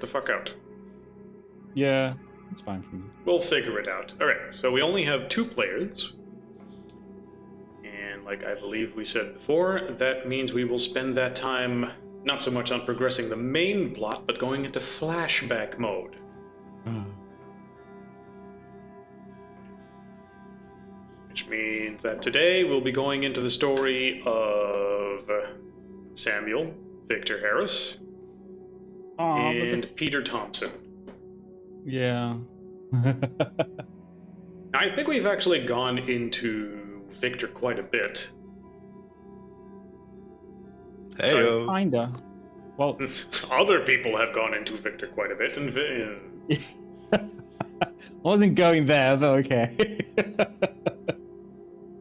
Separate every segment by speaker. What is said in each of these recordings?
Speaker 1: fuck out.
Speaker 2: Yeah, it's fine for me.
Speaker 1: We'll figure it out. Alright, so we only have 2 players. And like I believe we said before, that means we will spend that time not so much on progressing the main plot, but going into flashback mode. Which means that today we'll be going into the story of Samuel Victor Harris and Peter Thompson.
Speaker 2: Yeah.
Speaker 1: I think we've actually gone into Victor quite a bit.
Speaker 3: Hey,
Speaker 2: Kinda. Well,
Speaker 1: other people have gone into Victor quite a bit, and
Speaker 2: I wasn't going there, but okay.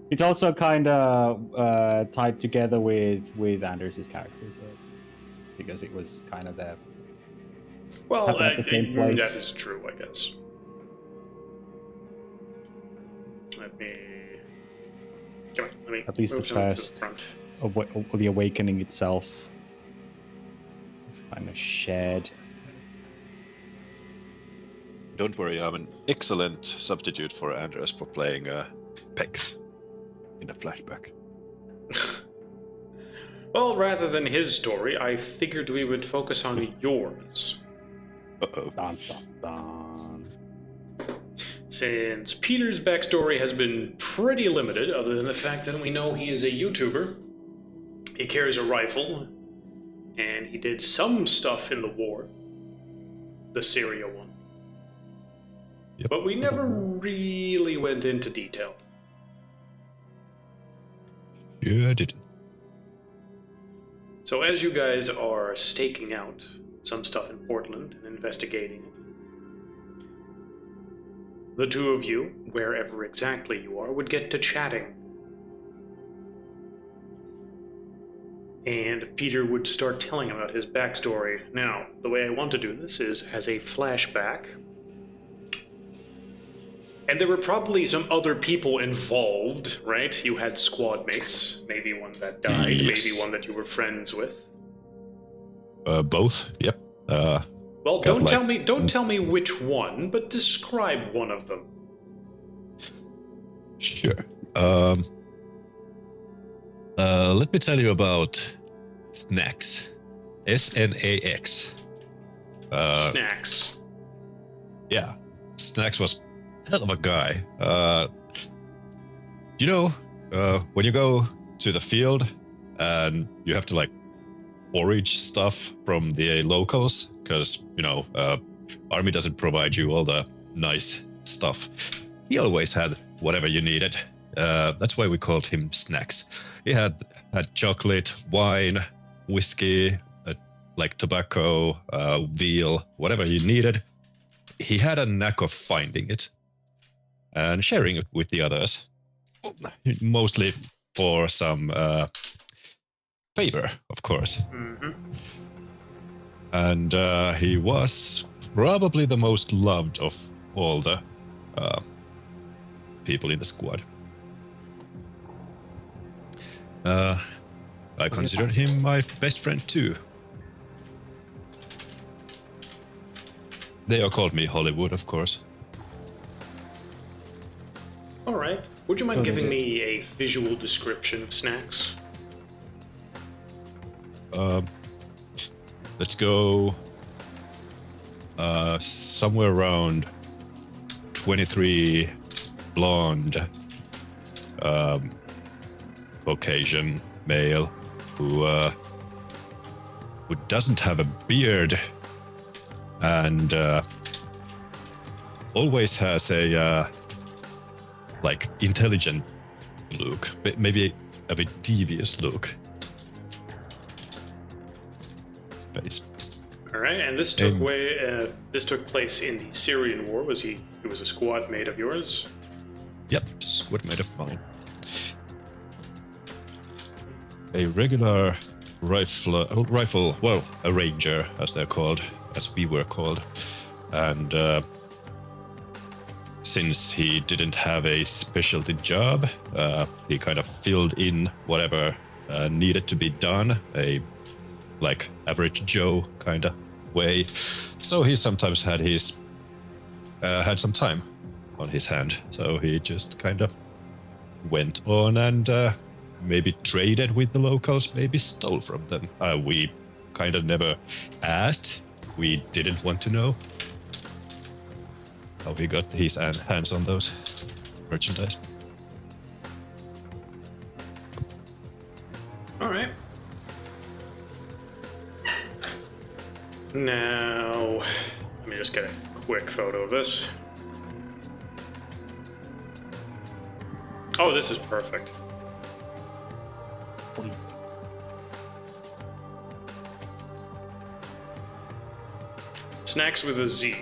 Speaker 2: It's also kind of tied together with Anders' character, so because it was kind of there.
Speaker 1: Well,
Speaker 2: Happened at the same place.
Speaker 1: that is true, I guess. Let me
Speaker 2: At least the
Speaker 1: move something to
Speaker 2: first.
Speaker 1: front.
Speaker 2: The awakening itself is kind of shared.
Speaker 3: don't worry, I'm an excellent substitute for Andres for playing Pex in a flashback.
Speaker 1: Well, rather than his story, I figured we would focus on yours.
Speaker 3: Uh-oh.
Speaker 2: Dun, dun, dun.
Speaker 1: Since Peter's backstory has been pretty limited, other than the fact that we know he is a YouTuber, he carries a rifle, and he did some stuff in the war, the Syria one.
Speaker 3: Yep.
Speaker 1: But we never really went into detail.
Speaker 3: Yeah, I didn't.
Speaker 1: So as you guys are staking out some stuff in Portland and investigating it, the two of you, wherever exactly you are, would get to chatting. And Peter would start telling about his backstory. Now, the way I want to do this is as a flashback. And there were probably some other people involved, right? You had squad mates, maybe one that died,
Speaker 3: Yes.
Speaker 1: maybe one that you were friends with.
Speaker 3: Both. Yep.
Speaker 1: Well,
Speaker 3: Got
Speaker 1: don't tell me which one, but describe one of them.
Speaker 3: Sure. Let me tell you about Snacks. S-N-A-X.
Speaker 1: Snacks.
Speaker 3: Yeah. Snacks was hell of a guy. When you go to the field and you have to like forage stuff from the locals, because army doesn't provide you all the nice stuff. He always had whatever you needed. That's why we called him Snacks. He had chocolate, wine, whiskey, like tobacco, veal, whatever you needed. He had a knack of finding it and sharing it with the others, mostly for some favor, of course.
Speaker 1: Mm-hmm.
Speaker 3: And he was probably the most loved of all the people in the squad. I considered him my best friend too. They all called me Hollywood, of course.
Speaker 1: All right. Would you mind
Speaker 2: Oh, they
Speaker 1: giving
Speaker 2: did.
Speaker 1: me a visual description of Snacks?
Speaker 3: Let's go somewhere around 23, blonde, Caucasian male who doesn't have a beard and always has a like intelligent look, maybe a bit devious look. Space.
Speaker 1: All right. And this took place in the Syrian War. He was a squad mate of yours?
Speaker 3: Yep, squad mate of mine. A regular rifle, well, a ranger, as they're called, as we were called. And since he didn't have a specialty job, he kind of filled in whatever needed to be done, like average Joe, kinda. way, so he sometimes had his had some time on his hand. So he just kind of went on and maybe traded with the locals, maybe stole from them. We kind of never asked. We didn't want to know how he got his hands on those merchandise.
Speaker 1: All right. Now, let me just get a quick photo of this. Oh, this is perfect. Snacks with a Z.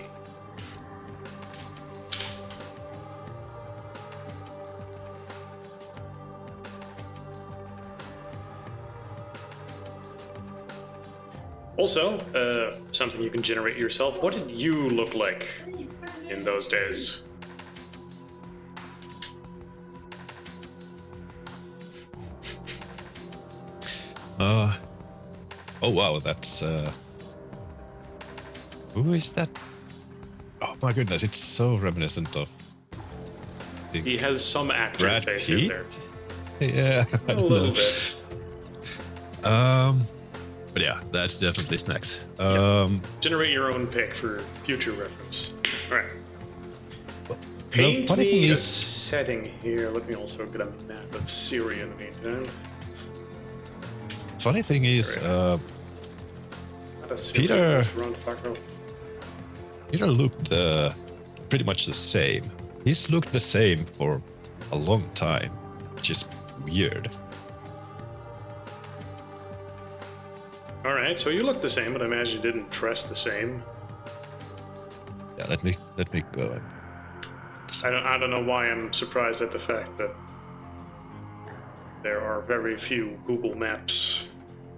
Speaker 1: Also, something you can generate yourself. What did you look like in those days?
Speaker 3: Oh wow, that's who is that? Oh my goodness, it's so reminiscent of
Speaker 1: He has some actor
Speaker 3: Brad
Speaker 1: face
Speaker 3: Pitt?
Speaker 1: in there.
Speaker 3: Yeah, I
Speaker 1: A
Speaker 3: don't
Speaker 1: little
Speaker 3: know.
Speaker 1: bit.
Speaker 3: But yeah, that's definitely snacks.
Speaker 1: Generate your own pick for future reference. All right.
Speaker 3: The
Speaker 1: Paint
Speaker 3: funny thing
Speaker 1: me a
Speaker 3: is,
Speaker 1: setting here. Let me also get a map of Syria in the meantime.
Speaker 3: funny thing is,
Speaker 1: Not a Syria,
Speaker 3: Peter-
Speaker 1: just run, fucker.
Speaker 3: Peter looked pretty much the same. He's looked the same for a long time, which is weird.
Speaker 1: All right, so you look the same, but I imagine you didn't dress the same.
Speaker 3: Yeah, let me go.
Speaker 1: I don't know why I'm surprised at the fact that there are very few Google Maps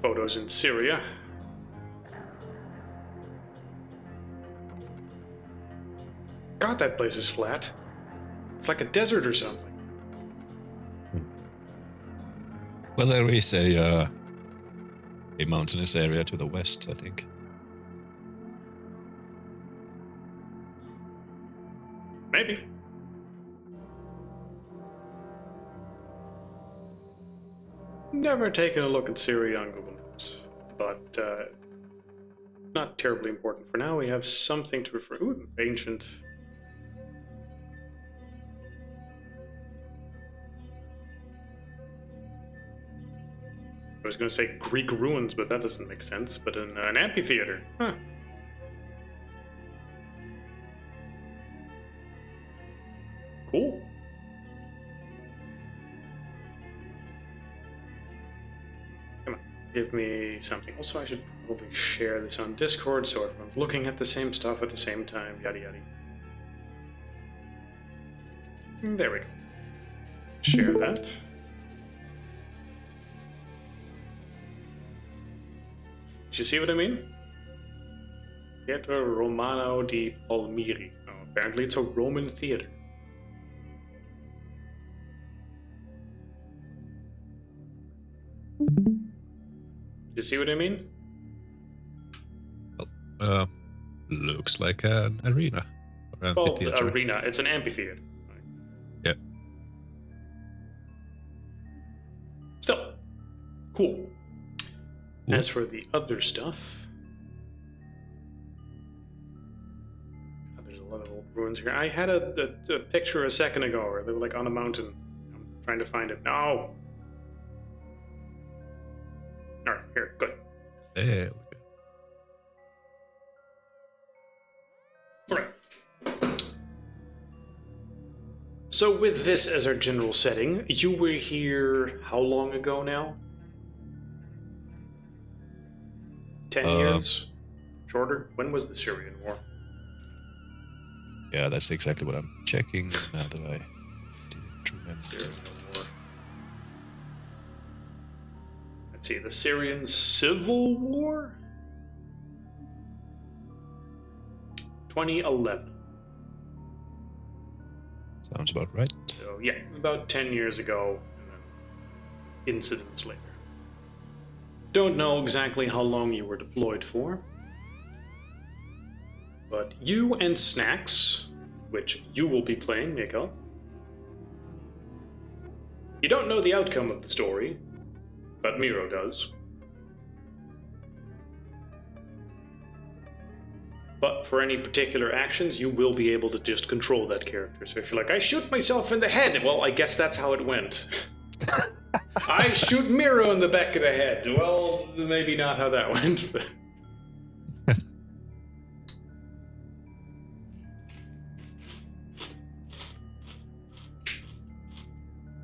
Speaker 1: photos in Syria. God, that place is flat. It's like a desert or something.
Speaker 3: Well, there is a mountainous area to the west, I think.
Speaker 1: Maybe. Never taken a look at Syria on Google Maps, but not terribly important for now. We have something to refer. Ooh, ancient. I was going to say Greek ruins, but that doesn't make sense. But an amphitheater. Huh. Cool. Come on, give me something. Also, I should probably share this on Discord so everyone's looking at the same stuff at the same time. Yada yada. There we go. Share that. Did you see what I mean? Teatro Romano di Palmiri. Oh, apparently it's a Roman theater. You see what I mean?
Speaker 3: Looks like an arena or
Speaker 1: Well,
Speaker 3: amphitheater.
Speaker 1: arena. It's an amphitheater.
Speaker 3: Yeah.
Speaker 1: Still, cool. As for the other stuff, there's a lot of old ruins here. I had a picture a second ago where they were like on a mountain. I'm trying to find it. No. All right, here, good.
Speaker 3: There we go.
Speaker 1: All right. So with this as our general setting, you were here how long ago now? 10 years? Shorter? When was the Syrian War?
Speaker 3: Yeah, that's exactly what I'm checking now that I didn't remember.
Speaker 1: Syrian War. Let's see, the Syrian Civil War? 2011.
Speaker 3: Sounds about right.
Speaker 1: So yeah, about 10 years ago, and then incidents later. Don't know exactly how long you were deployed for. But you and Snacks, which you will be playing, Miko, you don't know the outcome of the story, but Miro does. But for any particular actions, you will be able to just control that character. So if you're like, I shoot myself in the head, well, I guess that's how it went. I shoot Miro in the back of the head. Well, maybe not how that went. But...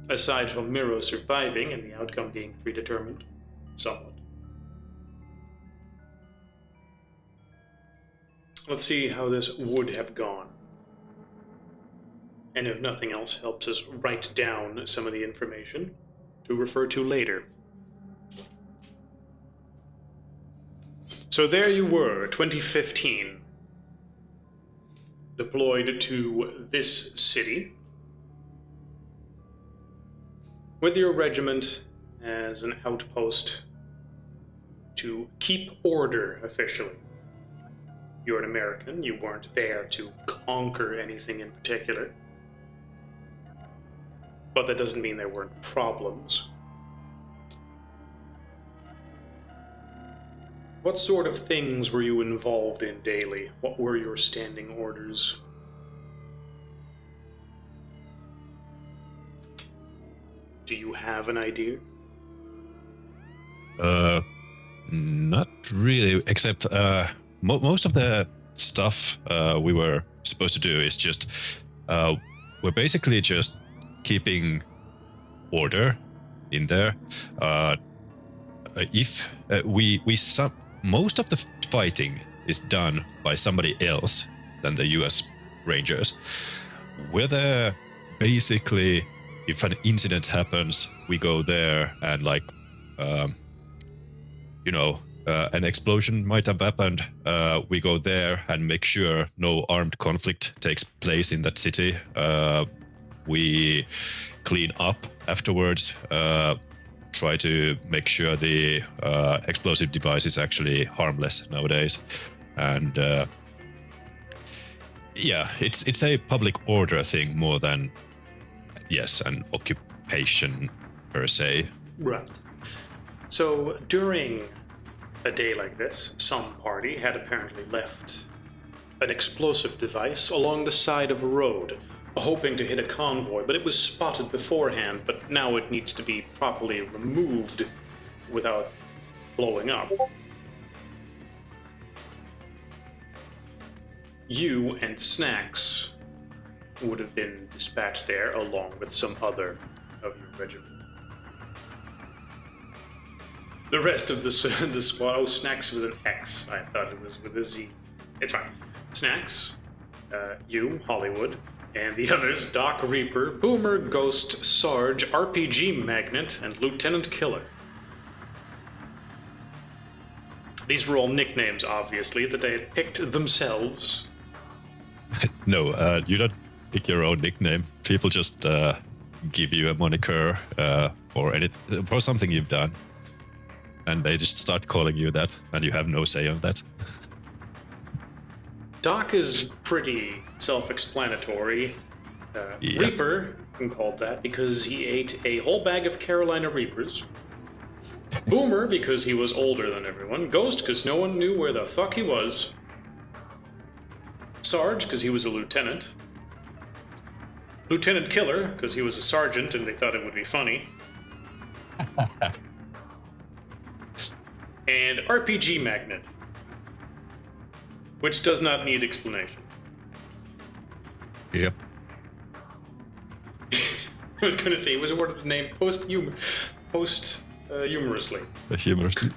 Speaker 1: aside from Miro surviving and the outcome being predetermined, somewhat. Let's see how this would have gone. And if nothing else helps us write down some of the information to refer to later. So there you were, 2015. Deployed to this city. With your regiment as an outpost to keep order officially. You're an American, you weren't there to conquer anything in particular. But that doesn't mean there weren't problems. What sort of things were you involved in daily? What were your standing orders? Do you have an idea?
Speaker 3: Not really, except most of the stuff we were supposed to do is just we're basically just keeping order in there. If most of the fighting is done by somebody else than the U.S. Rangers. We're there basically. If an incident happens, we go there and an explosion might have happened. We go there and make sure no armed conflict takes place in that city. We clean up afterwards, try to make sure the explosive device is actually harmless nowadays. And it's a public order thing more than an occupation per se.
Speaker 1: Right. So during a day like this, some party had apparently left an explosive device along the side of a road, hoping to hit a convoy, but it was spotted beforehand, but now it needs to be properly removed without blowing up. You and Snacks would have been dispatched there along with some other of your regiment. The rest of the squad, Snacks with an X. I thought it was with a Z. It's fine. Snacks, you, Hollywood, and the others, Doc Reaper, Boomer, Ghost, Sarge, RPG Magnet, and Lieutenant Killer. These were all nicknames, obviously, that they had picked themselves.
Speaker 3: No, you don't pick your own nickname. People just give you a moniker for something you've done, and they just start calling you that, and you have no say on that.
Speaker 1: Doc is pretty self-explanatory.
Speaker 3: Yeah.
Speaker 1: Reaper, I'm called that because he ate a whole bag of Carolina Reapers. Boomer, because he was older than everyone. Ghost, because no one knew where the fuck he was. Sarge, because he was a lieutenant. Lieutenant Killer, because he was a sergeant and they thought it would be funny. And RPG Magnet, which does not need explanation.
Speaker 3: Yep.
Speaker 1: I was going to say, it was a word of the name humorously.
Speaker 3: Humorously.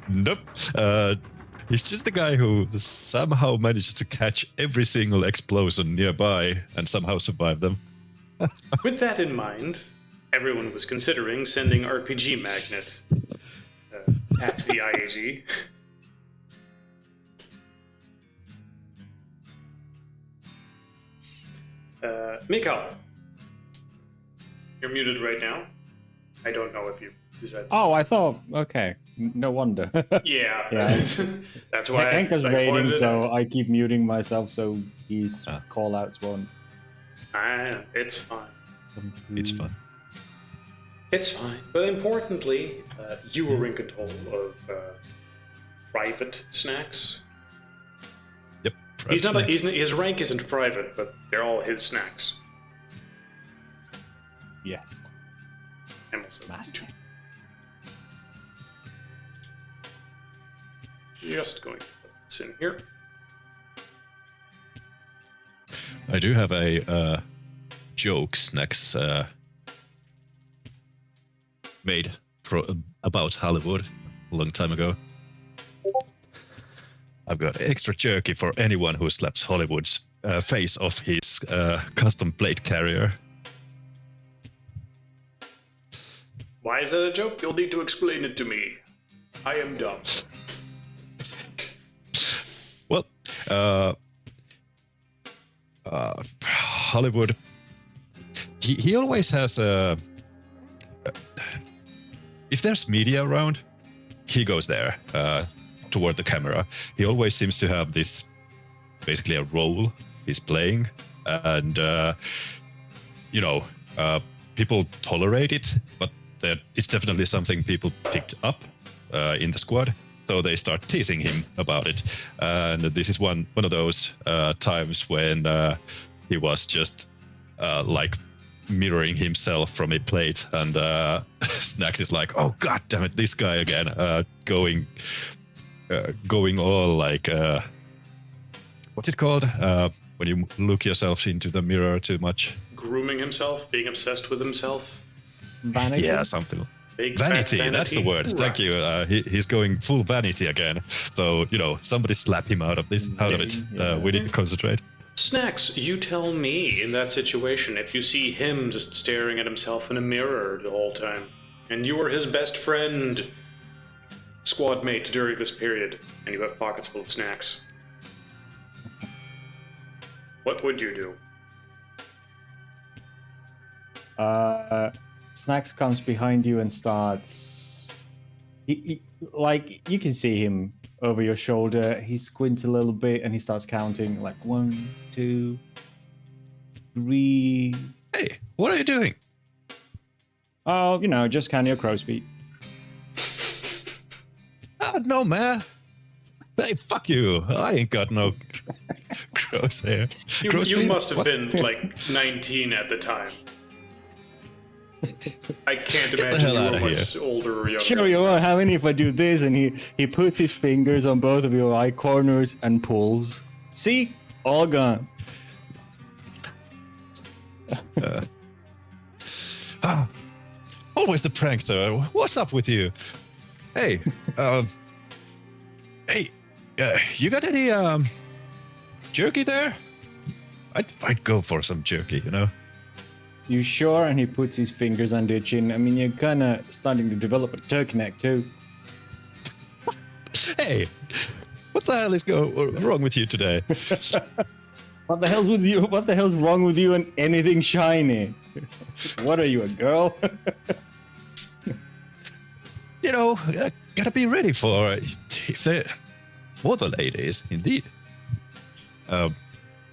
Speaker 3: Nope. He's just the guy who somehow manages to catch every single explosion nearby and somehow survive them.
Speaker 1: With that in mind, everyone was considering sending RPG Magnet at the IAG. Mikal, you're muted right now. I don't know if you decided.
Speaker 2: Oh, I thought. Okay. No wonder.
Speaker 1: Yeah,
Speaker 2: Yeah.
Speaker 1: that's why
Speaker 2: Enka's
Speaker 1: I
Speaker 2: raiding,
Speaker 1: pointed it
Speaker 2: so
Speaker 1: out.
Speaker 2: I keep muting myself so his call-outs won't
Speaker 1: It's fine.
Speaker 2: come through.
Speaker 3: It's fun.
Speaker 1: It's fine. But importantly, you are in control of private snacks.
Speaker 3: Yep.
Speaker 1: He's not.
Speaker 3: snacks.
Speaker 1: His rank isn't private, but they're all his snacks.
Speaker 2: Yes.
Speaker 1: And also,
Speaker 2: Master.
Speaker 1: just going to put this in here.
Speaker 3: I do have a joke snacks made about Hollywood a long time ago. I've got extra jerky for anyone who slaps Hollywood's face off his custom plate carrier.
Speaker 1: Why is that a joke? You'll need to explain it to me. I am dumb.
Speaker 3: Well, Hollywood, he always has a. If there's media around, he goes there toward the camera. He always seems to have this, basically a role he's playing, and people tolerate it, but it's definitely something people picked up in the squad. So they start teasing him about it, and this is one of those times when he was just like mirroring himself from a plate, and Snacks is like, "Oh god damn it, this guy again!" Going all like, what's it called? When you look yourself into the mirror too much.
Speaker 1: Grooming himself, being obsessed with himself.
Speaker 2: Vanity?
Speaker 3: Yeah, something.
Speaker 1: Big
Speaker 3: Vanity,
Speaker 1: fat
Speaker 3: that's the word.
Speaker 1: Right.
Speaker 3: Thank you. He's going full vanity again. So somebody slap him out of it.
Speaker 2: Yeah.
Speaker 3: We need to concentrate.
Speaker 1: Snacks, you tell me in that situation if you see him just staring at himself in a mirror the whole time, and you are his best friend, squad mate during this period, and you have pockets full of snacks. What would you do?
Speaker 2: Snacks comes behind you and starts. Like you can see him over your shoulder. He squints a little bit and he starts counting like 1, 2, 3.
Speaker 3: Hey, what are you doing?
Speaker 2: Oh, just kind of your crow's feet.
Speaker 3: No, man. Hey, fuck you. I ain't got no gross hair.
Speaker 1: You must have been like 19 at the time. I can't
Speaker 3: the
Speaker 1: imagine
Speaker 3: hell
Speaker 1: you
Speaker 3: outta
Speaker 1: were much older or younger.
Speaker 2: Sure, you won't have any if I do this, and he puts his fingers on both of your eye corners and pulls. See, all gone.
Speaker 3: Always the prankster. What's up with you? Hey, hey, you got any jerky there? I'd go for some jerky,
Speaker 2: You sure? And he puts his fingers under your chin. I mean, you're kind of starting to develop a turkey neck too.
Speaker 3: Hey, what the hell is wrong with you today?
Speaker 2: What the hell's with you? What the hell's wrong with you and anything shiny? What are you, a girl?
Speaker 3: Gotta be ready for the ladies, indeed.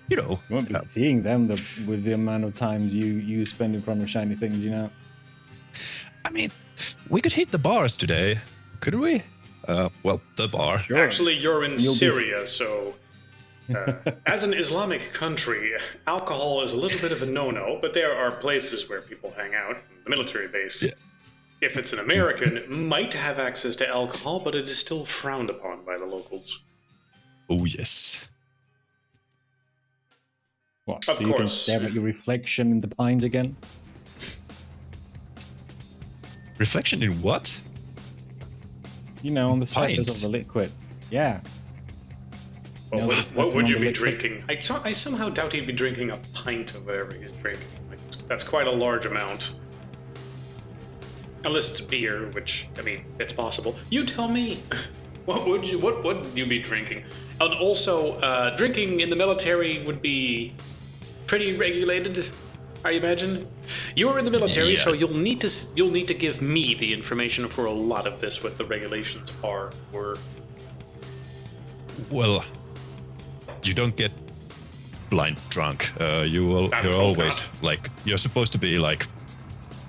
Speaker 2: You won't be seeing them with the amount of times you spend in front of shiny things,
Speaker 3: I mean, we could hit the bars today, couldn't we? Well, the bar.
Speaker 2: Sure.
Speaker 1: Actually, you're in Syria, so as an Islamic country, alcohol is a little bit of a no-no, but there are places where people hang out. The military base, if it's an American, might have access to alcohol, but it is still frowned upon by the locals.
Speaker 3: Oh, yes.
Speaker 2: What?
Speaker 1: Of
Speaker 2: so you can
Speaker 1: course.
Speaker 2: stare at your reflection in the pines again?
Speaker 3: Reflection in what?
Speaker 2: On the surface
Speaker 3: Pines.
Speaker 2: of the liquid. Yeah.
Speaker 1: Well,
Speaker 2: No,
Speaker 1: what would you be
Speaker 2: liquid.
Speaker 1: drinking? I somehow doubt he'd be drinking a pint of whatever he's drinking. That's quite a large amount. Unless it's beer, which, I mean, it's possible. You tell me. What would you be drinking? And also, drinking in the military would be pretty regulated. I imagine. You're in the military, so
Speaker 3: Yeah.
Speaker 1: you'll need to give me the information for a lot of this. What the regulations are, or
Speaker 3: Well, you don't get blind drunk. You're
Speaker 1: I hope
Speaker 3: always
Speaker 1: not.
Speaker 3: like you're supposed to be like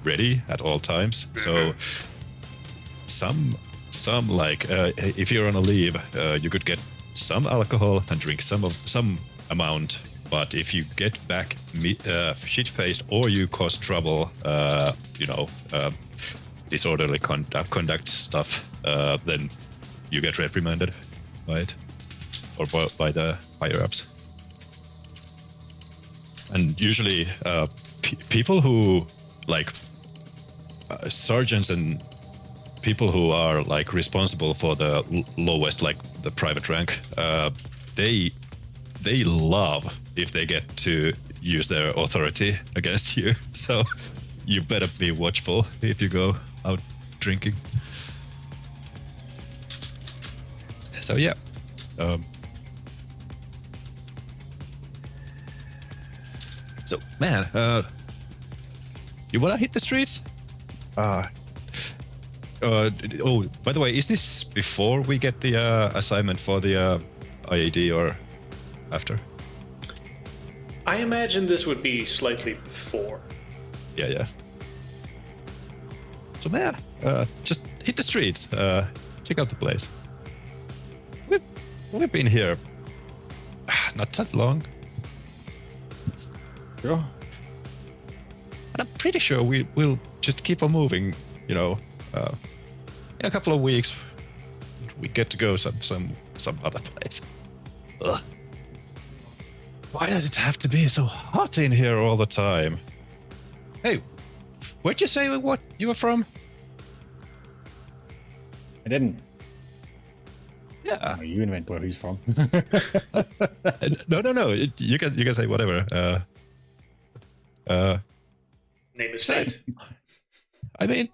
Speaker 3: ready at all times. So some like if you're on a leave, you could get some alcohol and drink some amount. But if you get back shit-faced or you cause trouble, disorderly conduct stuff, then you get reprimanded by it or by the higher-ups. And usually, people who like sergeants and people who are like responsible for the lowest, like the private rank, they love if they get to use their authority against you. So you better be watchful if you go out drinking. So yeah. So man, you wanna hit the streets? Oh, by the way, is this before we get the assignment for the IAD or after?
Speaker 1: I imagine this would be slightly before.
Speaker 3: Yeah. So man, just hit the streets. Check out the place. We've been here not that long,
Speaker 2: Sure.
Speaker 3: and I'm pretty sure we'll just keep on moving. You know, in a couple of weeks, we get to go some other place. Ugh. Why does it have to be so hot in here all the time? Hey, where'd you say what you were from?
Speaker 2: I didn't.
Speaker 3: Yeah.
Speaker 2: Oh, you invent where he's from.
Speaker 3: No. You can say whatever.
Speaker 1: Name is state.
Speaker 3: I mean,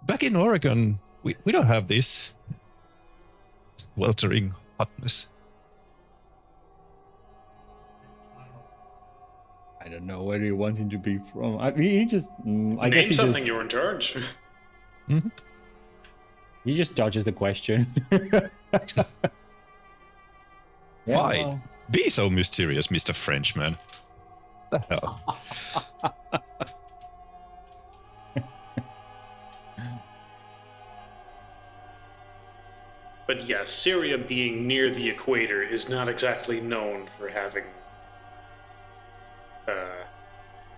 Speaker 3: back in Oregon, we don't have this weltering hotness.
Speaker 2: I don't know where you want him to be from. I mean, he just. I guess
Speaker 1: Name
Speaker 2: he
Speaker 1: something.
Speaker 2: just.
Speaker 1: You're in charge.
Speaker 3: Mm-hmm.
Speaker 2: He just dodges the question. Yeah,
Speaker 3: Why?
Speaker 2: well.
Speaker 3: Be so mysterious, Mr. Frenchman. The hell?
Speaker 1: But yes, Syria being near the equator is not exactly known for having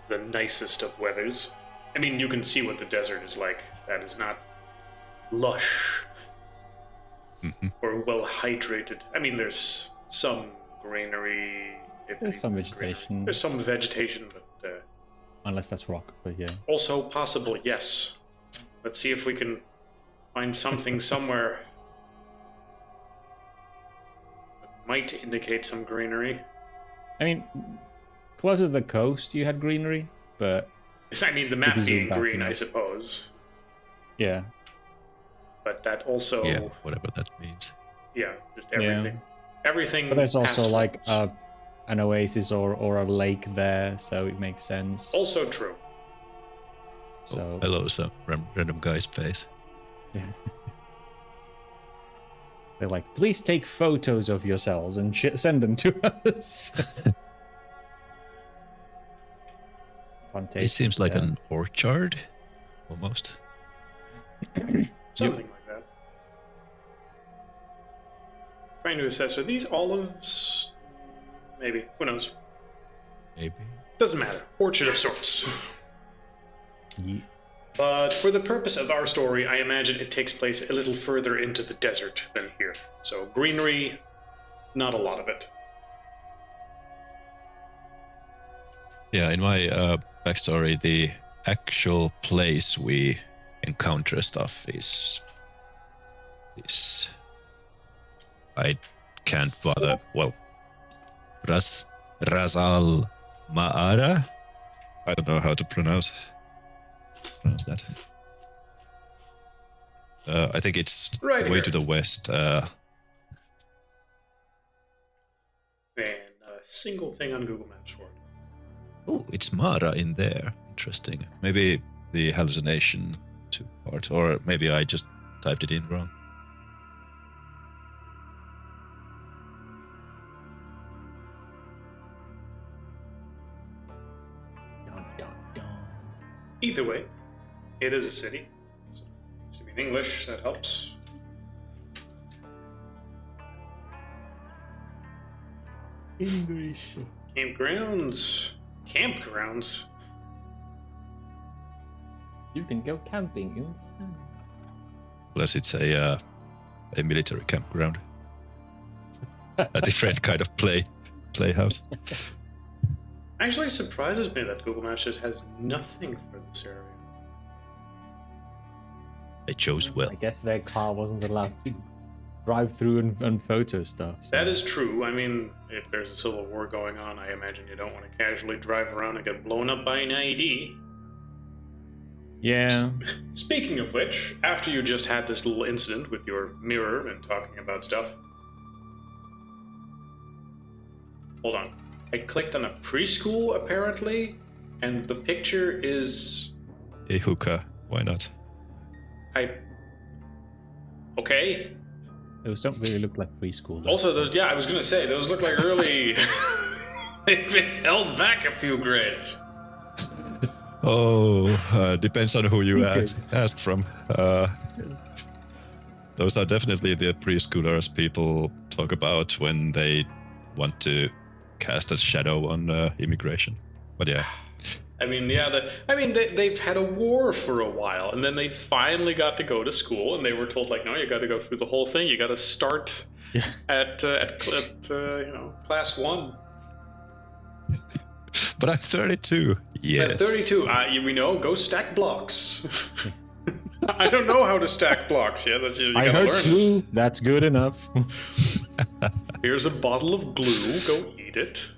Speaker 1: the nicest of weathers. I mean, you can see what the desert is like. That is not lush or well hydrated. I mean, there's some greenery.
Speaker 2: There's some
Speaker 1: greenery.
Speaker 2: vegetation.
Speaker 1: There's some vegetation, but
Speaker 2: Unless that's rock, but yeah.
Speaker 1: also possible, yes. Let's see if we can find something somewhere that might indicate some greenery.
Speaker 2: I mean, closer to the coast, you had greenery, but
Speaker 1: I mean, the map
Speaker 2: you zoom
Speaker 1: being
Speaker 2: back,
Speaker 1: green,
Speaker 2: you know.
Speaker 1: I suppose.
Speaker 2: yeah.
Speaker 1: But that also,
Speaker 3: Yeah, whatever that means.
Speaker 1: yeah, just everything.
Speaker 2: Yeah.
Speaker 1: Everything.
Speaker 2: But there's also
Speaker 1: past
Speaker 2: like
Speaker 1: farms.
Speaker 2: an oasis or a lake there, so it makes sense.
Speaker 1: Also true.
Speaker 2: So
Speaker 3: Oh, hello, some random guy's face.
Speaker 2: they're like, please take photos of yourselves and send them to us.
Speaker 3: It seems like an orchard, almost.
Speaker 1: Something like that. Trying to assess, are these olives? Maybe. Who knows?
Speaker 3: Maybe.
Speaker 1: Doesn't matter. Orchard of sorts.
Speaker 2: Yeah.
Speaker 1: But for the purpose of our story, I imagine it takes place a little further into the desert than here. So greenery, not a lot of it.
Speaker 3: Yeah, in my backstory, the actual place we encounter stuff is I can't bother. Well, Razal Ma'ara. I don't know how to pronounce that. I think it's
Speaker 1: Right
Speaker 3: way
Speaker 1: here.
Speaker 3: to the west.
Speaker 1: And a single thing on Google Maps for it.
Speaker 3: Oh, it's Mara in there. Interesting. Maybe the hallucination part, or maybe I just typed it in wrong.
Speaker 2: Dun, dun, dun.
Speaker 1: Either way, it is a city. So it's to be in English, that helps.
Speaker 2: English.
Speaker 1: Campgrounds. Campgrounds?
Speaker 2: You can go camping in the sun.
Speaker 3: Unless it's a military campground. A different kind of playhouse.
Speaker 1: Actually, it surprises me that Google Maps just has nothing for this area.
Speaker 3: They chose well.
Speaker 2: I guess their car wasn't allowed to drive through and photo stuff. So.
Speaker 1: That is true. I mean, if there's a civil war going on, I imagine you don't want to casually drive around and get blown up by an IED.
Speaker 2: Yeah.
Speaker 1: Speaking of which, after you just had this little incident with your mirror and talking about stuff... Hold on. I clicked on a preschool, apparently, and the picture is...
Speaker 3: A hookah. Why not?
Speaker 1: Okay.
Speaker 2: Those don't really look like preschool. Though.
Speaker 1: Also, those... Yeah, I was gonna say, those look like early... They've been held back a few grades.
Speaker 3: Oh, depends on who you asked from. Those are definitely the preschoolers people talk about when they want to cast a shadow on immigration. But yeah.
Speaker 1: I mean, yeah, they've had a war for a while, and then they finally got to go to school, and they were told, like, no, you got to go through the whole thing. You got to start at class 1.
Speaker 3: But I'm 32. Yes.
Speaker 1: At 32, we know. Go stack blocks. I don't know how to stack blocks. Yeah, that's you gotta learn.
Speaker 2: Glue. That's good enough.
Speaker 1: Here's a bottle of glue. Go eat it.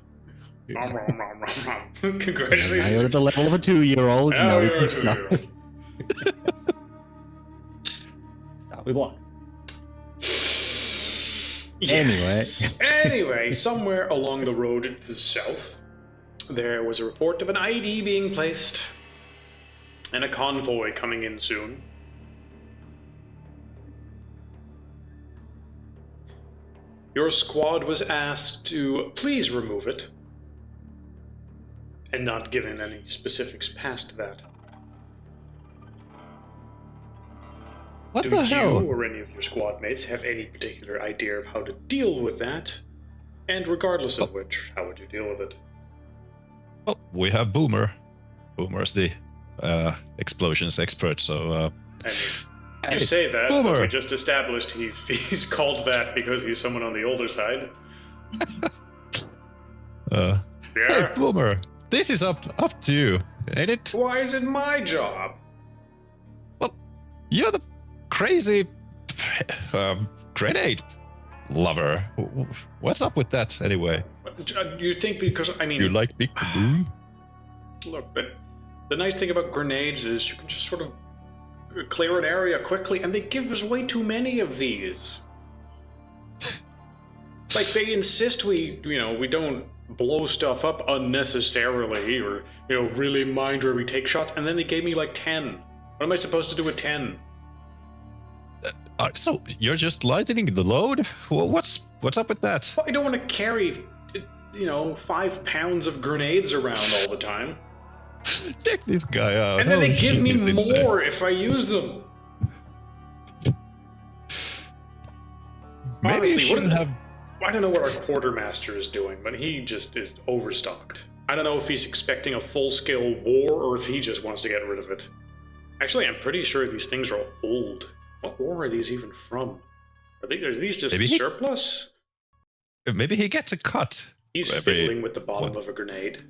Speaker 1: Congratulations.
Speaker 2: Now you're at the level of a 2-year-old. Now you can start. Start with blocks.
Speaker 1: Yes. Anyway, somewhere along the road to the south, there was a report of an ID being placed and a convoy coming in soon. Your squad was asked to please remove it, and not given any specifics past that.
Speaker 3: What
Speaker 1: Do
Speaker 3: the
Speaker 1: you
Speaker 3: hell?
Speaker 1: or any of your squad mates have any particular idea of how to deal with that? And regardless of which, how would you deal with it?
Speaker 3: Well, we have Boomer. Boomer's the explosions expert, so...
Speaker 1: I mean, you say that,
Speaker 3: Boomer.
Speaker 1: but we just established he's called that because he's someone on the older side.
Speaker 3: Hey,
Speaker 1: Yeah.
Speaker 3: Boomer, this is up to you, ain't it?
Speaker 1: Why is it my job?
Speaker 3: Well, you're the crazy grenade lover. What's up with that, anyway?
Speaker 1: You think because, I mean...
Speaker 3: You like Big Boom?
Speaker 1: Look, but the nice thing about grenades is you can just sort of clear an area quickly, and they give us way too many of these. Like, they insist we don't blow stuff up unnecessarily, or, really mind where we take shots, and then they gave me like 10. What am I supposed to do with 10?
Speaker 3: So, you're just lightening the load? What's up with that?
Speaker 1: Well, I don't want to carry, 5 pounds of grenades around all the time.
Speaker 3: Check this guy out.
Speaker 1: And then they
Speaker 3: Oh,
Speaker 1: give
Speaker 3: shit,
Speaker 1: me
Speaker 3: he's insane.
Speaker 1: more if I use them.
Speaker 3: Maybe
Speaker 1: Honestly,
Speaker 3: you
Speaker 1: what is
Speaker 3: shouldn't
Speaker 1: it?
Speaker 3: have...
Speaker 1: I don't know what our quartermaster is doing, but he just is overstocked. I don't know if he's expecting a full-scale war or if he just wants to get rid of it. Actually, I'm pretty sure these things are old. What war are these even from? Are these just
Speaker 3: Maybe
Speaker 1: surplus?
Speaker 3: Maybe he gets a cut.
Speaker 1: He's
Speaker 3: Every-
Speaker 1: fiddling with the bottom of a grenade,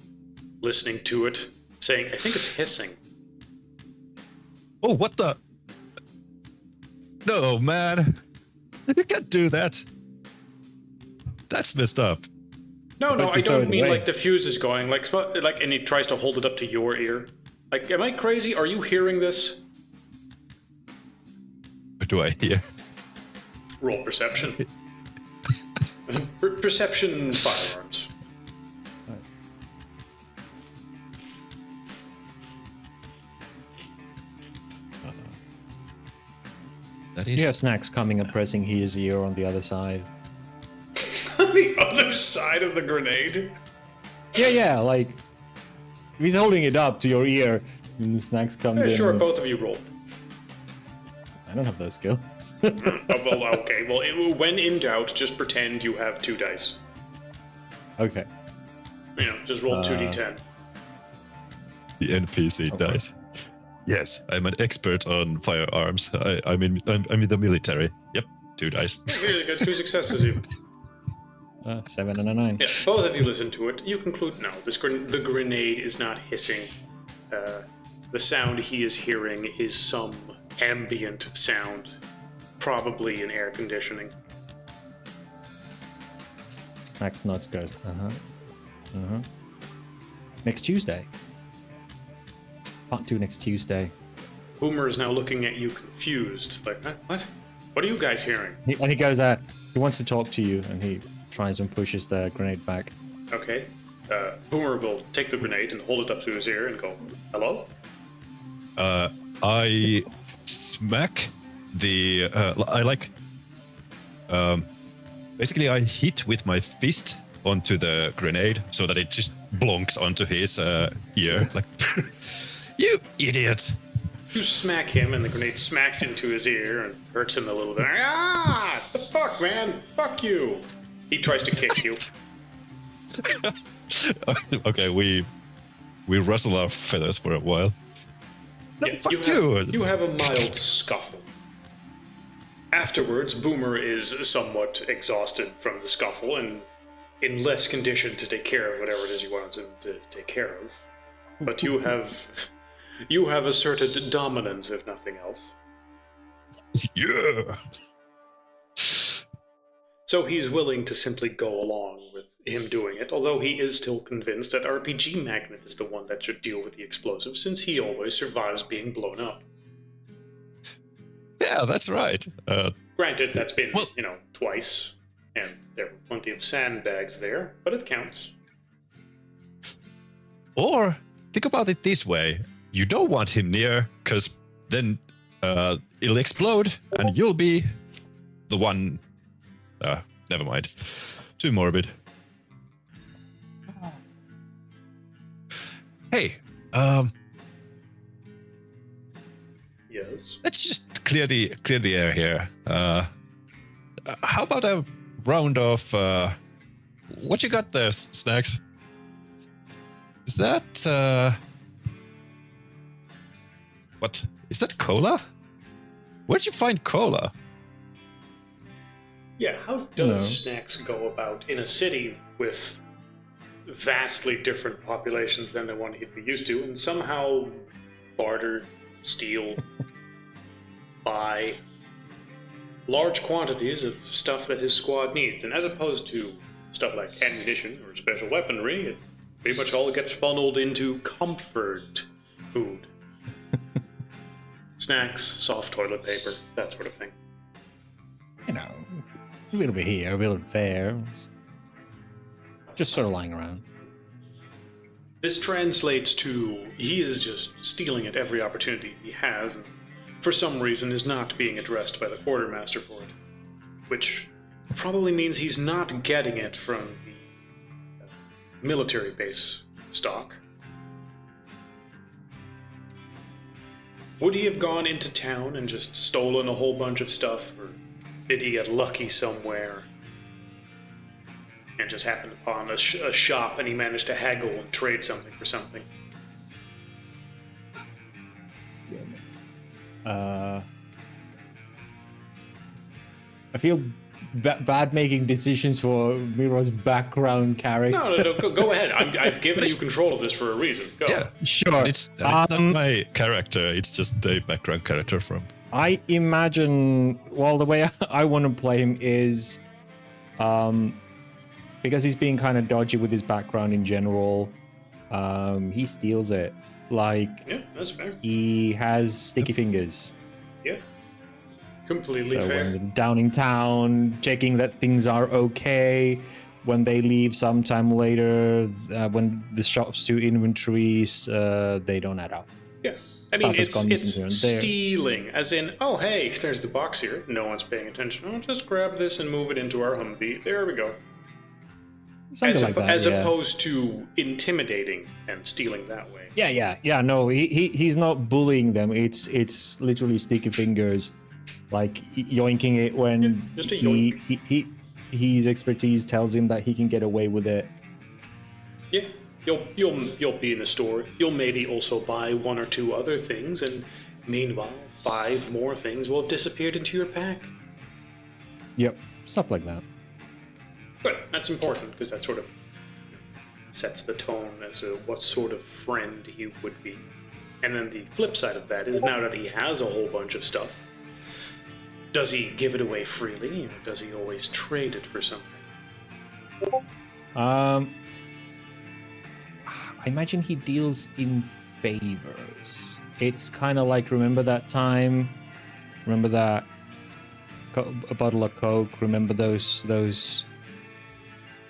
Speaker 1: listening to it, saying, I think it's hissing.
Speaker 3: Oh, what the? No, man. You can't do that. That's messed up.
Speaker 1: No,
Speaker 2: What if
Speaker 1: I
Speaker 2: you throw
Speaker 1: don't
Speaker 2: it
Speaker 1: mean
Speaker 2: away?
Speaker 1: like the fuse is going, like, and he tries to hold it up to your ear. Like, am I crazy? Are you hearing this?
Speaker 3: What do I hear?
Speaker 1: Roll perception. Perception firearms.
Speaker 3: Daddies.
Speaker 2: You have Snacks coming and pressing his ear on the other side.
Speaker 1: On the other side of the grenade?
Speaker 2: Yeah, like if he's holding it up to your ear, and Snacks comes in.
Speaker 1: Sure, both of you roll.
Speaker 2: I don't have those skills.
Speaker 1: Well, okay. Well, when in doubt, just pretend you have 2 dice.
Speaker 2: Okay.
Speaker 1: Just roll 2d10.
Speaker 3: The NPC dies. Yes, I'm an expert on firearms. I'm in the military. Yep, 2 dice.
Speaker 1: Really good. 2 successes even.
Speaker 2: 7 and a 9.
Speaker 1: Yeah, both of you listen to it. You conclude, no, the grenade is not hissing. The sound he is hearing is some ambient sound, probably in air conditioning.
Speaker 2: Snacks nuts goes, Next Tuesday. Can't do next Tuesday.
Speaker 1: Boomer is now looking at you confused. Like, what? What are you guys hearing?
Speaker 2: And he goes, he wants to talk to you, and he tries and pushes the grenade back.
Speaker 1: Okay. Boomer will take the grenade and hold it up to his ear and go, hello?
Speaker 3: I smack the. Basically, I hit with my fist onto the grenade so that it just blonks onto his ear. Like, you idiot!
Speaker 1: You smack him, and the grenade smacks into his ear and hurts him a little bit. Ah! The fuck, man? Fuck you! He tries to kick you.
Speaker 3: Okay, we rustle our feathers for a while. No,
Speaker 1: Yeah,
Speaker 3: fuck
Speaker 1: you have a mild scuffle. Afterwards, Boomer is somewhat exhausted from the scuffle and in less condition to take care of whatever it is you want him to take care of. But you have asserted dominance, if nothing else.
Speaker 3: Yeah.
Speaker 1: So he's willing to simply go along with him doing it, although he is still convinced that RPG Magnet is the one that should deal with the explosives, since he always survives being blown up.
Speaker 3: Yeah, that's right.
Speaker 1: Granted, that's been, twice, and there were plenty of sandbags there, but it counts.
Speaker 3: Or think about it this way: you don't want him near, because then it'll explode, and you'll be the one. Never mind. Too morbid. Hey,
Speaker 1: Yes.
Speaker 3: let's just clear the air here. How about a round of what you got there, Snacks? Is that what? Is that cola? Where'd you find cola?
Speaker 1: Yeah, how does Snacks go about in a city with vastly different populations than the one he'd be used to, and somehow barter, steal, buy large quantities of stuff that his squad needs, and as opposed to stuff like ammunition or special weaponry, it pretty much all gets funneled into comfort food. Snacks, soft toilet paper, that sort of thing.
Speaker 2: A little bit here, a little bit there. Just sort of lying around.
Speaker 1: This translates to he is just stealing at every opportunity he has, and for some reason is not being addressed by the quartermaster for it. Which probably means he's not getting it from the military base stock. Would he have gone into town and just stolen a whole bunch of stuff, or did he get lucky somewhere and just happened upon a shop and he managed to haggle and trade something for something?
Speaker 2: I feel bad making decisions for Miro's background character.
Speaker 1: No, go ahead. I've given you control of this for a reason. Go.
Speaker 3: Yeah,
Speaker 2: Sure.
Speaker 3: it's not my character. It's just a background character from.
Speaker 2: I imagine, the way I want to play him is, because he's being kind of dodgy with his background in general, he steals it.
Speaker 1: Yeah, that's fair.
Speaker 2: He has sticky fingers.
Speaker 1: Yeah. Completely
Speaker 2: So
Speaker 1: fair.
Speaker 2: when they're down in town, checking that things are okay. When they leave sometime later, when the shops do inventories, they don't add up.
Speaker 1: Yeah. I mean,
Speaker 2: stuff has gone
Speaker 1: it's
Speaker 2: missing here and there.
Speaker 1: stealing, as in, oh, hey, there's the box here. No one's paying attention. I'll just grab this and move it into our Humvee. There we go.
Speaker 2: Something like that,
Speaker 1: as
Speaker 2: yeah.
Speaker 1: opposed to intimidating and stealing that way.
Speaker 2: Yeah. No, he's not bullying them. It's literally sticky fingers, like yoinking it when
Speaker 1: just a yoink.
Speaker 2: his expertise tells him that he can get away with it.
Speaker 1: Yeah, you'll be in a store. You'll maybe also buy 1 or 2 other things, and meanwhile, 5 more things will have disappeared into your pack.
Speaker 2: Yep, stuff like that.
Speaker 1: But that's important because that sort of sets the tone as to what sort of friend he would be. And then the flip side of that is now that he has a whole bunch of stuff, does he give it away freely, or does he always trade it for something?
Speaker 2: I imagine he deals in favors. It's kind of like, remember that time? Remember that a bottle of Coke? Remember those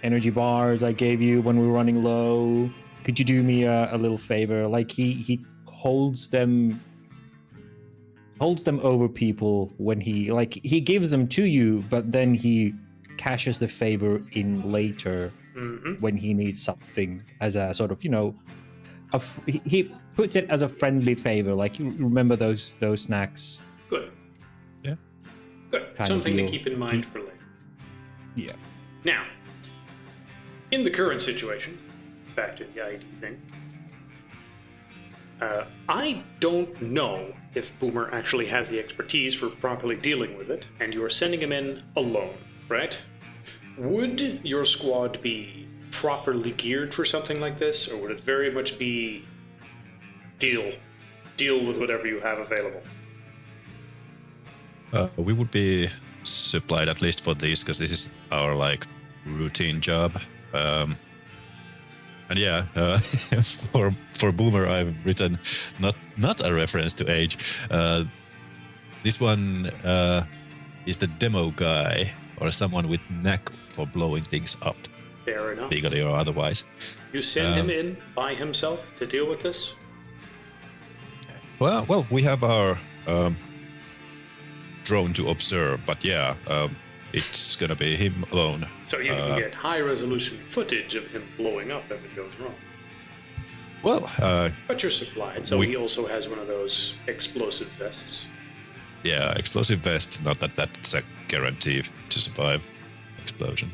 Speaker 2: energy bars I gave you when we were running low? Could you do me a little favor? Like he holds them over people when he gives them to you, but then he cashes the favor in later when he needs something as a sort of, he puts it as a friendly favor. Like, you remember those snacks?
Speaker 1: Good.
Speaker 3: Yeah.
Speaker 1: Good.
Speaker 2: Kind
Speaker 1: Something
Speaker 2: of
Speaker 1: to keep in mind for later.
Speaker 2: Yeah.
Speaker 1: Now, in the current situation, back to the ID thing, I don't know if Boomer actually has the expertise for properly dealing with it, and you are sending him in alone, right? Would your squad be properly geared for something like this, or would it very much be deal with whatever you have available?
Speaker 3: We would be supplied at least for these, because this is our routine job. And yeah, for Boomer, I've written not a reference to age. This one is the demo guy, or someone with knack for blowing things up,
Speaker 1: Fair enough.
Speaker 3: legally or otherwise.
Speaker 1: You send him in by himself to deal with this?
Speaker 3: Well, we have our drone to observe, but yeah, it's gonna be him alone.
Speaker 1: So you can get high-resolution footage of him blowing up if it goes wrong.
Speaker 3: Well,
Speaker 1: But you're supplied, so he also has one of those explosive vests.
Speaker 3: yeah, explosive vest. Not that that's a guarantee to survive explosion.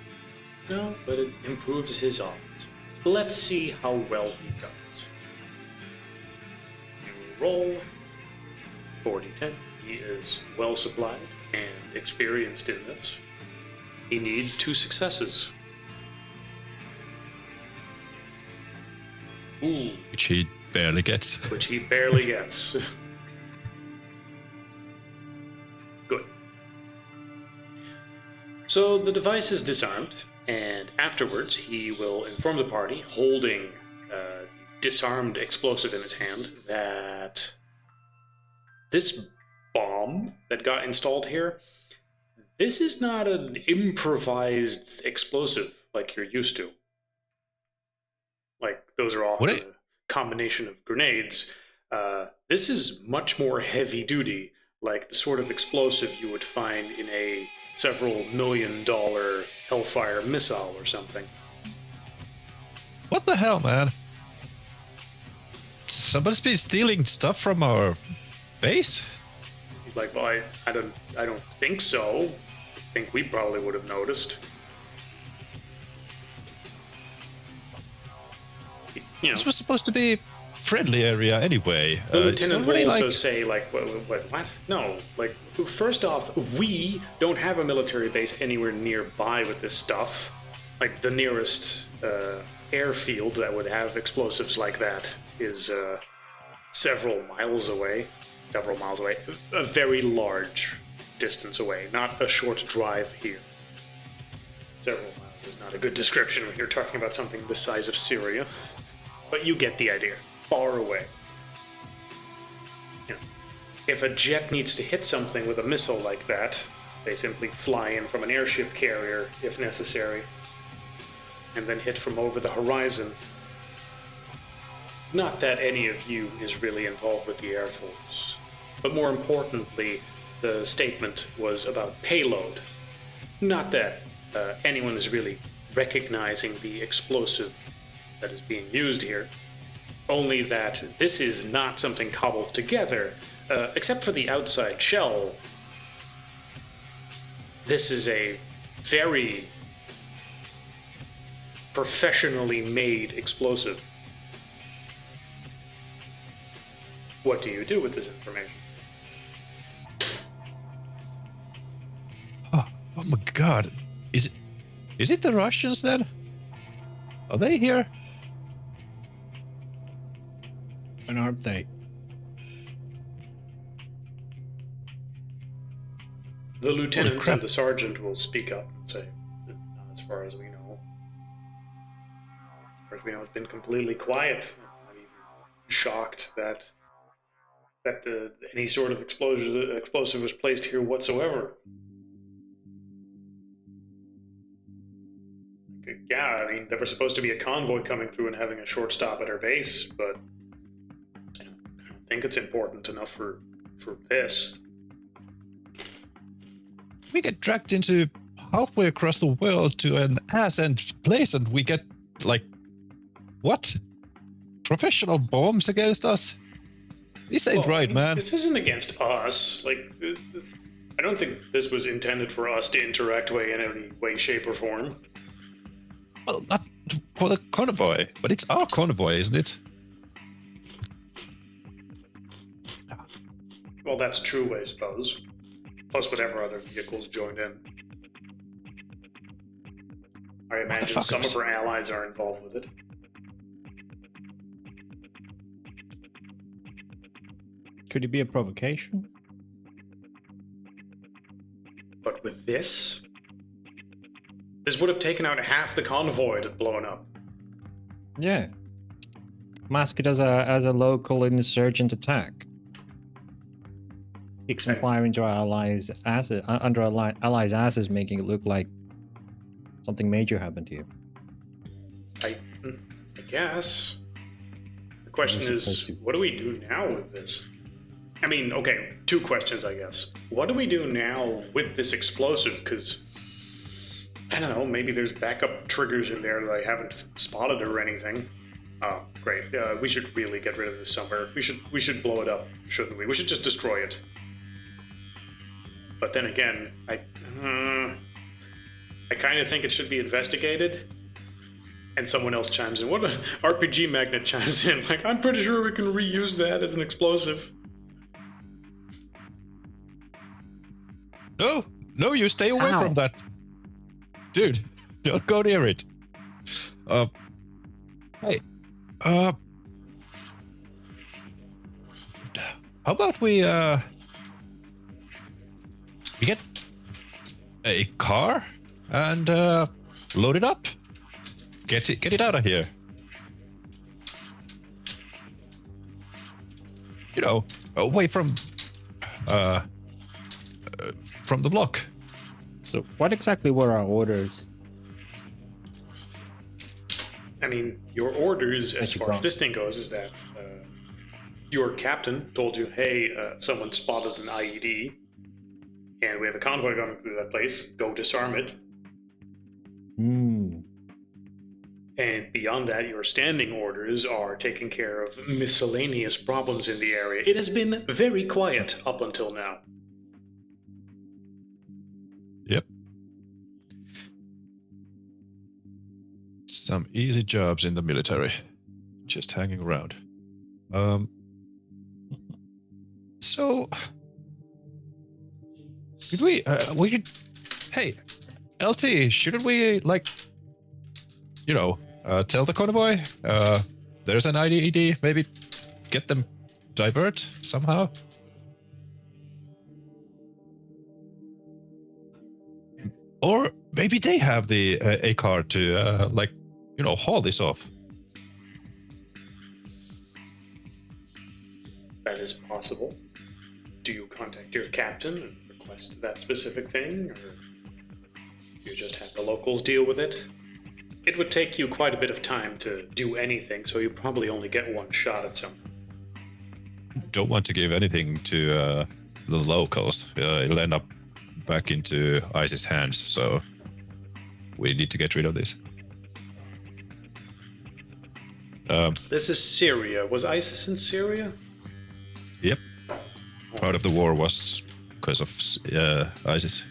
Speaker 1: No, but it improves his odds. Let's see how well he does. You roll 40-10. He is well supplied and experienced in this. He needs 2 successes. Ooh,
Speaker 3: Which he barely gets.
Speaker 1: which he barely gets. Good. So the device is disarmed, and afterwards he will inform the party, holding the disarmed explosive in his hand, that this bomb that got installed here, this is not an improvised explosive like you're used to. Like, those are all a combination of grenades. This is much more heavy duty, like the sort of explosive you would find in a several $million Hellfire missile or something.
Speaker 3: What the hell, man? Somebody's been stealing stuff from our base?
Speaker 1: He's like, well, I don't think so. I think we probably would have noticed. You know,
Speaker 3: This was supposed to be friendly area anyway.
Speaker 1: the
Speaker 3: It's
Speaker 1: lieutenant will
Speaker 3: already
Speaker 1: also say, like, what? No, like, first off, we don't have a military base anywhere nearby with this stuff. Like, the nearest airfield that would have explosives like that is several miles away, a very large distance away, not a short drive here. Several miles is not a good description when you're talking about something the size of Syria, but you get the idea. Far away. You know, if a jet needs to hit something with a missile like that, they simply fly in from an airship carrier, if necessary, and then hit from over the horizon. Not that any of you is really involved with the Air Force, but more importantly, the statement was about payload. Not that anyone is really recognizing the explosive that is being used here, only that this is not something cobbled together, except for the outside shell. This is a very professionally made explosive. What do you do with this information?
Speaker 3: Oh my god. Is it the Russians then? Are they here?
Speaker 2: And aren't they?
Speaker 1: The lieutenant
Speaker 3: crap.
Speaker 1: and the sergeant will speak up and say, that not as far as we know. As far as we know, it's been completely quiet. I'm even shocked that any sort of explosive was placed here whatsoever. Yeah, I mean, there was supposed to be a convoy coming through and having a short stop at our base, but I don't think it's important enough for this.
Speaker 3: We get dragged into halfway across the world to an ass-end place and we get, like, what? Professional bombs against us? This ain't right, man.
Speaker 1: This isn't against us. Like, I don't think this was intended for us to interact in any way, shape, or form.
Speaker 3: Well, not for the convoy, but it's our convoy, isn't it?
Speaker 1: Well, that's true, I suppose. Plus whatever other vehicles joined in. I imagine some of our allies are involved with it.
Speaker 2: Could it be a provocation?
Speaker 1: But with this would have taken out half the convoy to blown up.
Speaker 2: Yeah. Mask it as a local insurgent attack. Kick some fire into our allies' asses, under our allies' asses, making it look like something major happened here.
Speaker 1: I guess. The question is, what do we do now with this? I mean, okay, two questions, I guess. What do we do now with this explosive? Because, I don't know, maybe there's backup triggers in there that I haven't spotted or anything. Oh, great. We should really get rid of this somewhere. We should blow it up, shouldn't we? We should just destroy it. But then again, I kind of think it should be investigated. And someone else chimes in. What if RPG Magnet chimes in? Like, I'm pretty sure we can reuse that as an explosive.
Speaker 3: No, you stay away from that. Dude, don't go near it. Hey, how about we get a car and load it up. Get it out of here. You know, away from the block.
Speaker 2: So, what exactly were our orders?
Speaker 1: I mean, your orders, as far as this thing goes, is that your captain told you, hey, someone spotted an IED, and we have a convoy going through that place. Go disarm it. And beyond that, your standing orders are taking care of miscellaneous problems in the area. It has been very quiet up until now.
Speaker 3: Yep. Some easy jobs in the military. Just hanging around. So... Could we could... Hey, LT, shouldn't we, like... You know, tell the convoy, there's an IED, maybe get them divert somehow? Or maybe they have the a car to, like, you know, haul this off.
Speaker 1: That is possible. Do you contact your captain and request that specific thing, or do you just have the locals deal with it? it would take you quite a bit of time to do anything, so you probably only get one shot at something.
Speaker 3: Don't want to give anything to the locals. It'll end up back into ISIS hands, so we need to get rid of this.
Speaker 1: This is Syria. Was ISIS in Syria?
Speaker 3: Yep. Part of the war was because of ISIS.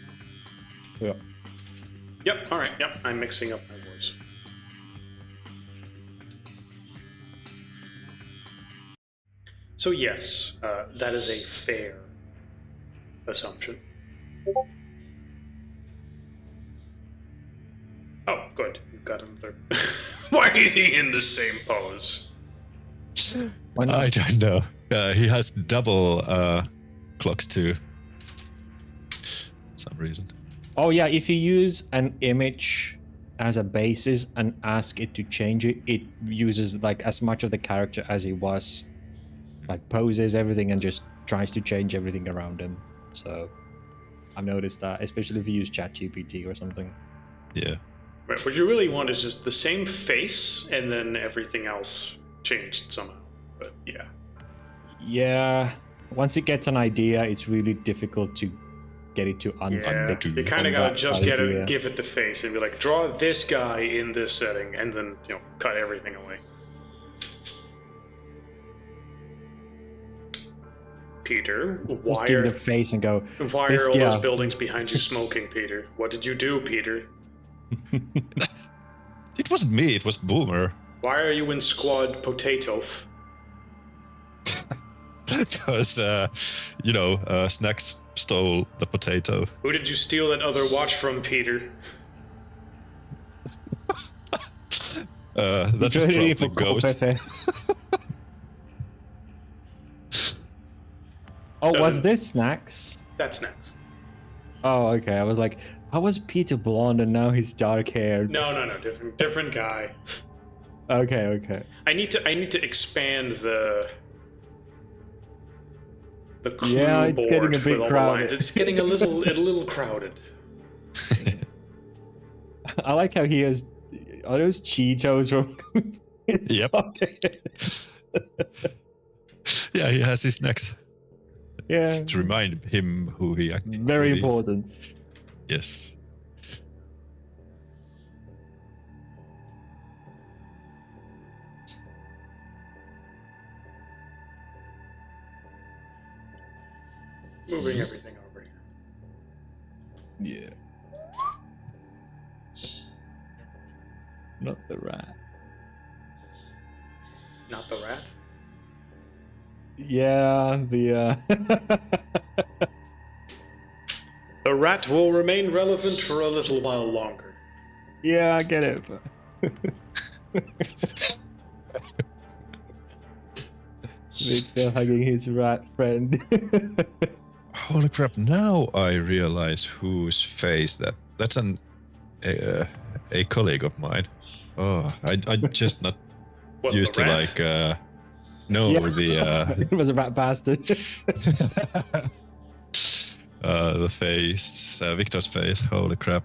Speaker 2: Yeah.
Speaker 1: Yep, alright, yep. I'm mixing up my words. So yes, that is a fair assumption. Oh, good. You've got another... Why is he in the same pose?
Speaker 3: I don't know. He has double clocks too. For some reason.
Speaker 2: Oh yeah, if you use an image as a basis and ask it to change it, it uses like as much of the character as he was. Like poses everything and just tries to change everything around him. So I've noticed that, especially if you use ChatGPT or something.
Speaker 3: Yeah.
Speaker 1: Right, what you really want is just the same face and then everything else changed somehow. But yeah.
Speaker 2: Yeah. Once it gets an idea, it's really difficult to get it to unstick.
Speaker 1: You kind of gotta just give it the face and be like, draw this guy in this setting, and then cut everything away. Peter,
Speaker 2: Just give the face and go.
Speaker 1: Why are all those buildings behind you smoking, Peter? What did you do, Peter?
Speaker 3: It wasn't me. It was Boomer.
Speaker 1: Why are you in Squad Potato?
Speaker 3: Because Snacks stole the potato.
Speaker 1: Who did you steal that other watch from, Peter?
Speaker 3: That's probably Ghost.
Speaker 2: Oh, was this Snacks?
Speaker 1: That's Snacks.
Speaker 2: Oh, okay. I was like, how was Peter blonde and now he's dark haired?
Speaker 1: No, different guy.
Speaker 2: Okay.
Speaker 1: I need to expand the clue
Speaker 2: it's
Speaker 1: board
Speaker 2: getting a bit
Speaker 1: with all
Speaker 2: crowded.
Speaker 1: the lines. It's getting a little crowded.
Speaker 2: I like how he has. Are those Cheetos from?
Speaker 3: Yep.
Speaker 2: Okay.
Speaker 3: Yeah, he has his necks.
Speaker 2: Yeah.
Speaker 3: To remind him who he actually
Speaker 2: Very
Speaker 3: is.
Speaker 2: important.
Speaker 3: Yes.
Speaker 1: Moving everything over here.
Speaker 2: Yeah. Not the rat.
Speaker 1: Not the rat?
Speaker 2: Yeah, the
Speaker 1: The rat will remain relevant for a little while longer.
Speaker 2: Yeah, I get it. Victor hugging his rat friend.
Speaker 3: Holy crap! Now I realize whose face that's a colleague of mine. Oh, I just not
Speaker 1: What,
Speaker 3: used
Speaker 1: the
Speaker 3: to
Speaker 1: rat?
Speaker 3: like no
Speaker 2: Yeah.
Speaker 3: the
Speaker 2: It was a rat bastard.
Speaker 3: the face, Victor's face. Holy crap!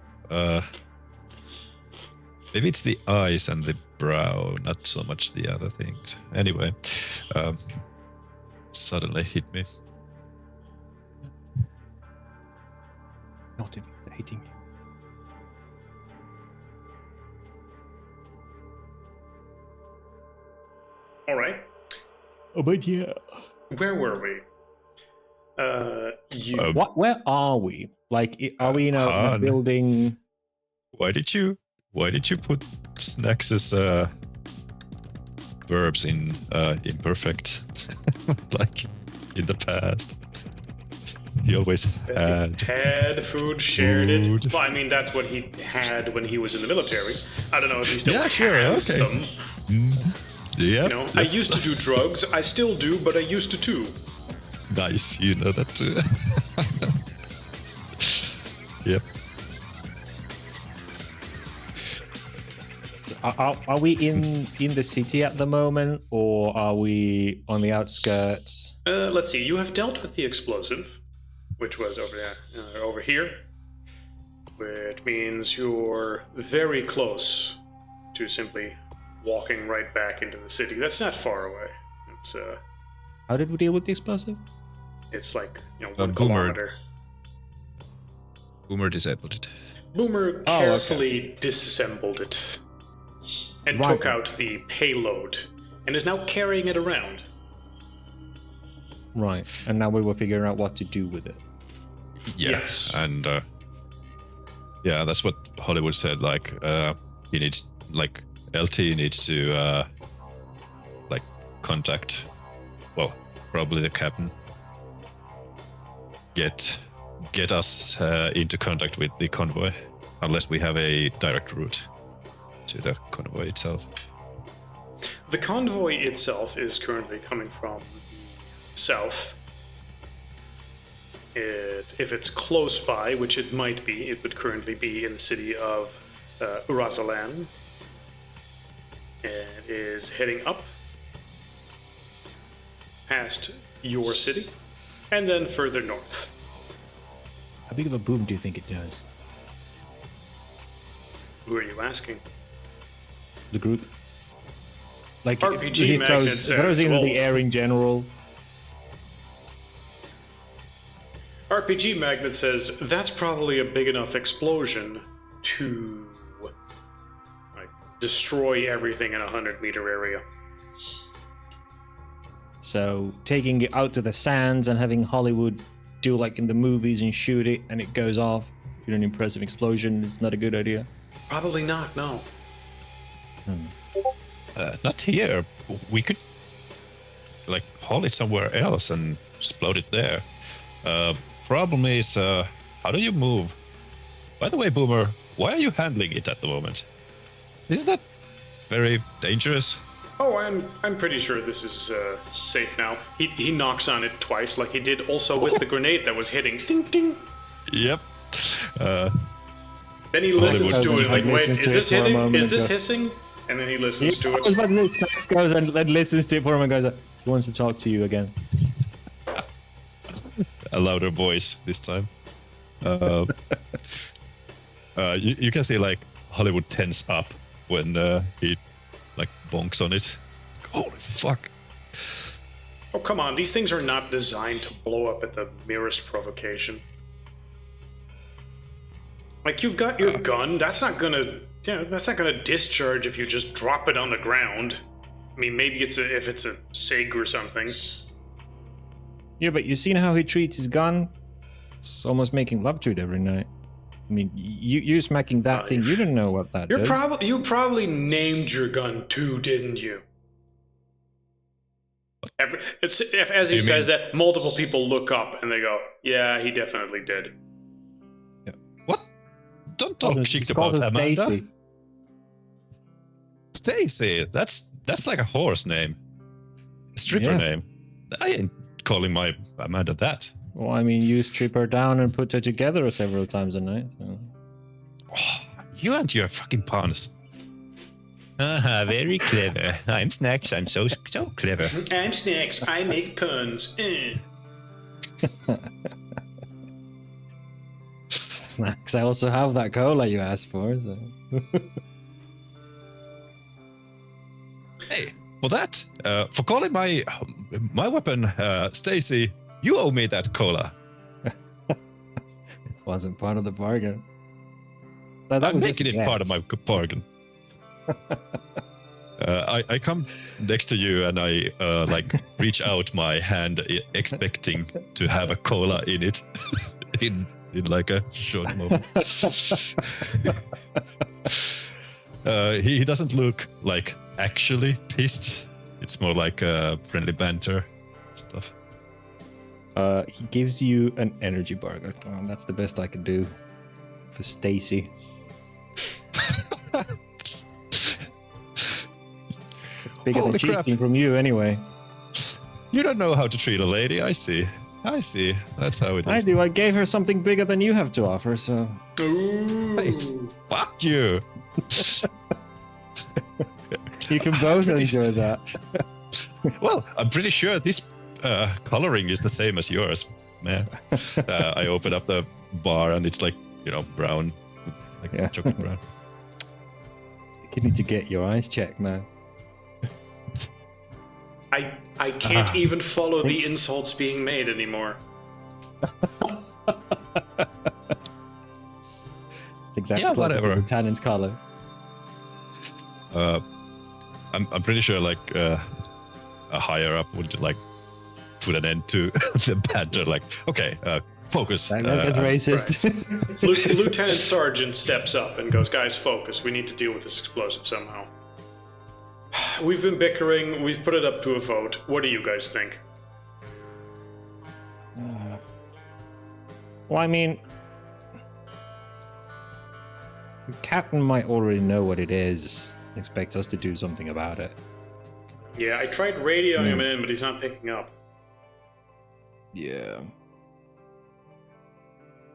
Speaker 3: Maybe it's the eyes and the brow, not so much the other things. Anyway, suddenly hit me.
Speaker 2: Not intimidating.
Speaker 1: All right.
Speaker 2: Oh, but yeah.
Speaker 1: Where were we?
Speaker 2: What? Where are we? Like, are we in a building?
Speaker 3: Why did you put snacks as verbs in imperfect, like in the past? He always
Speaker 1: had food, shared it.
Speaker 3: food.
Speaker 1: Well, I mean, that's what he had when he was in the military. I don't know if he still
Speaker 3: Yeah, sure,
Speaker 1: has
Speaker 3: okay.
Speaker 1: them.
Speaker 3: Yeah.
Speaker 1: I used to do drugs. I still do, but I used to too.
Speaker 3: Nice, you know that too. Yep.
Speaker 2: So are we in the city at the moment, or are we on the outskirts?
Speaker 1: Let's see. You have dealt with the explosive, which was over there, over here, which means you're very close to simply walking right back into the city. That's not far away. It's
Speaker 2: How did we deal with the explosive?
Speaker 1: it's like, you know,
Speaker 3: A
Speaker 1: 1
Speaker 3: boomer.
Speaker 1: kilometer.
Speaker 3: Boomer disabled it.
Speaker 1: Boomer
Speaker 2: Oh,
Speaker 1: carefully disassembled it and
Speaker 2: Right.
Speaker 1: took out the payload and is now carrying it around.
Speaker 2: Right. And now we were figuring out what to do with it.
Speaker 3: Yeah.
Speaker 1: Yes.
Speaker 3: And yeah, that's what Hollywood said. Like, he needs, like, LT needs to, like, contact, well, probably the captain. Get us into contact with the convoy, unless we have a direct route to the convoy itself.
Speaker 1: The convoy itself is currently coming from south. If it's close by, which it might be, it would currently be in the city of Urazalan, and is heading up past your city, and then further north.
Speaker 2: How big of a boom do you think it does?
Speaker 1: Who are you asking?
Speaker 2: The group? Like,
Speaker 1: RPG
Speaker 2: he
Speaker 1: Magnet
Speaker 2: throws
Speaker 1: says,
Speaker 2: into
Speaker 1: well-
Speaker 2: the air in general.
Speaker 1: RPG Magnet says that's probably a big enough explosion to like destroy everything in a 100-meter area.
Speaker 2: So taking it out to the sands and having Hollywood do like in the movies and shoot it and it goes off in an impressive explosion is not a good idea.
Speaker 1: Probably not, no.
Speaker 3: Not here. We could, like, haul it somewhere else and explode it there. Problem is, how do you move? By the way, Boomer, why are you handling it at the moment? Isn't that very dangerous?
Speaker 1: Oh, I'm pretty sure this is safe now. He knocks on it twice, like he did also with the grenade that was hitting. Ding ding.
Speaker 3: Yep.
Speaker 1: Then he
Speaker 3: Hollywood
Speaker 1: listens to it, like, wait,
Speaker 2: listens
Speaker 1: is
Speaker 2: to
Speaker 1: this
Speaker 2: it for a
Speaker 1: hitting?
Speaker 2: moment
Speaker 1: Is
Speaker 2: and
Speaker 1: this
Speaker 2: goes-
Speaker 1: hissing? And then he listens to
Speaker 2: I was
Speaker 1: it.
Speaker 2: about to say, Stas goes and then listens to it for him and goes, he wants to talk to you again.
Speaker 3: A louder voice this time. You can see, like, Hollywood tense up when he, like, bonks on it. Holy fuck.
Speaker 1: Oh, come on, these things are not designed to blow up at the merest provocation. Like, you've got your gun, that's not gonna discharge if you just drop it on the ground. I mean, maybe if it's a SIG or something.
Speaker 2: Yeah, but you seen how he treats his gun? It's almost making love to it every night. I mean, you smacking that thing, you didn't know what that does.
Speaker 1: You probably named your gun too, didn't you? As he says that, multiple people look up and they go, "Yeah, he definitely did."
Speaker 3: What? Don't talk shit
Speaker 2: It's
Speaker 3: about
Speaker 2: called
Speaker 3: Amanda.
Speaker 2: Stacy.
Speaker 3: Stacy, that's like a horse name. A stripper
Speaker 2: Yeah.
Speaker 3: name. I ain't calling my Amanda that.
Speaker 2: Well, I mean, you strip her down and put her together several times a night. So.
Speaker 3: Oh, you and your fucking puns. Very clever. I'm Snacks, I'm so clever.
Speaker 1: I'm Snacks, I make puns.
Speaker 2: Snacks. I also have that cola you asked for. So.
Speaker 3: Hey, for that, for calling my weapon, Stacy, you owe me that cola.
Speaker 2: Wasn't part of the bargain. That
Speaker 3: I'm
Speaker 2: was
Speaker 3: making
Speaker 2: just
Speaker 3: it part of
Speaker 2: gas.
Speaker 3: my bargain. I come next to you and I like reach out my hand, expecting to have a cola in it, in like a short moment. He doesn't look like actually pissed. It's more like friendly banter stuff.
Speaker 2: He gives you an energy bar. Oh, that's the best I could do for Stacy. It's bigger
Speaker 3: Holy
Speaker 2: than
Speaker 3: crap.
Speaker 2: cheating from you, anyway.
Speaker 3: You don't know how to treat a lady. I see. That's how it is.
Speaker 2: I do. I gave her something bigger than you have to offer, so.
Speaker 1: Ooh.
Speaker 3: Hey, fuck you.
Speaker 2: You can both enjoy that.
Speaker 3: Well, I'm pretty sure this coloring is the same as yours, man. I open up the bar and it's like, brown, like
Speaker 2: Yeah.
Speaker 3: chocolate brown.
Speaker 2: You need to get your eyes checked, man.
Speaker 1: I can't even follow the insults being made anymore.
Speaker 2: I think that's
Speaker 3: Yeah,
Speaker 2: closer to
Speaker 3: whatever.
Speaker 2: Lieutenant's collar.
Speaker 3: I'm pretty sure like a higher up would like put an end to the banter. Like, okay, focus.
Speaker 2: That is racist.
Speaker 1: Lieutenant Sergeant steps up and goes, "Guys, focus. We need to deal with this explosive somehow. We've been bickering. We've put it up to a vote. What do you guys think?"
Speaker 2: Well, I mean, the captain might already know what it is. Expects us to do something about it.
Speaker 1: Yeah, I tried radioing him in, but he's not picking up.
Speaker 2: Yeah.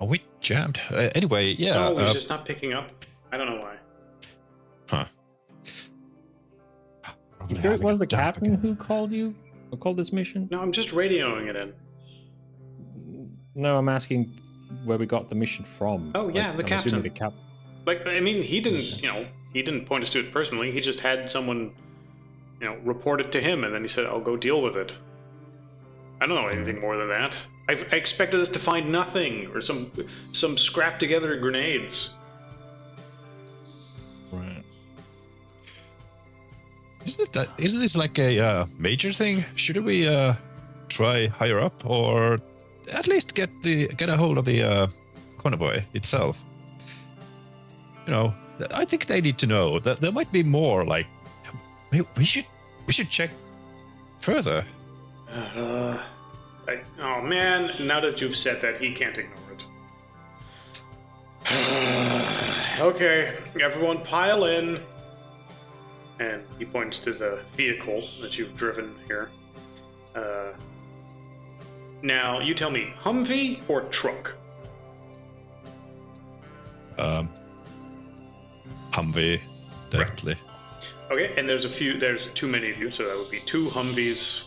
Speaker 3: Are we jammed? Anyway, yeah.
Speaker 1: No, he's just not picking up. I don't know why.
Speaker 3: Huh.
Speaker 2: You sure it was the captain who called you? Who called this mission?
Speaker 1: No, I'm just radioing it in.
Speaker 2: No, I'm asking where we got the mission from.
Speaker 1: Oh, yeah, the
Speaker 2: I'm
Speaker 1: captain.
Speaker 2: assuming the
Speaker 1: Like, I mean, he didn't, he didn't point us to it personally. He just had someone, report it to him, and then he said, "I'll go deal with it." I don't know anything more than that. I expected us to find nothing, or some scrap together grenades.
Speaker 2: Right.
Speaker 3: Isn't this like a major thing? Shouldn't we try higher up, or at least get a hold of the convoy itself? I think they need to know that there might be more. Like, we should check further.
Speaker 1: Oh man! Now that you've said that, he can't ignore it. Okay, everyone, pile in. And he points to the vehicle that you've driven here. Now, you tell me, Humvee or truck?
Speaker 3: Humvee, definitely.
Speaker 1: Okay, and there's too many of you, so that would be 2 Humvees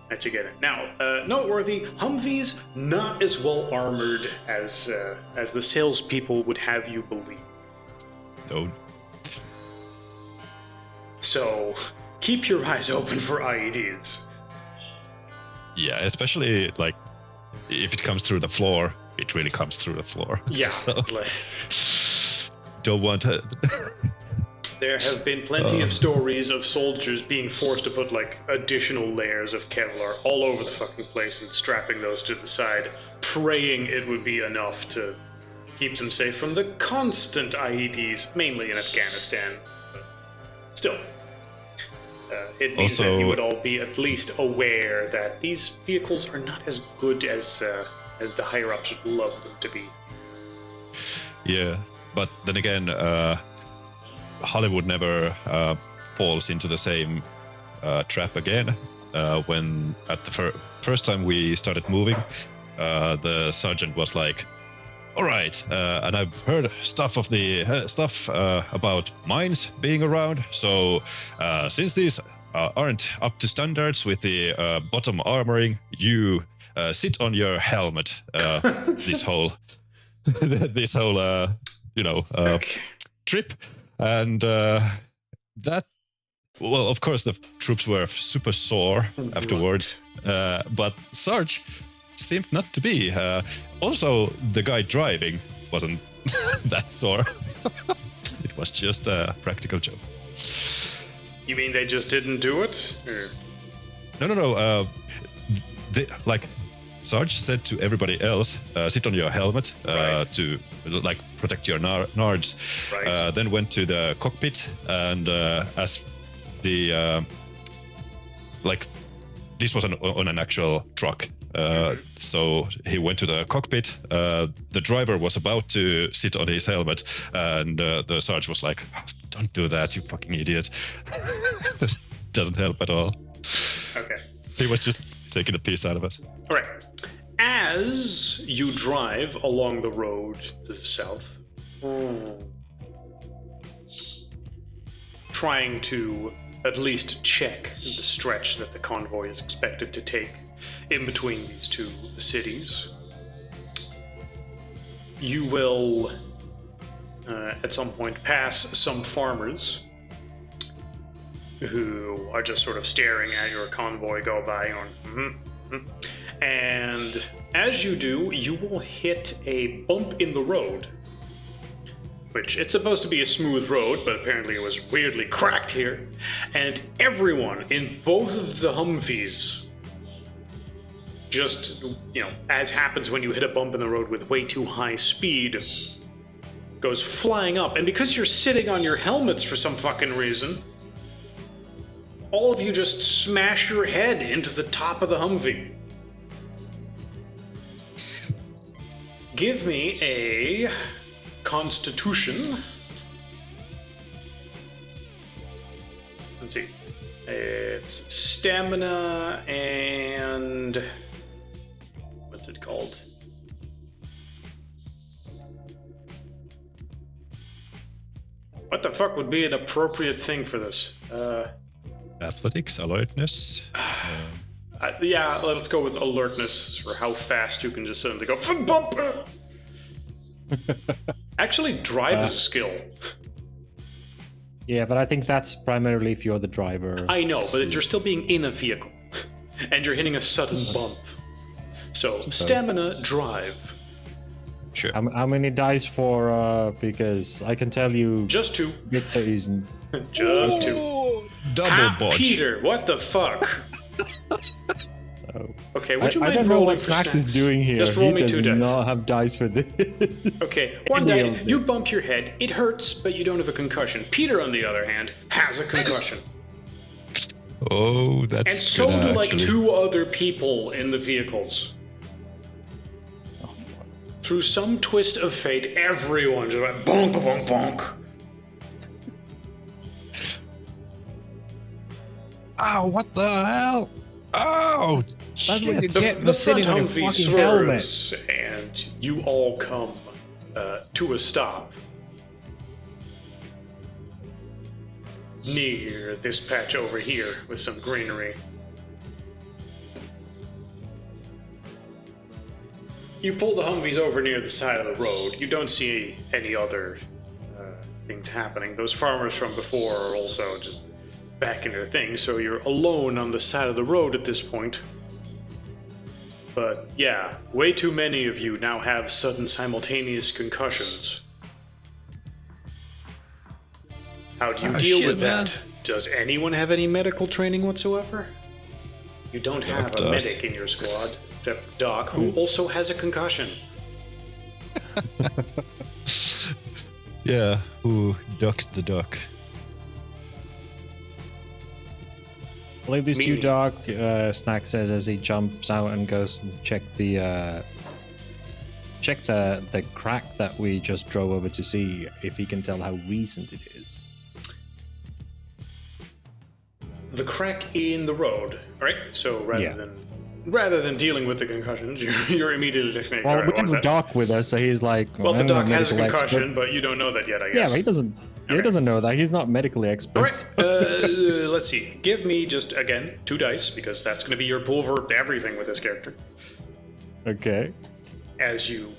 Speaker 1: that you get in. Now, noteworthy, Humvees not as well armored as the salespeople would have you believe.
Speaker 3: No.
Speaker 1: So, keep your eyes open for IEDs.
Speaker 3: Yeah, especially like if it comes through the floor, it really comes through the floor.
Speaker 1: Yeah,
Speaker 3: So,
Speaker 1: it's like...
Speaker 3: don't want to.
Speaker 1: There have been plenty of stories of soldiers being forced to put like additional layers of Kevlar all over the fucking place and strapping those to the side, praying it would be enough to keep them safe from the constant IEDs, mainly in Afghanistan. But still, it means that you would all be at least aware that these vehicles are not as good as the higher ups would love them to be.
Speaker 3: Yeah, but then again, Hollywood never falls into the same trap again. When at the first time we started moving, the sergeant was like, "All right, and I've heard stuff about mines being around. So since these aren't up to standards with the bottom armoring, you sit on your helmet this whole trip." And that, well, of course, the troops were super sore afterwards, but Sarge seemed not to be. Also, the guy driving wasn't that sore. It was just a practical joke.
Speaker 1: You mean they just didn't do it? Or...
Speaker 3: No. Sarge said to everybody else, sit on your helmet to protect your nards.
Speaker 1: Right.
Speaker 3: Then went to the cockpit, and as the this was on an actual truck. So he went to the cockpit. The driver was about to sit on his helmet, and the Sarge was like, "Don't do that, you fucking idiot." Doesn't help at all.
Speaker 1: Okay.
Speaker 3: He was just taking a piece out of us.
Speaker 1: All right. As you drive along the road to the south, trying to at least check the stretch that the convoy is expected to take in between these two cities, you will at some point pass some farmers who are just sort of staring at your convoy go by, going, and as you do, you will hit a bump in the road, which it's supposed to be a smooth road, but apparently it was weirdly cracked here, and everyone in both of the Humvees, just, as happens when you hit a bump in the road with way too high speed, goes flying up, and because you're sitting on your helmets for some fucking reason, all of you just smash your head into the top of the Humvee. Give me a Constitution. Let's see. It's stamina and... what's it called? What the fuck would be an appropriate thing for this?
Speaker 3: Athletics, alertness.
Speaker 1: Yeah, let's go with alertness for how fast you can just suddenly go bump. Actually, drive is a skill.
Speaker 2: Yeah, but I think that's primarily if you're the driver.
Speaker 1: I know, but you're still being in a vehicle, and you're hitting a sudden bump. So stamina, drive.
Speaker 3: Sure.
Speaker 2: How many dice for? Because I can tell you,
Speaker 1: Just 2.
Speaker 2: Victor isn't.
Speaker 1: Just 2.
Speaker 3: Double bodge.
Speaker 1: Peter, what the fuck?
Speaker 2: Oh.
Speaker 1: Okay, would you
Speaker 2: I
Speaker 1: mind
Speaker 2: don't know
Speaker 1: rolling
Speaker 2: what
Speaker 1: for
Speaker 2: Snacks
Speaker 1: Snacks?
Speaker 2: is doing here.
Speaker 1: Just roll
Speaker 2: he
Speaker 1: me
Speaker 2: does
Speaker 1: 2 dice.
Speaker 2: not have dice for this.
Speaker 1: Okay, 1 die. You bump your head. It hurts, but you don't have a concussion. Peter, on the other hand, has a concussion.
Speaker 3: Oh, that's
Speaker 1: And so
Speaker 3: gonna
Speaker 1: do like
Speaker 3: actually...
Speaker 1: 2 other people in the vehicles. Through some twist of fate, everyone just went bonk, bonk, bonk.
Speaker 3: Ow, what the hell? Oh,
Speaker 2: That's what you
Speaker 3: shit.
Speaker 2: get for
Speaker 1: The front
Speaker 2: sitting on your
Speaker 1: Humvee
Speaker 2: fucking helmet.
Speaker 1: swerves, and you all come to a stop near this patch over here with some greenery. You pull the Humvees over near the side of the road. You don't see any other things happening. Those farmers from before are also just back in their thing, so you're alone on the side of the road at this point. But yeah, way too many of you now have sudden simultaneous concussions. How do you deal with that? Does anyone have any medical training whatsoever? You don't have a medic in your squad, except for Doc, who also has a concussion.
Speaker 3: Yeah, who ducked the duck?
Speaker 2: I'll leave this to you,
Speaker 1: Me.
Speaker 2: Doc. Snack says as he jumps out and goes and check the crack that we just drove over to see if he can tell how recent it is.
Speaker 1: The crack in the road, right? So rather than dealing with the concussions, you're immediately thinking,
Speaker 2: Well,
Speaker 1: all right,
Speaker 2: we
Speaker 1: what
Speaker 2: have
Speaker 1: was
Speaker 2: the
Speaker 1: that?
Speaker 2: Doc with us, so he's like,
Speaker 1: Well, the
Speaker 2: I'm not
Speaker 1: Doc has a
Speaker 2: medical
Speaker 1: concussion,
Speaker 2: expert.
Speaker 1: but you don't know that yet, I
Speaker 2: Yeah,
Speaker 1: guess.
Speaker 2: but he doesn't. He
Speaker 1: Okay.
Speaker 2: doesn't know that. He's not medically expert.
Speaker 1: All right, let's see. Give me just, again, 2 dice, because that's going to be your pool for everything with this character.
Speaker 2: Okay.
Speaker 1: As you,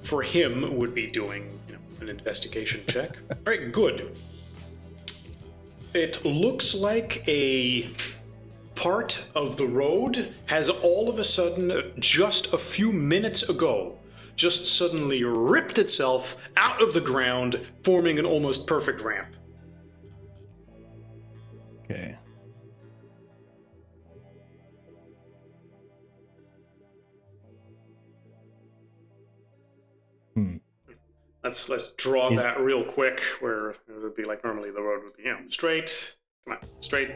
Speaker 1: for him, would be doing an investigation check. All right, good. It looks like a part of the road has all of a sudden, just a few minutes ago, just suddenly ripped itself out of the ground, forming an almost perfect ramp.
Speaker 2: Okay.
Speaker 1: Let's draw that real quick, where it would be like normally the road would be, straight. Come on, straight.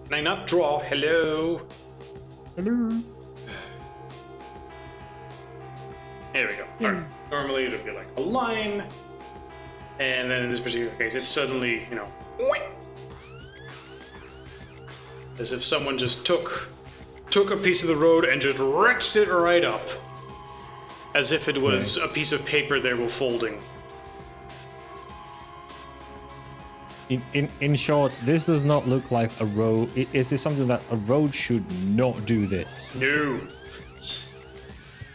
Speaker 1: Can I not draw? Hello?
Speaker 2: Hello.
Speaker 1: There we go. All right. Normally it would be like a line, and then in this particular case, it's suddenly, as if someone just took a piece of the road and just wrenched it right up, as if it was a piece of paper they were folding.
Speaker 2: In short, this does not look like a road. Is this something that a road should not do this?
Speaker 1: No.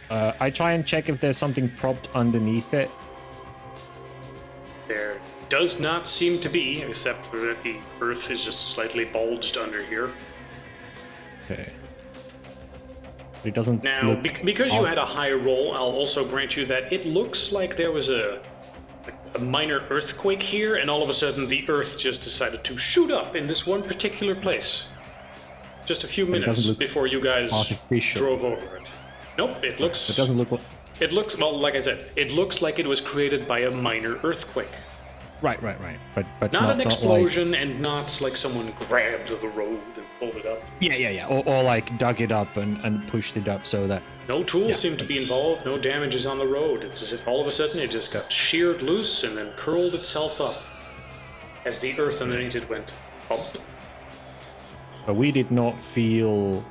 Speaker 2: I try and check if there's something propped underneath it.
Speaker 1: does not seem to be, except for that the earth is just slightly bulged under here.
Speaker 2: Okay. It doesn't
Speaker 1: Now,
Speaker 2: look...
Speaker 1: because you had a high roll, I'll also grant you that it looks like there was a minor earthquake here, and all of a sudden the earth just decided to shoot up in this one particular place. Just a few minutes before you guys
Speaker 2: artificial.
Speaker 1: drove over it. Nope, it looks...
Speaker 2: It doesn't look like...
Speaker 1: It looks, well, like I said, it looks like it was created by a minor earthquake.
Speaker 2: Right. But
Speaker 1: Not an explosion, and not like someone grabbed the road and pulled it up.
Speaker 2: Yeah. Or like dug it up and pushed it up so that...
Speaker 1: No tools seem to be involved, no damages on the road. It's as if all of a sudden it just got sheared loose and then curled itself up as the earth underneath it went up.
Speaker 2: But we did not feel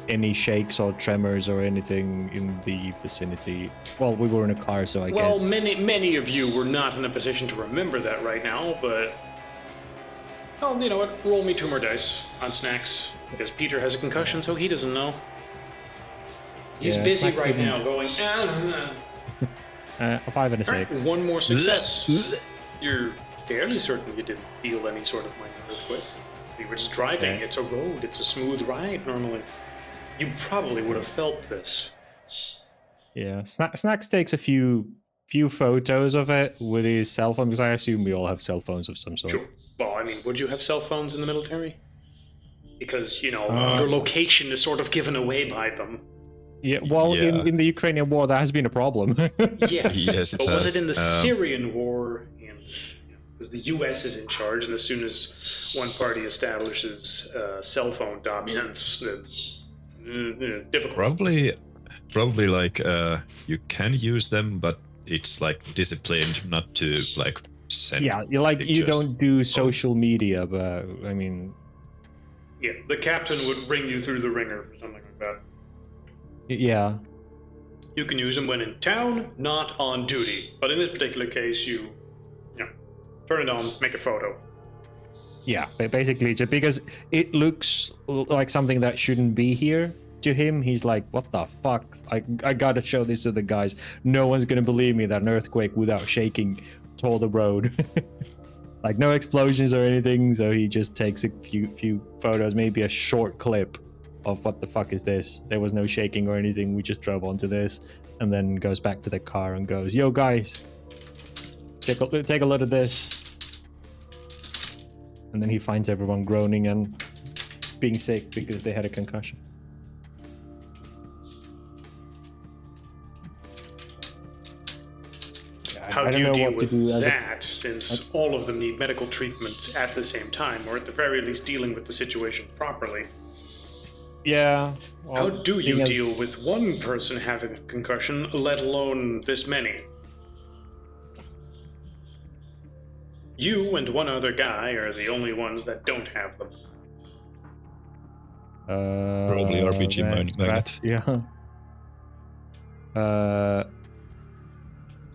Speaker 2: any shakes or tremors or anything in the vicinity. Well, we were in a car, so I guess...
Speaker 1: Well, many of you were not in a position to remember that right now, but... Oh, you know what? Roll me 2 more dice on Snacks, because Peter has a concussion, so he doesn't know. He's busy
Speaker 2: Snacks
Speaker 1: right
Speaker 2: didn't-
Speaker 1: now going,
Speaker 2: A 5 and a 6.
Speaker 1: One more success. You're fairly certain you didn't feel any sort of minor earthquake. You were just driving.
Speaker 2: Okay.
Speaker 1: It's a road. It's a smooth ride normally. You probably would have felt this.
Speaker 2: Yeah, Snacks takes a few photos of it with his cell phone, because I assume we all have cell phones of some sort.
Speaker 1: Sure. Well, I mean, would you have cell phones in the military? Because, you know, your location is sort of given away by them.
Speaker 2: Yeah, well,
Speaker 3: Yeah.
Speaker 2: In the Ukrainian war, that has been a problem.
Speaker 1: Yes.
Speaker 3: Yes, it
Speaker 1: but was
Speaker 3: has.
Speaker 1: it in the Syrian war? And because the U.S. is in charge, and as soon as one party establishes cell phone dominance, difficult.
Speaker 3: Probably like you can use them, but it's like disciplined not to like send.
Speaker 2: Yeah, you
Speaker 3: pictures.
Speaker 2: don't do social media, but I mean,
Speaker 1: Yeah, the captain would ring you through the ringer or something like that.
Speaker 2: yeah.
Speaker 1: You can use them when in town, not on duty. But in this particular case, you know, turn it on, make a photo.
Speaker 2: Yeah, basically, just because it looks like something that shouldn't be here to him, he's like, what the fuck? I gotta show this to the guys. No one's gonna believe me that an earthquake without shaking tore the road. Like, no explosions or anything, so he just takes a few photos, maybe a short clip of what the fuck is this? There was no shaking or anything, we just drove onto this, and then goes back to the car and goes, yo guys, take a look at this. And then he finds everyone groaning and being sick because they had a concussion.
Speaker 1: How do you deal with that, since all of them need medical treatment at the same time, or at the very least dealing with the situation properly?
Speaker 2: Yeah. Well,
Speaker 1: How do you deal with one person having a concussion, let alone this many? You and one other guy are the only ones that don't have them.
Speaker 3: Probably RPG magnet.
Speaker 2: Yeah.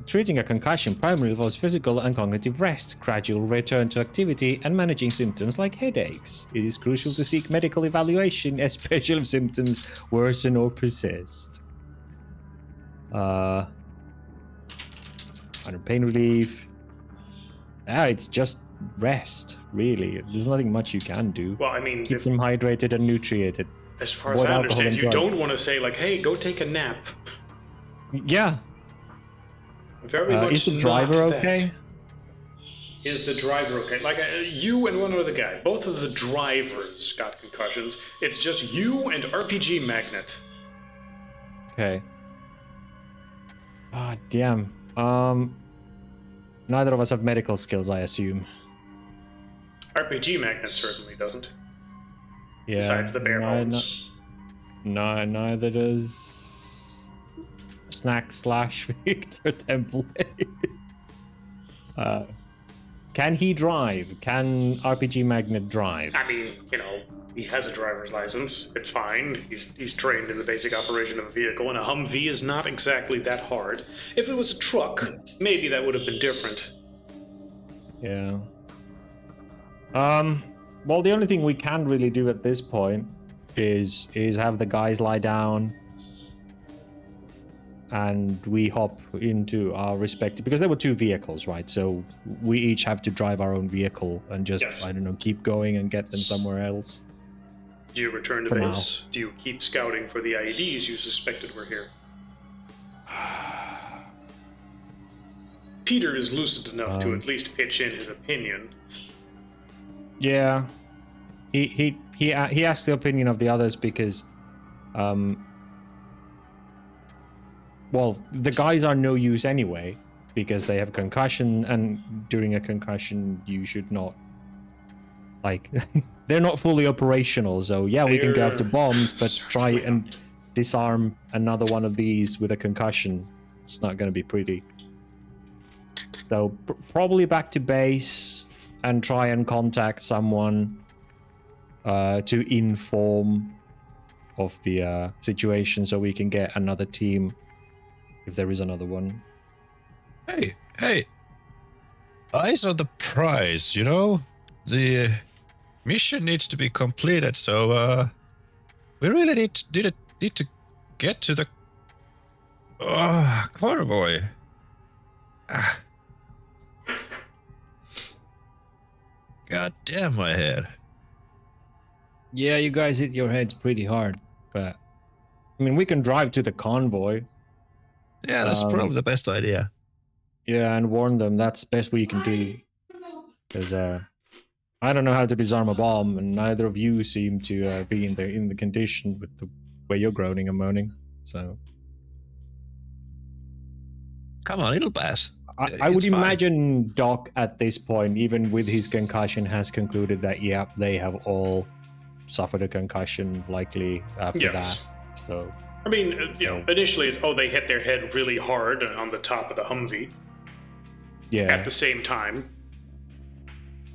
Speaker 2: Treating a concussion primarily involves physical and cognitive rest, gradual return to activity, and managing symptoms like headaches. It is crucial to seek medical evaluation, especially if symptoms worsen or persist. Under pain relief. It's just rest, really. There's nothing much you can do.
Speaker 1: Well, I mean,
Speaker 2: Keep them hydrated and nutriated.
Speaker 1: as far as
Speaker 2: avoid
Speaker 1: I
Speaker 2: alcohol
Speaker 1: understand,
Speaker 2: and
Speaker 1: you
Speaker 2: drugs.
Speaker 1: don't want to say, like, hey, go take a nap.
Speaker 2: Yeah.
Speaker 1: Very much
Speaker 2: Is the driver
Speaker 1: not
Speaker 2: okay?
Speaker 1: that. Is the driver okay? Like, you and one other guy, both of the drivers got concussions. It's just you and RPG Magnet.
Speaker 2: Okay. Ah, damn. Neither of us have medical skills, I assume.
Speaker 1: RPG Magnet certainly doesn't.
Speaker 2: Yeah.
Speaker 1: Besides the bare bones.
Speaker 2: Neither does Snack / Victor Template. Can he drive? Can RPG Magnet drive?
Speaker 1: I mean, you know, he has a driver's license. It's fine. He's trained in the basic operation of a vehicle, and a Humvee is not exactly that hard. If it was a truck, maybe that would have been different.
Speaker 2: Yeah. Well, the only thing we can really do at this point is have the guys lie down and we hop into our respective, because there were 2 vehicles, right? So we each have to drive our own vehicle and just,
Speaker 1: Yes.
Speaker 2: I don't know, keep going and get them somewhere else.
Speaker 1: Do you return to
Speaker 2: For now.
Speaker 1: base? Do you keep scouting for the IEDs you suspected were here? Peter is lucid enough to at least pitch in his opinion.
Speaker 2: Yeah, he asked the opinion of the others because, well, the guys are no use anyway because they have concussion, and during a concussion you should not, like, they're not fully operational. So yeah, we can go after bombs, but try and disarm another one of these with a concussion. It's not going to be pretty. So probably back to base and try and contact someone to inform of the situation so we can get another team if there is another one.
Speaker 3: Hey, eyes on the prize, you know? The mission needs to be completed, so we really need to get to the convoy. God damn my head.
Speaker 2: Yeah, you guys hit your heads pretty hard, but I mean, we can drive to the convoy.
Speaker 3: Yeah, that's probably the best idea.
Speaker 2: Yeah, and warn them. That's the best we can do. Because I don't know how to disarm a bomb, and neither of you seem to be in the condition with the way you're groaning and moaning. So
Speaker 3: Come on, it'll pass.
Speaker 2: I would
Speaker 3: It's fine.
Speaker 2: imagine Doc at this point, even with his concussion, has concluded that yeah, they have all suffered a concussion, likely after that. So
Speaker 1: I mean, initially it's they hit their head really hard on the top of the Humvee.
Speaker 2: Yeah.
Speaker 1: At the same time,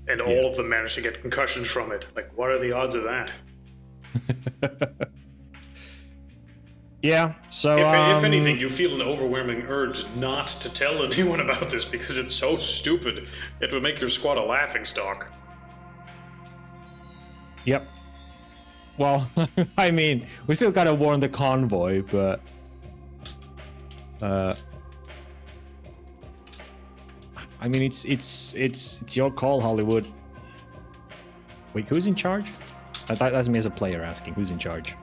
Speaker 1: and all of them managed to get concussions from it. Like, what are the odds of that?
Speaker 2: Yeah, so
Speaker 1: if anything, you feel an overwhelming urge not to tell anyone about this because it's so stupid. It would make your squad a laughingstock.
Speaker 2: Yep. Well, I mean, we still gotta warn the convoy, but I mean, it's your call, Hollywood. Wait, who's in charge? That's me as a player asking, who's in charge?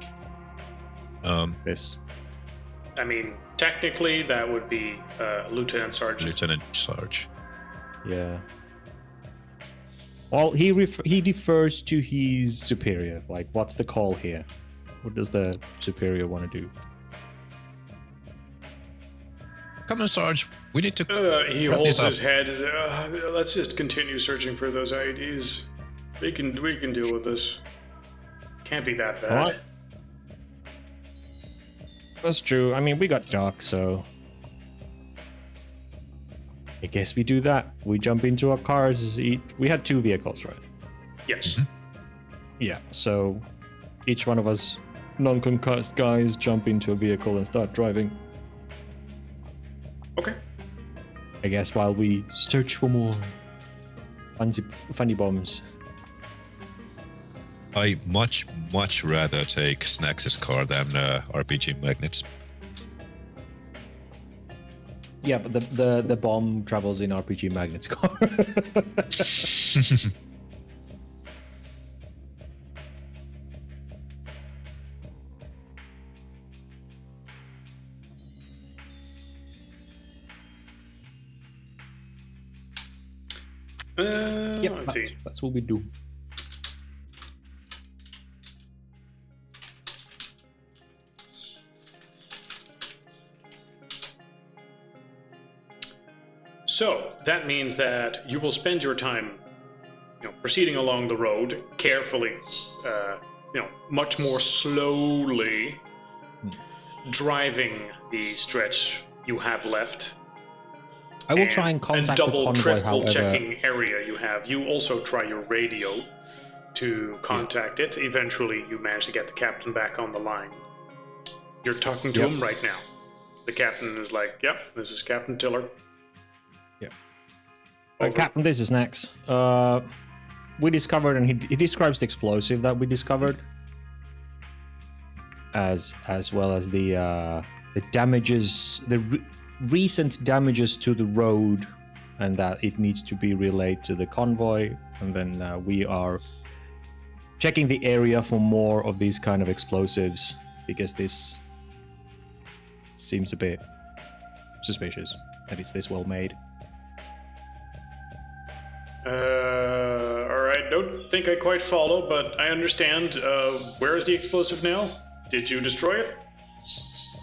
Speaker 2: This.
Speaker 1: I mean, technically, that would be Lieutenant Sergeant.
Speaker 3: Lieutenant Sarge.
Speaker 2: Yeah. Well, he defers to his superior. Like, what's the call here? What does the superior want to do?
Speaker 3: Come on, Sarge. We need to.
Speaker 1: He
Speaker 3: wrap
Speaker 1: holds
Speaker 3: this up.
Speaker 1: his head. Let's just continue searching for those IEDs. We can deal with this. Can't be that bad.
Speaker 2: What? That's true. I mean, we got Doc, so I guess we do that. We jump into our cars. We had 2 vehicles, right?
Speaker 1: Yes.
Speaker 3: Mhm.
Speaker 2: Yeah. So each one of us non-concussed guys jump into a vehicle and start driving.
Speaker 1: Okay.
Speaker 2: I guess while we search for more funny bombs.
Speaker 3: I much rather take Snax's car than RPG magnets.
Speaker 2: Yeah, but the bomb travels in RPG Magnet's car.
Speaker 1: Let's see.
Speaker 2: That's what we do.
Speaker 1: So that means that you will spend your time, proceeding along the road carefully, much more slowly, driving the stretch you have left.
Speaker 2: I will try and contact the
Speaker 1: double,
Speaker 2: convoy,
Speaker 1: triple
Speaker 2: however.
Speaker 1: checking area you have. You also try your radio to contact it. Eventually, you manage to get the captain back on the line. You're talking to him right now. The captain is like, "Yep, this is Captain Tiller."
Speaker 2: Captain, this is Snax. We discovered, and he describes the explosive that we discovered, as well as the damages, recent damages to the road, and that it needs to be relayed to the convoy. And then we are checking the area for more of these kind of explosives, because this seems a bit suspicious that it's this well made.
Speaker 1: Alright, don't think I quite follow, but I understand. Where is the explosive now? Did you destroy it?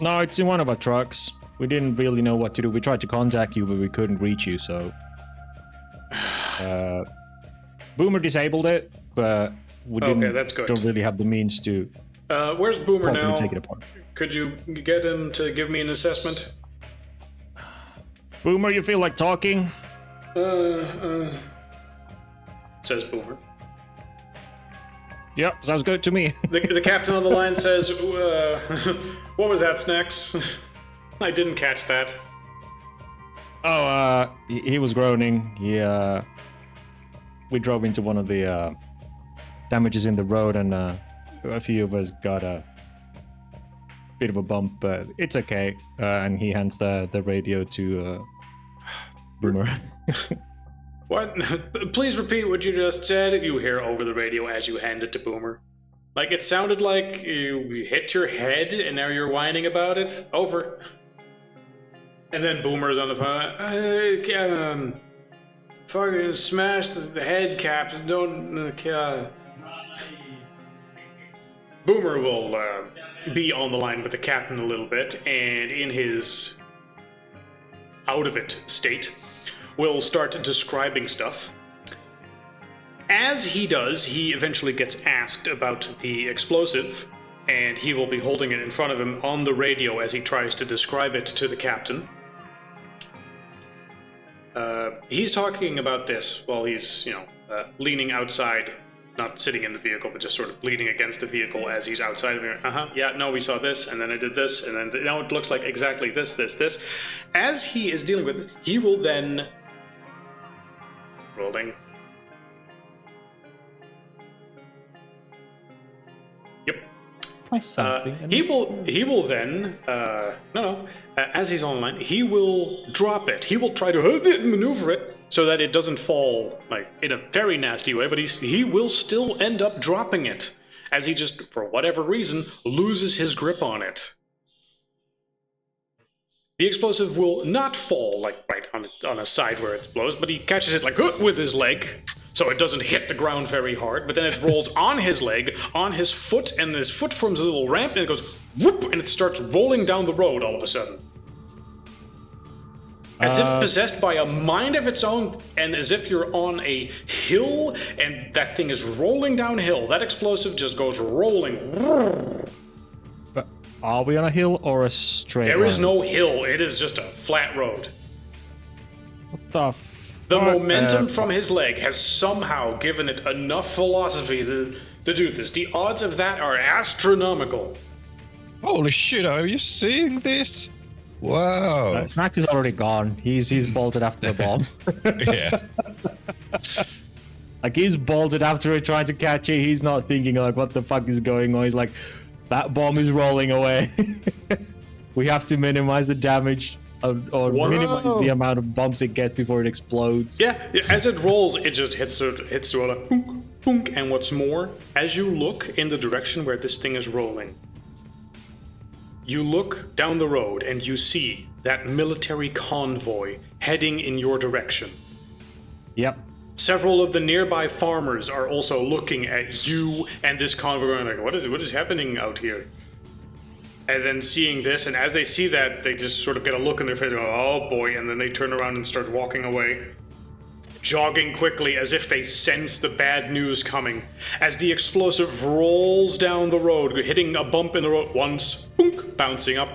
Speaker 2: No, it's in one of our trucks. We didn't really know what to do. We tried to contact you, but we couldn't reach you, so... Boomer disabled it, but we
Speaker 1: that's good.
Speaker 2: don't really have the means to...
Speaker 1: Where's Boomer now?
Speaker 2: Take it apart.
Speaker 1: Could you get him to give me an assessment?
Speaker 2: Boomer, you feel like talking?
Speaker 1: Says Boomer.
Speaker 2: Yep, sounds good to me.
Speaker 1: The captain on the line says, what was that, Snacks? I didn't catch that.
Speaker 2: Oh, he was groaning. We drove into one of the damages in the road, and a few of us got a bit of a bump, but it's okay. And he hands the radio to Boomer.
Speaker 1: What? Please repeat what you just said. You hear over the radio as you hand it to Boomer. Like, it sounded like you hit your head and now you're whining about it. Over. And then Boomer's on the phone. Fucking smash the head caps. Don't. Boomer will be on the line with the captain a little bit, and in his out of it state, will start describing stuff. As he does, he eventually gets asked about the explosive, and he will be holding it in front of him on the radio as he tries to describe it to the captain. He's talking about this while he's, leaning outside, not sitting in the vehicle, but just sort of leaning against the vehicle as he's outside of it. Yeah, no, we saw this, and then I did this, and then now it looks like exactly this. As he is dealing with it, he will then... Rolling. Yep. He will then as he's online, he will drop it. He will try to maneuver it so that it doesn't fall like in a very nasty way, but he will still end up dropping it as he just, for whatever reason, loses his grip on it. The explosive will not fall like right on a side where it blows, but he catches it like with his leg, so it doesn't hit the ground very hard, but then it rolls on his leg, on his foot, and his foot forms a little ramp, and it goes whoop, and it starts rolling down the road all of a sudden. As if possessed by a mind of its own, and as if you're on a hill, and that thing is rolling downhill. That explosive just goes rolling.
Speaker 2: But are we on a hill or a straight
Speaker 1: There is no hill. It is just a flat road.
Speaker 2: What the
Speaker 1: The momentum from his leg has somehow given it enough velocity to do this. The odds of that are astronomical.
Speaker 3: Holy shit, are you seeing this? Wow.
Speaker 2: Snacks is already gone. He's bolted after the bomb.
Speaker 3: Yeah.
Speaker 2: Like, he's bolted after it, trying to catch it. He's not thinking, like, what the fuck is going on. He's like, that bomb is rolling away. We have to minimize the damage or minimize the amount of bumps it gets before it explodes.
Speaker 1: Yeah, as it rolls, it just hits to a punk, punk. And what's more, as you look in the direction where this thing is rolling, you look down the road and you see that military convoy heading in your direction.
Speaker 2: Yep.
Speaker 1: Several of the nearby farmers are also looking at you and this convoy going like, what is happening out here? And then seeing this, and as they see that, they just sort of get a look in their face and go, oh boy, and then they turn around and start walking away. Jogging quickly as if they sense the bad news coming. As the explosive rolls down the road, hitting a bump in the road once, boonk, bouncing up,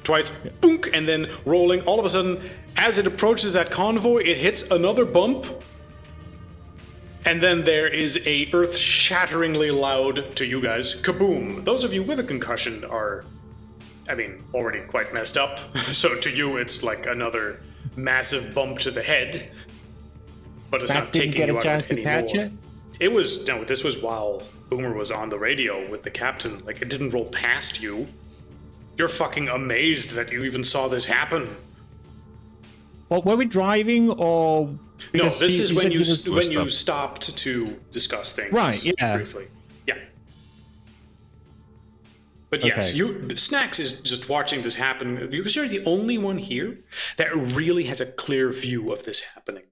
Speaker 1: twice, boonk, and then rolling. All of a sudden, as it approaches that convoy, it hits another bump. And then there is a earth-shatteringly loud, to you guys, kaboom. Those of you with a concussion are, already quite messed up. So to you, it's like another massive bump to the head. But it's not taking
Speaker 2: get
Speaker 1: you
Speaker 2: a
Speaker 1: out
Speaker 2: chance
Speaker 1: of it
Speaker 2: to catch
Speaker 1: anymore.
Speaker 2: it?
Speaker 1: This was while Boomer was on the radio with the captain. Like, it didn't roll past you. You're fucking amazed that you even saw this happen.
Speaker 2: Well, were we driving or?
Speaker 1: No,
Speaker 2: Because
Speaker 1: this
Speaker 2: he-
Speaker 1: is
Speaker 2: he
Speaker 1: when
Speaker 2: said
Speaker 1: you
Speaker 2: he was-
Speaker 1: when you stopped to discuss things.
Speaker 2: Right, yeah.
Speaker 1: Briefly. Yeah. But yes,
Speaker 2: Okay.
Speaker 1: Snacks is just watching this happen because you're the only one here that really has a clear view of this happening.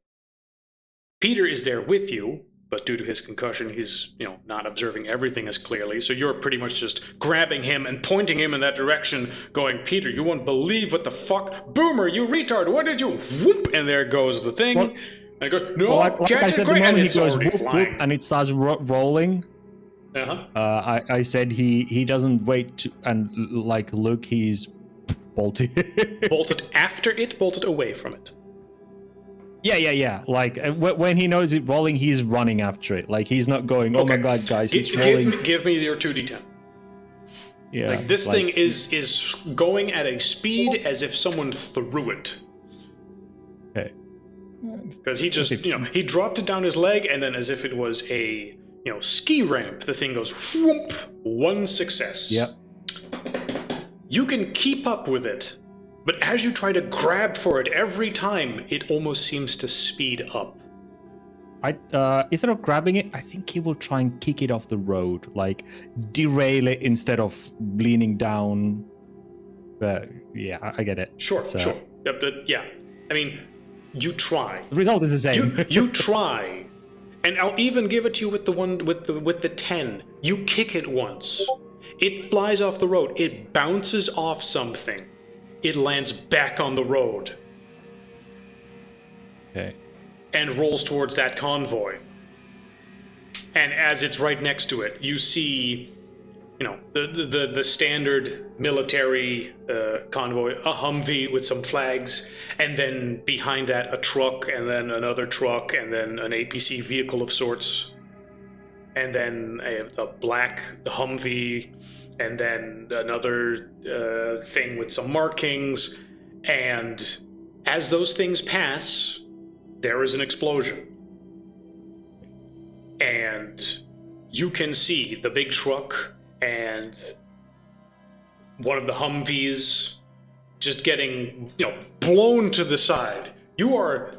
Speaker 1: Peter is there with you, but due to his concussion, he's, not observing everything as clearly. So you're pretty much just grabbing him and pointing him in that direction, going, Peter, you won't believe what the fuck. Boomer, you retard, what did you... Whoop! And there goes the thing.
Speaker 2: Well-
Speaker 1: and I go, no,
Speaker 2: Well, like I
Speaker 1: catch
Speaker 2: said,
Speaker 1: it
Speaker 2: the
Speaker 1: quick, and
Speaker 2: moment
Speaker 1: it's
Speaker 2: he goes
Speaker 1: already
Speaker 2: whoop,
Speaker 1: flying.
Speaker 2: whoop, and it starts rolling.
Speaker 1: Uh-huh.
Speaker 2: I said he doesn't wait to and look, he's bolted.
Speaker 1: Bolted after it, bolted away from it.
Speaker 2: Yeah. Like when he knows it rolling, he's running after it. Like he's not going, oh my
Speaker 1: Okay.
Speaker 2: god, guys, it's rolling.
Speaker 1: Give me your 2d10.
Speaker 2: Yeah,
Speaker 1: Like this thing is going at a speed as if someone threw it.
Speaker 2: Okay.
Speaker 1: Because he just, he dropped it down his leg, and then as if it was a, ski ramp, the thing goes whoop, 1 success.
Speaker 2: Yep.
Speaker 1: You can keep up with it, but as you try to grab for it every time, it almost seems to speed up.
Speaker 2: Instead of grabbing it, I think he will try and kick it off the road, like derail it instead of leaning down. But yeah, I get it.
Speaker 1: Sure.
Speaker 2: So-
Speaker 1: Yep, yeah. I mean, you try.
Speaker 2: The result is the same.
Speaker 1: You try, and I'll even give it to you with the one with the 10. You kick it once, it flies off the road. It bounces off something. It lands back on the road
Speaker 2: Okay.
Speaker 1: and rolls towards that convoy. And as it's right next to it, you see, the standard military convoy, a Humvee with some flags, and then behind that a truck, and then another truck, and then an APC vehicle of sorts, and then a black Humvee, and then another thing with some markings. And as those things pass, there is an explosion. And you can see the big truck and one of the Humvees just getting, blown to the side. You are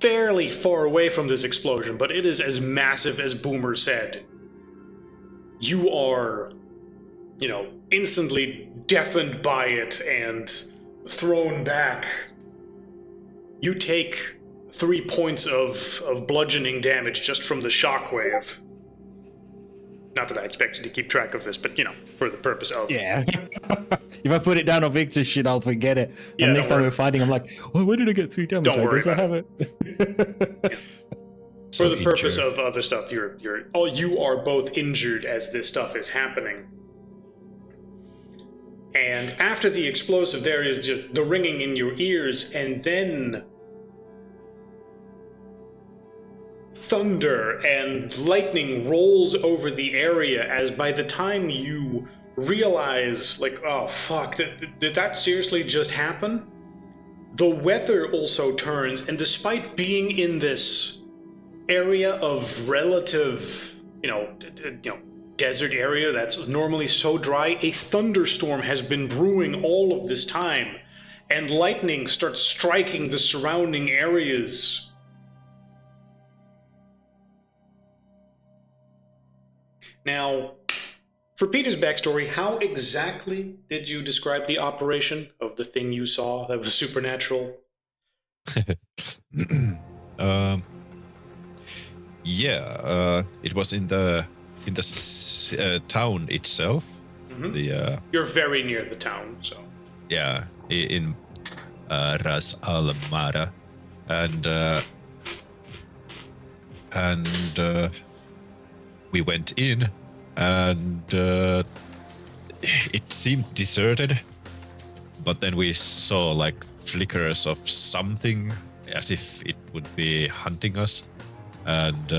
Speaker 1: fairly far away from this explosion, but it is as massive as Boomer said. You are, instantly deafened by it and thrown back. You take 3 points of bludgeoning damage just from the shockwave. Not that I expect you to keep track of this, but, for the purpose of...
Speaker 2: Yeah. If I put it down on Victor's shit, I'll forget it.
Speaker 1: Yeah,
Speaker 2: And next
Speaker 1: don't
Speaker 2: time
Speaker 1: worry.
Speaker 2: we're fighting, I'm like, oh, where did I get 3 damage?
Speaker 1: Don't worry
Speaker 2: I guess I
Speaker 1: about
Speaker 2: have it.
Speaker 1: For the purpose of other stuff, you are both injured as this stuff is happening. And after the explosive, there is just the ringing in your ears, and then thunder and lightning rolls over the area, as by the time you realize, oh fuck, did that seriously just happen? The weather also turns, and despite being in this area of relative, desert area that's normally so dry, a thunderstorm has been brewing all of this time, and lightning starts striking the surrounding areas. Now, for Peter's backstory, how exactly did you describe the operation of the thing you saw that was supernatural?
Speaker 3: It was in the town itself.
Speaker 1: Mm-hmm. You're very near the town, so.
Speaker 3: Yeah, in Ras Al Mara, and we went in, and it seemed deserted, but then we saw flickers of something as if it would be hunting us, and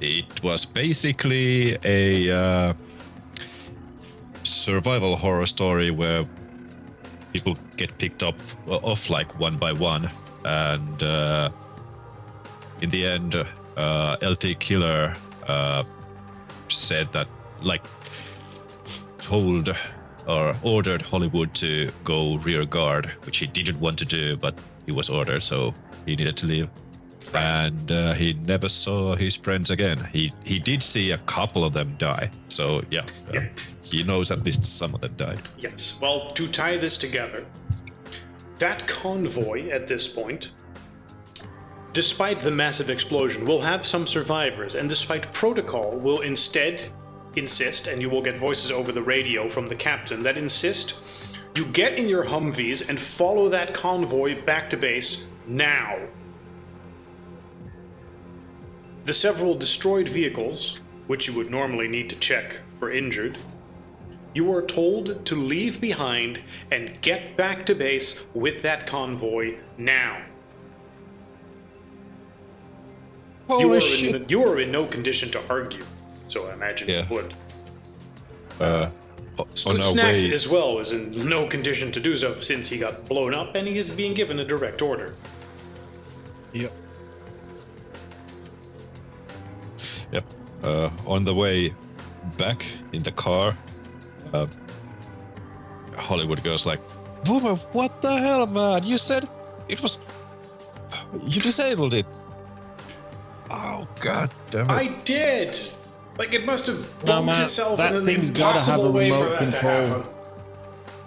Speaker 3: it was basically a survival horror story where people get picked up off one by one, and in the end LT Killer said that told or ordered Hollywood to go rear guard, which he didn't want to do, but he was ordered, so he needed to leave. And he never saw his friends again. He did see a couple of them die, so yeah. He knows at least some of them died.
Speaker 1: Yes. Well, to tie this together, that convoy at this point, despite the massive explosion, will have some survivors, and despite protocol, will instead insist, and you will get voices over the radio from the captain that insist you get in your Humvees and follow that convoy back to base now. The several destroyed vehicles, which you would normally need to check for injured, you are told to leave behind and get back to base with that convoy now.
Speaker 3: Holy shit!
Speaker 1: You are in no condition to argue, so I imagine you would.
Speaker 3: On our
Speaker 1: Snacks
Speaker 3: way,
Speaker 1: as well is in no condition to do so since he got blown up and he is being given a direct order.
Speaker 2: Yep.
Speaker 3: Yep. On the way back in the car, Hollywood goes like, "Boomer, what the hell, man? You said it was... You disabled it." Oh, god damn it.
Speaker 1: I did! Like, it must have
Speaker 2: No,
Speaker 1: bumped
Speaker 2: man,
Speaker 1: itself
Speaker 2: that
Speaker 1: in an
Speaker 2: thing's gotta have a
Speaker 1: impossible way for
Speaker 2: remote
Speaker 1: that
Speaker 2: control.
Speaker 1: to happen.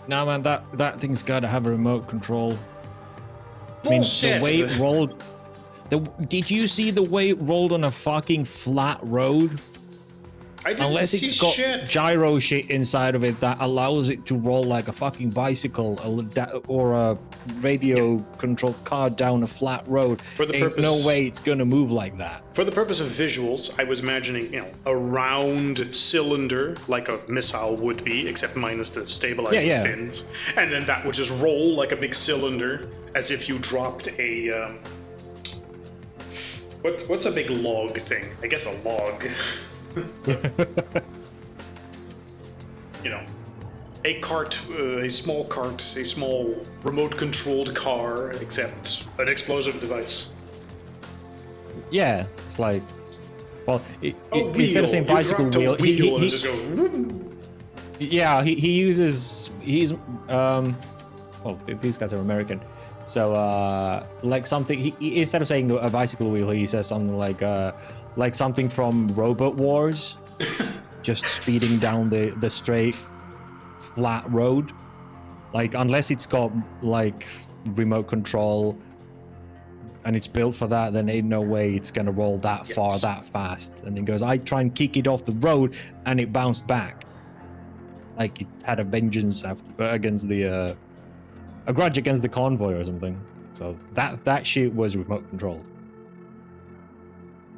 Speaker 2: No, man, that thing's gotta have a remote control.
Speaker 1: Bullshit!
Speaker 2: I mean, the way it rolled... Did you see the way it rolled on a fucking flat road?
Speaker 1: I didn't
Speaker 2: Unless
Speaker 1: see
Speaker 2: it's got
Speaker 1: shit.
Speaker 2: gyro shit inside of it that allows it to roll like a fucking bicycle or a radio-controlled car down a flat road. Ain't no way it's gonna move like that.
Speaker 1: For the purpose of visuals, I was imagining, a round cylinder like a missile would be, except minus the stabilizing fins, and then that would just roll like a big cylinder, as if you dropped a what's a big log thing? I guess a log. A cart, a small remote-controlled car, except an explosive device.
Speaker 2: Yeah, it's like, well, instead of saying bicycle wheel,
Speaker 1: he just goes.
Speaker 2: Yeah, he's well, these guys are American, so like something. He instead of saying a bicycle wheel, he says something like something from Robot Wars, just speeding down the straight, flat road. Like, unless it's got like remote control and it's built for that, then ain't no way it's gonna roll that far that fast. And then goes, I try and kick it off the road and it bounced back. Like it had a vengeance against a grudge against the convoy or something. So that shit was remote controlled.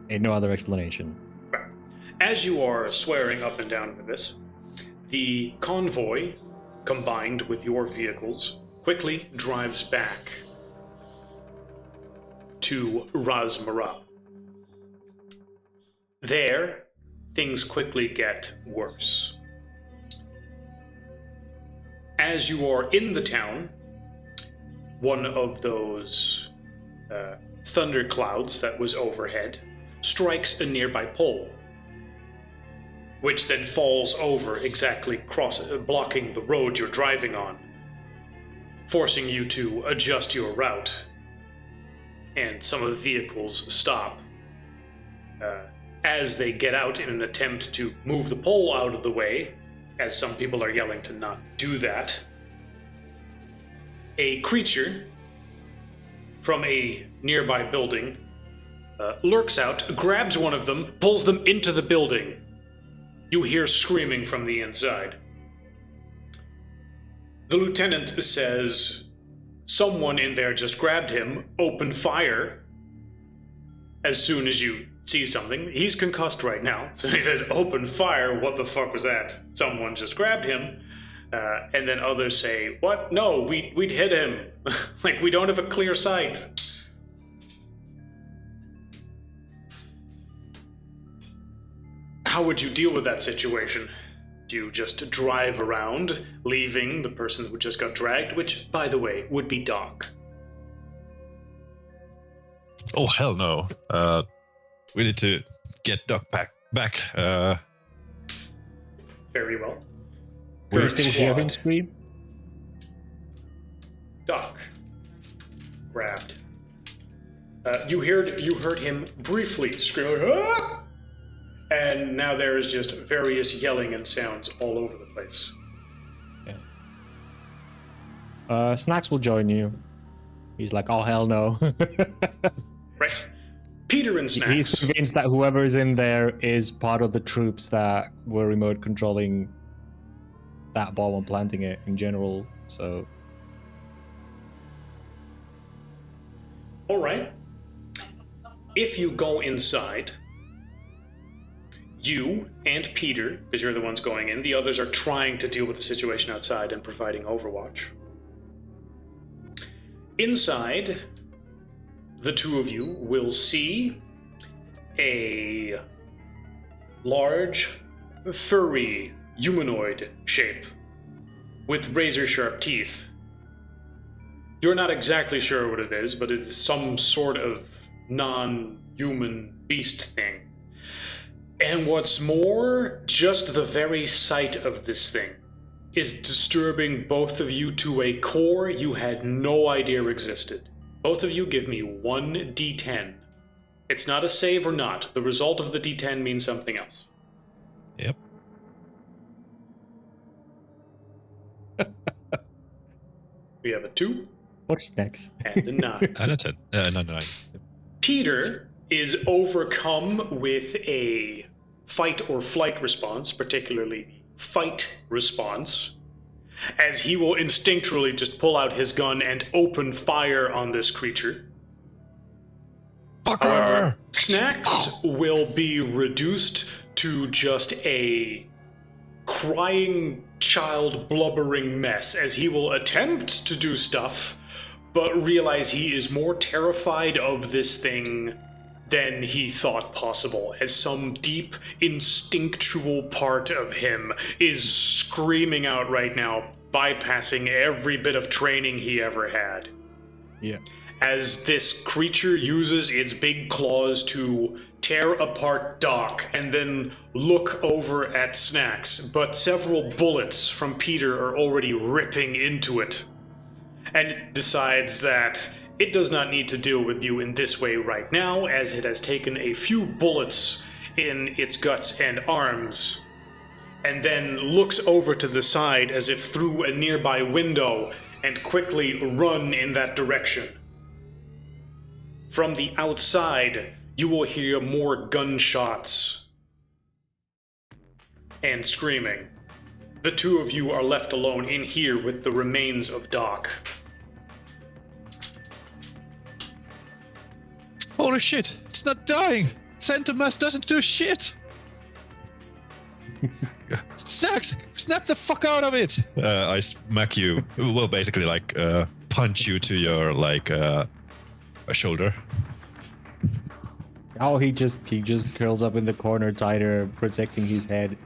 Speaker 2: Ain't no other explanation.
Speaker 1: As you are swearing up and down with this, the convoy, combined with your vehicles, quickly drives back to Razmarab. There, things quickly get worse. As you are in the town, one of those thunderclouds that was overhead strikes a nearby pole, which then falls over, exactly blocking the road you're driving on, forcing you to adjust your route. And some of the vehicles stop as they get out in an attempt to move the pole out of the way, as some people are yelling to not do that. A creature from a nearby building lurks out, grabs one of them, pulls them into the building. You hear screaming from the inside. The lieutenant says, someone in there just grabbed him, open fire. As soon as you see something, he's concussed right now, so he says, open fire, what the fuck was that? Someone just grabbed him. And then others say, what? No, we'd hit him. Like, we don't have a clear sight. How would you deal with that situation? Do you just drive around, leaving the person who just got dragged, which, by the way, would be Doc?
Speaker 3: Oh, hell no. We need to get Doc back.
Speaker 1: Very well.
Speaker 2: Will you
Speaker 1: Her
Speaker 2: still hear him
Speaker 1: squad.
Speaker 2: scream?
Speaker 1: Doc grabbed. You heard him briefly scream, "Ah!" And now there is just various yelling and sounds all over the place.
Speaker 2: Snacks will join you. He's like, oh hell no.
Speaker 1: Right. Peter and Snacks.
Speaker 2: He's convinced that whoever is in there is part of the troops that were remote controlling that bomb and planting it in general. So,
Speaker 1: All right. If you go inside, you and Peter, because you're the ones going in, the others are trying to deal with the situation outside and providing overwatch. Inside, the two of you will see a large, furry, humanoid shape with razor-sharp teeth. You're not exactly sure what it is, but it is some sort of non-human beast thing. And what's more, just the very sight of this thing is disturbing both of you to a core you had no idea existed. Both of you give me 1d10. It's not a save or not. The result of the d10 means something else.
Speaker 3: Yep.
Speaker 1: We have a 2
Speaker 2: what's next?
Speaker 1: and a 9.
Speaker 3: And a 10. No, 9.
Speaker 1: Peter is overcome with a fight or flight response, particularly fight response, as he will instinctually just pull out his gun and open fire on this creature.
Speaker 3: Fucker!
Speaker 1: Snacks will be reduced to just a crying child blubbering mess as he will attempt to do stuff, but realize he is more terrified of this thing than he thought possible, as some deep instinctual part of him is screaming out right now, bypassing every bit of training he ever had.
Speaker 2: Yeah.
Speaker 1: As this creature uses its big claws to tear apart Doc and then look over at Snacks, but several bullets from Peter are already ripping into it, and it decides that it does not need to deal with you in this way right now, as it has taken a few bullets in its guts and arms, and then looks over to the side as if through a nearby window and quickly run in that direction. From the outside, you will hear more gunshots and screaming. The two of you are left alone in here with the remains of Doc.
Speaker 3: Holy shit! It's not dying! Centimass doesn't do shit! Snacks! Snap the fuck out of it! I smack you. Well, basically, like, punch you to your, like, a shoulder.
Speaker 2: Oh, he just curls up in the corner tighter, protecting his head.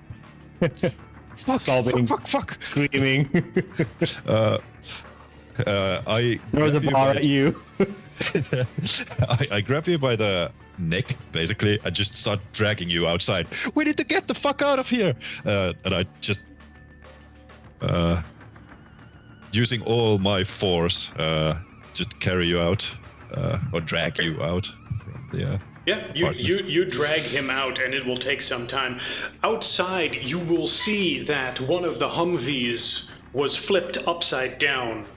Speaker 2: Sobbing,
Speaker 3: Fuck!
Speaker 2: screaming.
Speaker 3: I
Speaker 2: Throws a
Speaker 3: grab you
Speaker 2: bar
Speaker 3: by-
Speaker 2: at you.
Speaker 3: I grab you by the neck, basically. I just start dragging you outside. We need to get the fuck out of here! And I just... using all my force, just carry you out, or drag you out from the...
Speaker 1: Yeah, you drag him out, and it will take some time. Outside, you will see that one of the Humvees was flipped upside down,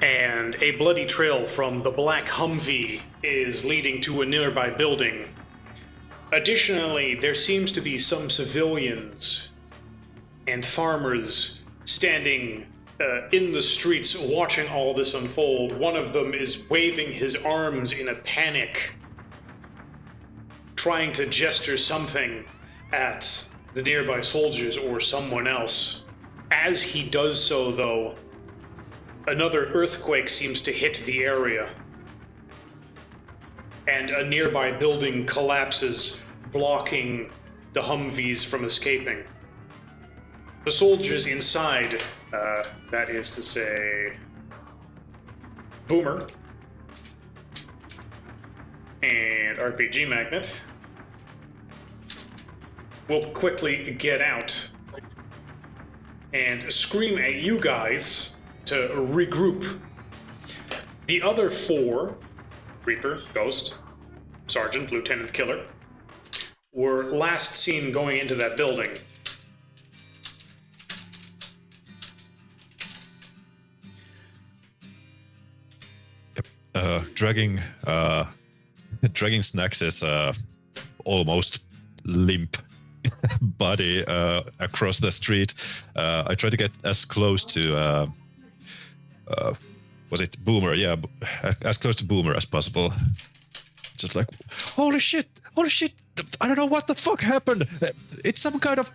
Speaker 1: and a bloody trail from the black Humvee is leading to a nearby building. Additionally, there seems to be some civilians and farmers standing in the streets watching all this unfold. One of them is waving his arms in a panic, trying to gesture something at the nearby soldiers or someone else. As he does so, though, another earthquake seems to hit the area, and a nearby building collapses, blocking the Humvees from escaping. The soldiers inside, that is to say, Boomer and RPG Magnet, will quickly get out and scream at you guys to regroup. The other 4, Reaper, Ghost, Sergeant, Lieutenant, Killer, were last seen going into that building.
Speaker 3: Dragging Snacks is almost limp body across the street. I try to get as close to was it Boomer? Yeah, as close to Boomer as possible. Just like, holy shit! I don't know what the fuck happened. It's some kind of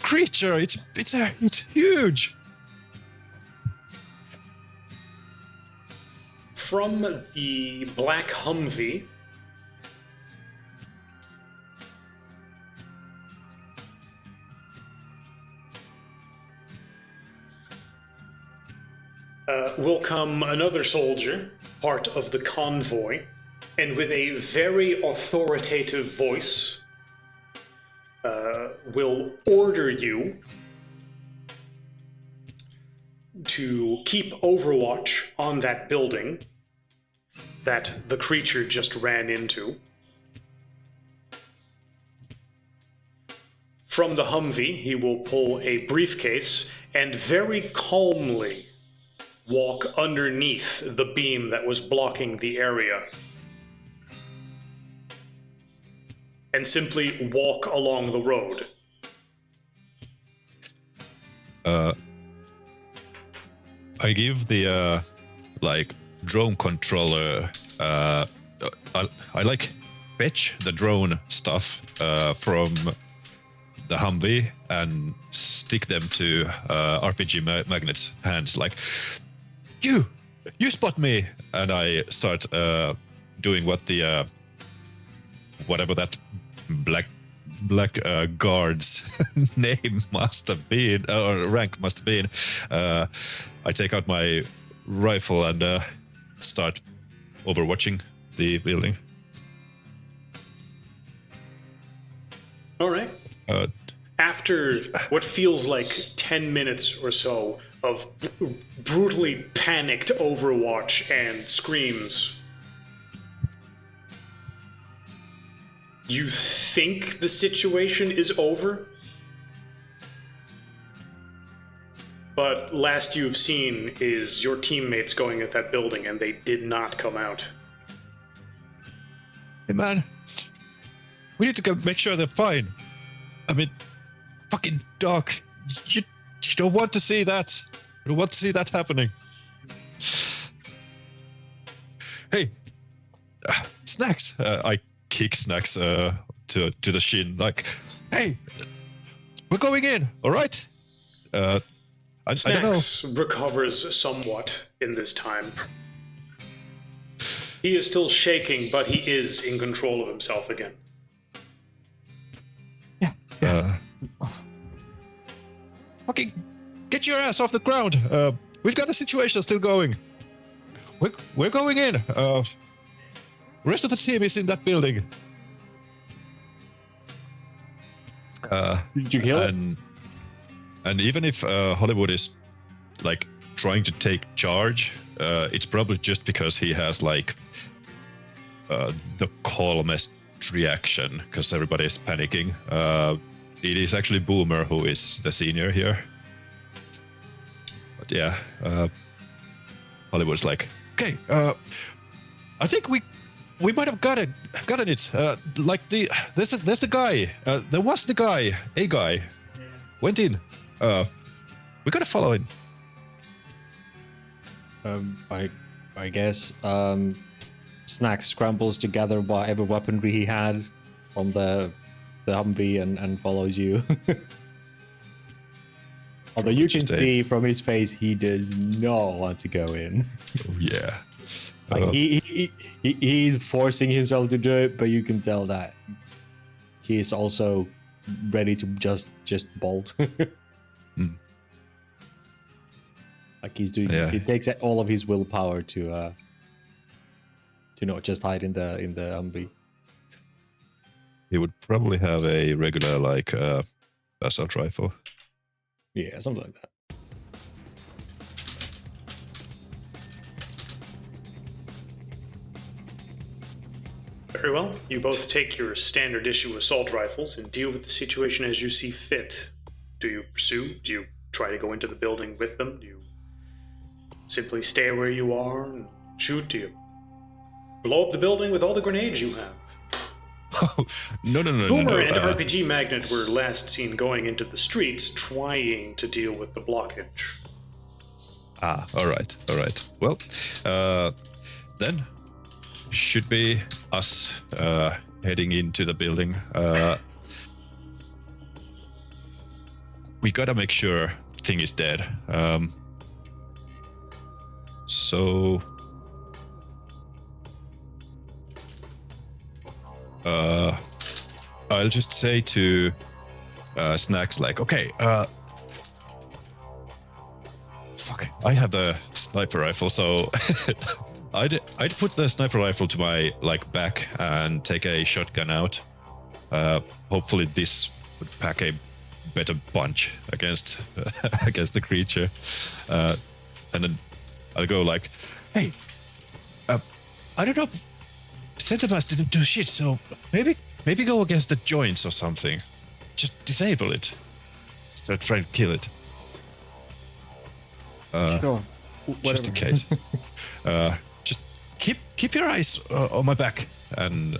Speaker 3: creature. It's huge.
Speaker 1: From the black Humvee, will come another soldier, part of the convoy, and with a very authoritative voice, will order you to keep overwatch on that building that the creature just ran into. From the Humvee, he will pull a briefcase and very calmly walk underneath the beam that was blocking the area. And simply walk along the road.
Speaker 3: I give the drone controller. I fetch the drone stuff from the Humvee and stick them to RPG Magnet's hands. Like, you spot me, and I start doing what the whatever that black guard's name must have been, or rank must have been. I take out my rifle and start overwatching the building.
Speaker 1: All right. After what feels like 10 minutes or so of brutally panicked overwatch and screams, you think the situation is over? But last you've seen is your teammates going at that building, and they did not come out.
Speaker 3: Hey man, we need to go make sure they're fine. I mean, fucking Doc, you don't want to see that. You don't want to see that happening. Hey, Snacks. I kick Snacks to the shin. Like, hey, we're going in. All right. I don't know.
Speaker 1: Snacks recovers somewhat in this time. He is still shaking, but he is in control of himself again.
Speaker 3: Fucking get your ass off the ground. We've got a situation still going. We're going in. Rest of the team is in that building.
Speaker 2: Did you kill it?
Speaker 3: And even if Hollywood is like trying to take charge, it's probably just because he has like the calmest reaction, because everybody is panicking. It is actually Boomer who is the senior here. But yeah, Hollywood's like, okay, I think we might have gotten it. Like there's the guy. There was the guy, a guy, went in. We gotta follow him.
Speaker 2: I guess Snacks scrambles together whatever weaponry he had from the Humvee and follows you. Although you can see from his face he does not want to go in.
Speaker 3: Oh yeah.
Speaker 2: Like he's forcing himself to do it, but you can tell that he is also ready to just bolt. Like he's doing.
Speaker 3: Yeah.
Speaker 2: It takes all of his willpower to not just hide in the Humvee.
Speaker 3: He would probably have a regular like assault rifle.
Speaker 2: Yeah, something like that.
Speaker 1: Very well. You both take your standard issue assault rifles and deal with the situation as you see fit. Do you pursue? Do you try to go into the building with them? Do you simply stay where you are and shoot? Do you blow up the building with all the grenades you have?
Speaker 3: Oh, no.
Speaker 1: Boomer and RPG Magnet were last seen going into the streets trying to deal with the blockage.
Speaker 3: Ah, all right. Well, then should be us heading into the building. We gotta make sure thing is dead. So I'll just say to Snacks like, okay, fuck, I have the sniper rifle, so I'd put the sniper rifle to my back and take a shotgun out. Hopefully this would pack a better punch against against the creature. And then I'll go like, hey, I don't know. Centermass didn't do shit, so maybe go against the joints or something. Just disable it. Start trying to kill it.
Speaker 2: Sure.
Speaker 3: Just in case. Just keep your eyes on my back, and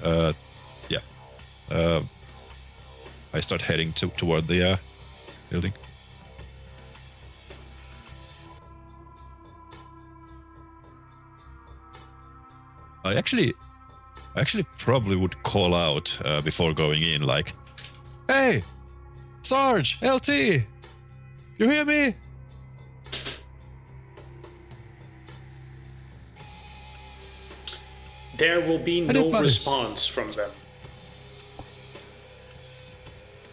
Speaker 3: I start heading toward the building. I actually probably would call out before going in, like, "Hey, Sarge, LT, you hear me?"
Speaker 1: There will be no response from them.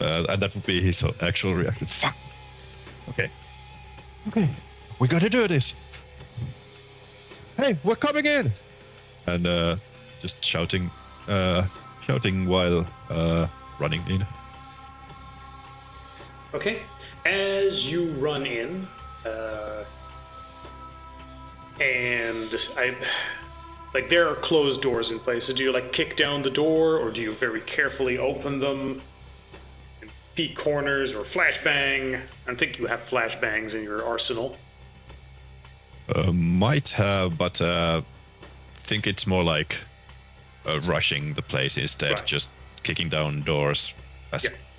Speaker 3: And that would be his actual reaction. Fuck. Okay, we gotta do this. Hey, we're coming in. And just shouting while running in.
Speaker 1: Okay. As you run in, and there are closed doors in place. So do you kick down the door, or do you very carefully open them? And peek corners or flashbang? I don't think you have flashbangs in your arsenal.
Speaker 3: Might have, but think it's more like rushing the place instead,
Speaker 1: right.
Speaker 3: Just kicking down doors.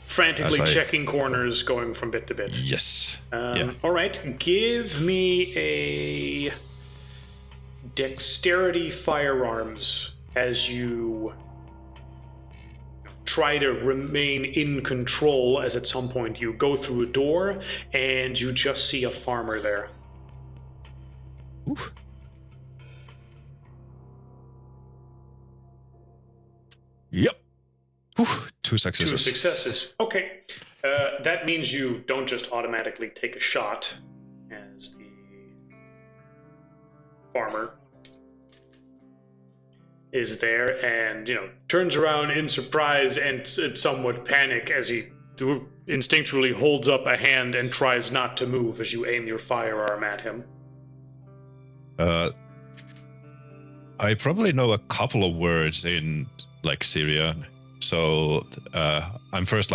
Speaker 1: Frantically checking corners, going from bit to bit.
Speaker 3: Yes.
Speaker 1: All right, give me a dexterity firearms as you try to remain in control, as at some point you go through a door and you just see a farmer there.
Speaker 3: Oof. Yep. Whew, 2 successes.
Speaker 1: 2 successes. Okay. That means you don't just automatically take a shot as the farmer is there and, turns around in surprise and somewhat panic as he instinctually holds up a hand and tries not to move as you aim your firearm at him.
Speaker 3: I probably know a couple of words in Syrian, so I'm first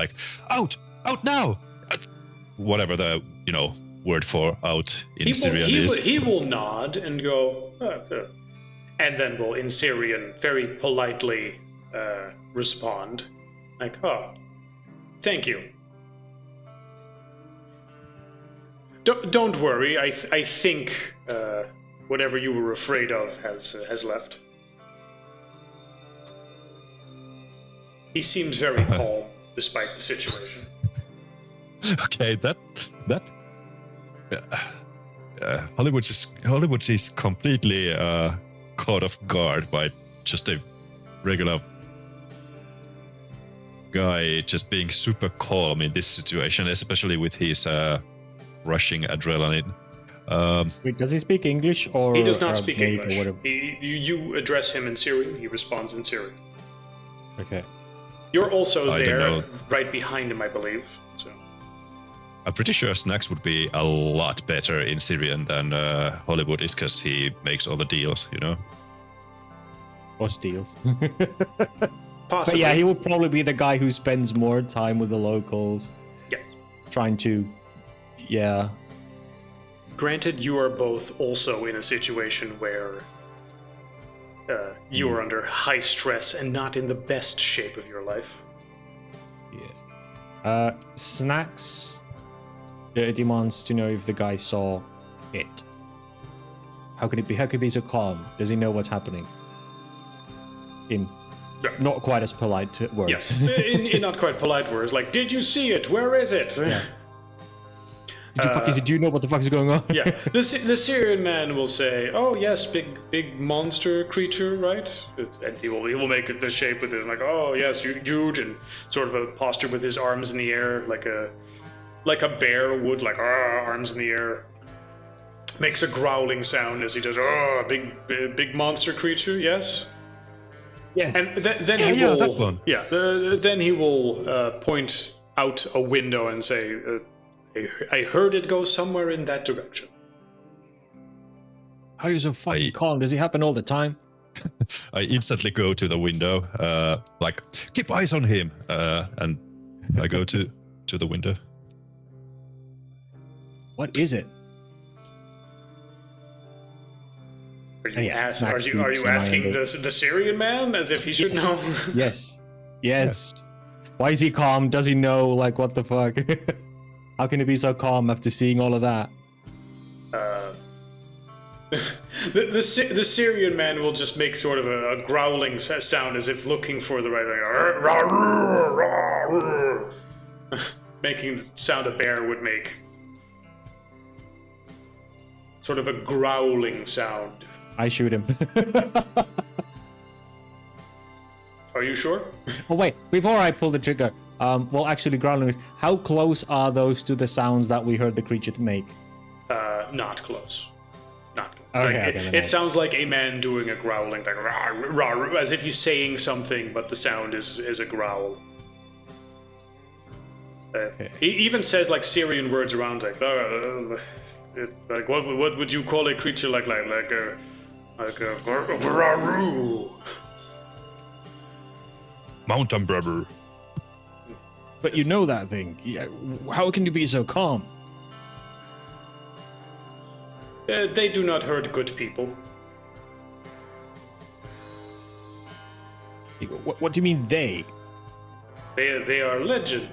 Speaker 3: out now, whatever the word for out in Syrian is.
Speaker 1: He will nod and go, and then will in Syrian very politely respond, thank you. Don't worry. I think whatever you were afraid of has left. He seems very calm despite the situation.
Speaker 3: Okay, that Hollywood is completely caught off guard by just a regular guy just being super calm in this situation, especially with his rushing adrenaline.
Speaker 2: Wait, does he speak English or?
Speaker 1: He does not speak English. You address him in Syrian. He responds in Syrian.
Speaker 2: Okay.
Speaker 1: You're also there, right behind him, I believe. So.
Speaker 3: I'm pretty sure Snacks would be a lot better in Syrian than Hollywood is, because he makes all the deals,
Speaker 2: Or steals.
Speaker 1: Possibly.
Speaker 2: But yeah, he will probably be the guy who spends more time with the locals.
Speaker 1: Yes.
Speaker 2: Trying to, yeah.
Speaker 1: Granted, you are both also in a situation where you are under high stress and not in the best shape of your life.
Speaker 2: Yeah. Snacks demands to know if the guy saw it. How can it be? How could he be so calm? Does he know what's happening? In not quite as polite words.
Speaker 1: Yes, in not quite polite words, like, did you see it? Where is it?
Speaker 2: Yeah. Did you know what the fuck is going on?
Speaker 1: Yeah, the Syrian man will say, "Oh yes, big monster creature, right?" And he will make the shape with it, like, "Oh yes, huge," and sort of a posture with his arms in the air, like a bear would, like arms in the air. Makes a growling sound as he does. Oh, big monster creature, yes.
Speaker 2: Yes.
Speaker 1: And then he will.
Speaker 3: that one.
Speaker 1: Yeah. Then he will point out a window and say, "I heard it go somewhere in that direction."
Speaker 2: How are you so fucking calm? Does it happen all the time?
Speaker 3: I instantly go to the window, like, keep eyes on him, and I go to the window.
Speaker 2: What is it?
Speaker 1: Are you asking the Syrian man as if he should know?
Speaker 2: Yes. Yes. Why is he calm? Does he know, like, what the fuck? How can he be so calm after seeing all of that?
Speaker 1: The Syrian man will just make sort of a growling sound as if looking for the right thing. Making the sound a bear would make. Sort of a growling sound.
Speaker 2: I shoot him.
Speaker 1: Are you sure?
Speaker 2: Oh wait, before I pull the trigger, well actually growling is, how close are those to the sounds that we heard the creature make?
Speaker 1: Not close. Not close.
Speaker 2: Okay,
Speaker 1: it sounds like a man doing a growling, like as if he's saying something, but the sound is a growl. He even says like Syrian words around, like what would you call a creature like a graru?
Speaker 3: Mountain brother.
Speaker 2: But you know that thing. Yeah, how can you be so calm?
Speaker 1: They do not hurt good people.
Speaker 2: What do you mean they?
Speaker 1: They are legend.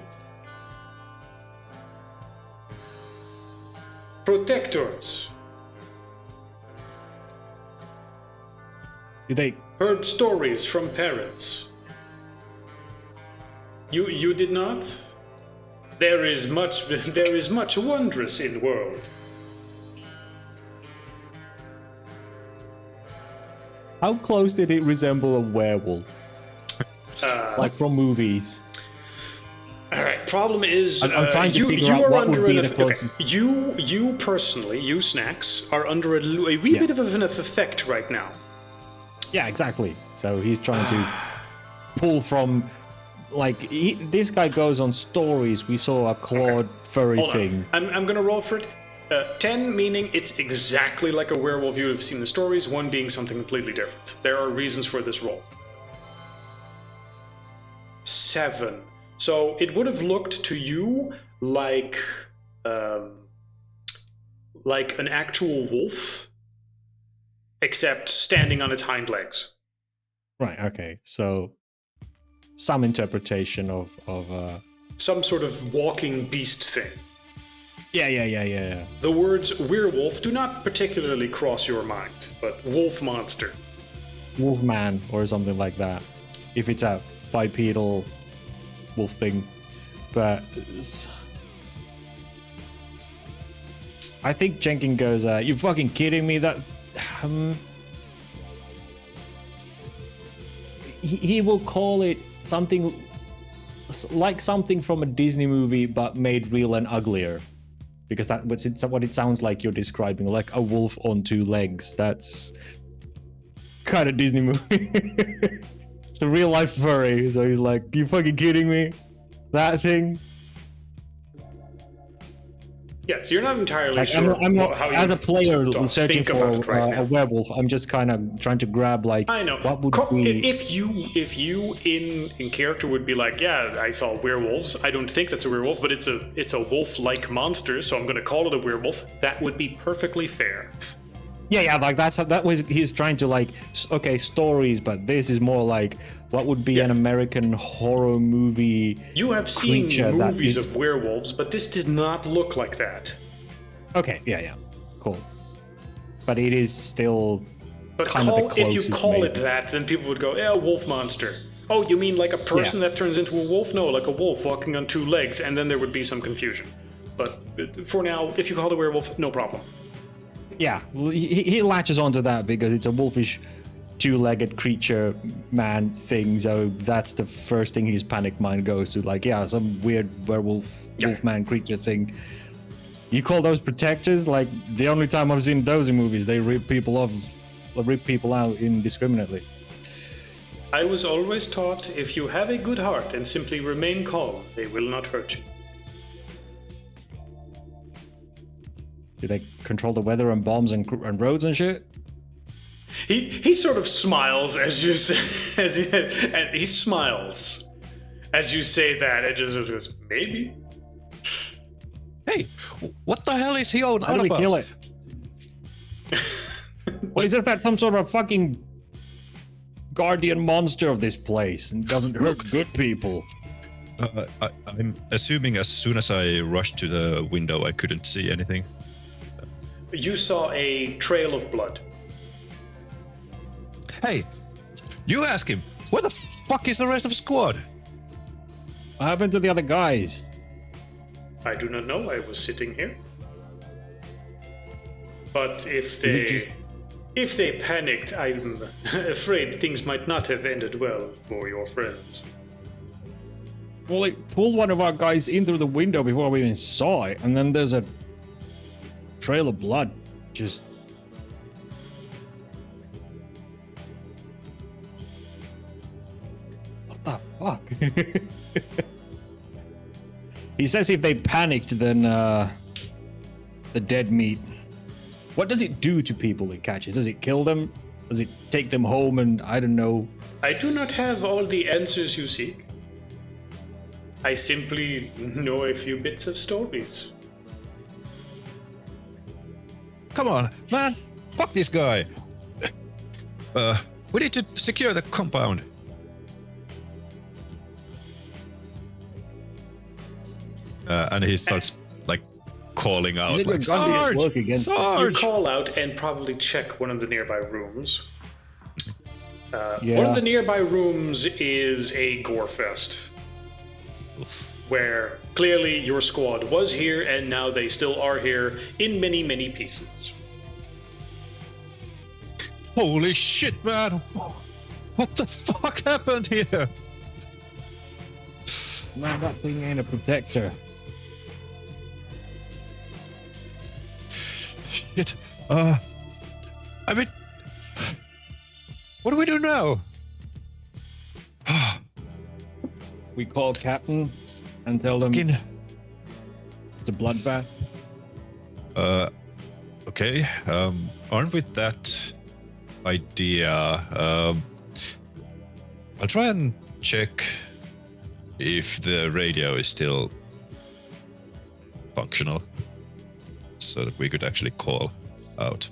Speaker 1: Protectors.
Speaker 2: Do they
Speaker 1: heard stories from parents? You did not? There is much wondrous in world.
Speaker 2: How close did it resemble a werewolf? Like from movies.
Speaker 1: All right. Problem is,
Speaker 2: I'm trying to figure out what would be the closest.
Speaker 1: Okay, you personally, you Snacks, are under a wee bit of an effect right now.
Speaker 2: Yeah, exactly. So he's trying to pull from, like, this guy goes on stories. We saw a clawed furry thing.
Speaker 1: I'm gonna roll for it. 10 meaning it's exactly like a werewolf you have seen the stories. 1 being something completely different. There are reasons for this roll. 7. So it would have looked to you like an actual wolf, except standing on its hind legs.
Speaker 2: Right. Okay. So some interpretation of
Speaker 1: some sort of walking beast thing.
Speaker 2: Yeah.
Speaker 1: The words werewolf do not particularly cross your mind, but wolf monster.
Speaker 2: Wolfman or something like that. If it's a bipedal wolf thing. But I think Jenkins goes, you fucking kidding me? That he will call it something like something from a Disney movie, but made real and uglier. Because that's what it sounds like you're describing, like a wolf on 2 legs. That's kind of Disney movie. It's a real life furry, so he's like, you fucking kidding me? That thing?
Speaker 1: Yes, you're not entirely
Speaker 2: Like,
Speaker 1: sure
Speaker 2: I'm not,
Speaker 1: how
Speaker 2: as
Speaker 1: you
Speaker 2: a player
Speaker 1: don't
Speaker 2: searching
Speaker 1: think about
Speaker 2: for
Speaker 1: it right now.
Speaker 2: a werewolf. I'm just kind of trying to grab like
Speaker 1: I know.
Speaker 2: what would be.
Speaker 1: If you in character would be like, yeah, I saw werewolves. I don't think that's a werewolf, but it's a wolf-like monster, so I'm going to call it a werewolf. That would be perfectly fair.
Speaker 2: Yeah, like that was he's trying to like okay, stories, but this is more like what would be an American horror movie.
Speaker 1: You have seen
Speaker 2: creature that
Speaker 1: movies
Speaker 2: is-
Speaker 1: of werewolves, but this does not look like that.
Speaker 2: Okay, yeah, cool. But it is still
Speaker 1: But
Speaker 2: kind of the
Speaker 1: if you
Speaker 2: closest
Speaker 1: call
Speaker 2: maybe.
Speaker 1: it that, then people would go, yeah, wolf monster. Oh, you mean like a person that turns into a wolf? No, like a wolf walking on two legs, and then there would be some confusion. But for now, if you call it a werewolf, no problem.
Speaker 2: Yeah, he latches onto that because it's a wolfish, two-legged creature man thing. So that's the first thing his panic mind goes to. Like, yeah, some weird werewolf, wolfman creature thing. You call those protectors? Like, the only time I've seen those in movies, they rip people off, or rip people out indiscriminately.
Speaker 1: I was always taught if you have a good heart and simply remain calm, they will not hurt you.
Speaker 2: Do they control the weather and bombs and roads and shit?
Speaker 1: He sort of smiles as you say, he smiles as you say that. It just goes, maybe.
Speaker 3: Hey, what the hell is he on
Speaker 2: How do we
Speaker 3: about?
Speaker 2: kill it? Well, is that some sort of fucking guardian monster of this place and doesn't hurt good people?
Speaker 3: I'm assuming as soon as I rushed to the window, I couldn't see anything.
Speaker 1: You saw a trail of blood.
Speaker 3: Hey, you ask him, where the fuck is the rest of the squad?
Speaker 2: What happened to the other guys?
Speaker 1: I do not know. I was sitting here. But if
Speaker 2: Is it just-
Speaker 1: they panicked, I'm afraid things might not have ended well for your friends.
Speaker 2: Well, they pulled one of our guys in through the window before we even saw it, and then there's a trail of blood. Just... What the fuck? He says if they panicked, then the dead meat. What does it do to people it catches? Does it kill them? Does it take them home and, I don't know...
Speaker 1: I do not have all the answers you seek. I simply know a few bits of stories.
Speaker 3: Come on, man, fuck this guy. We need to secure the compound. And he starts like calling out,
Speaker 2: Is it
Speaker 3: like,
Speaker 2: your gun to
Speaker 3: Sarge!
Speaker 2: work against-
Speaker 1: You
Speaker 3: Sarge!
Speaker 1: call out and probably check one of the nearby rooms.
Speaker 2: Yeah.
Speaker 1: One of the nearby rooms is a gore fest,
Speaker 3: Oof.
Speaker 1: where clearly your squad was here and now they still are here in many, many pieces.
Speaker 3: Holy shit, man! What the fuck happened here?
Speaker 2: Man, that thing ain't a protector.
Speaker 3: Shit. I mean, what do we do now?
Speaker 2: We call Captain and tell them
Speaker 3: Fucking.
Speaker 2: it's a bloodbath.
Speaker 3: Okay. Armed with that idea, I'll try and check if the radio is still functional, so that we could actually call out.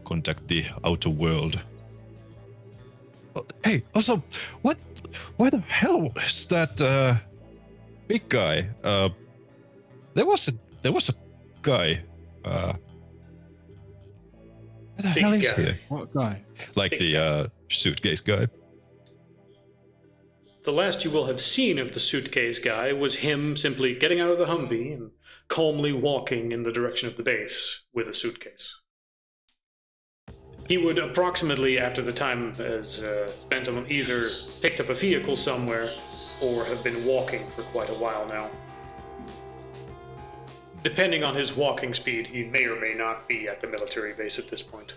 Speaker 3: Contact the outer world. Oh, hey, also, why the hell is that big guy? There was a guy. Where the
Speaker 1: Big
Speaker 3: hell is
Speaker 1: guy.
Speaker 3: he?
Speaker 2: What guy?
Speaker 3: Like
Speaker 1: Big
Speaker 3: the suitcase guy.
Speaker 1: The last you will have seen of the suitcase guy was him simply getting out of the Humvee and calmly walking in the direction of the base with a suitcase. He would approximately, after the time has spent on him, either picked up a vehicle somewhere or have been walking for quite a while now. Depending on his walking speed, he may or may not be at the military base at this point.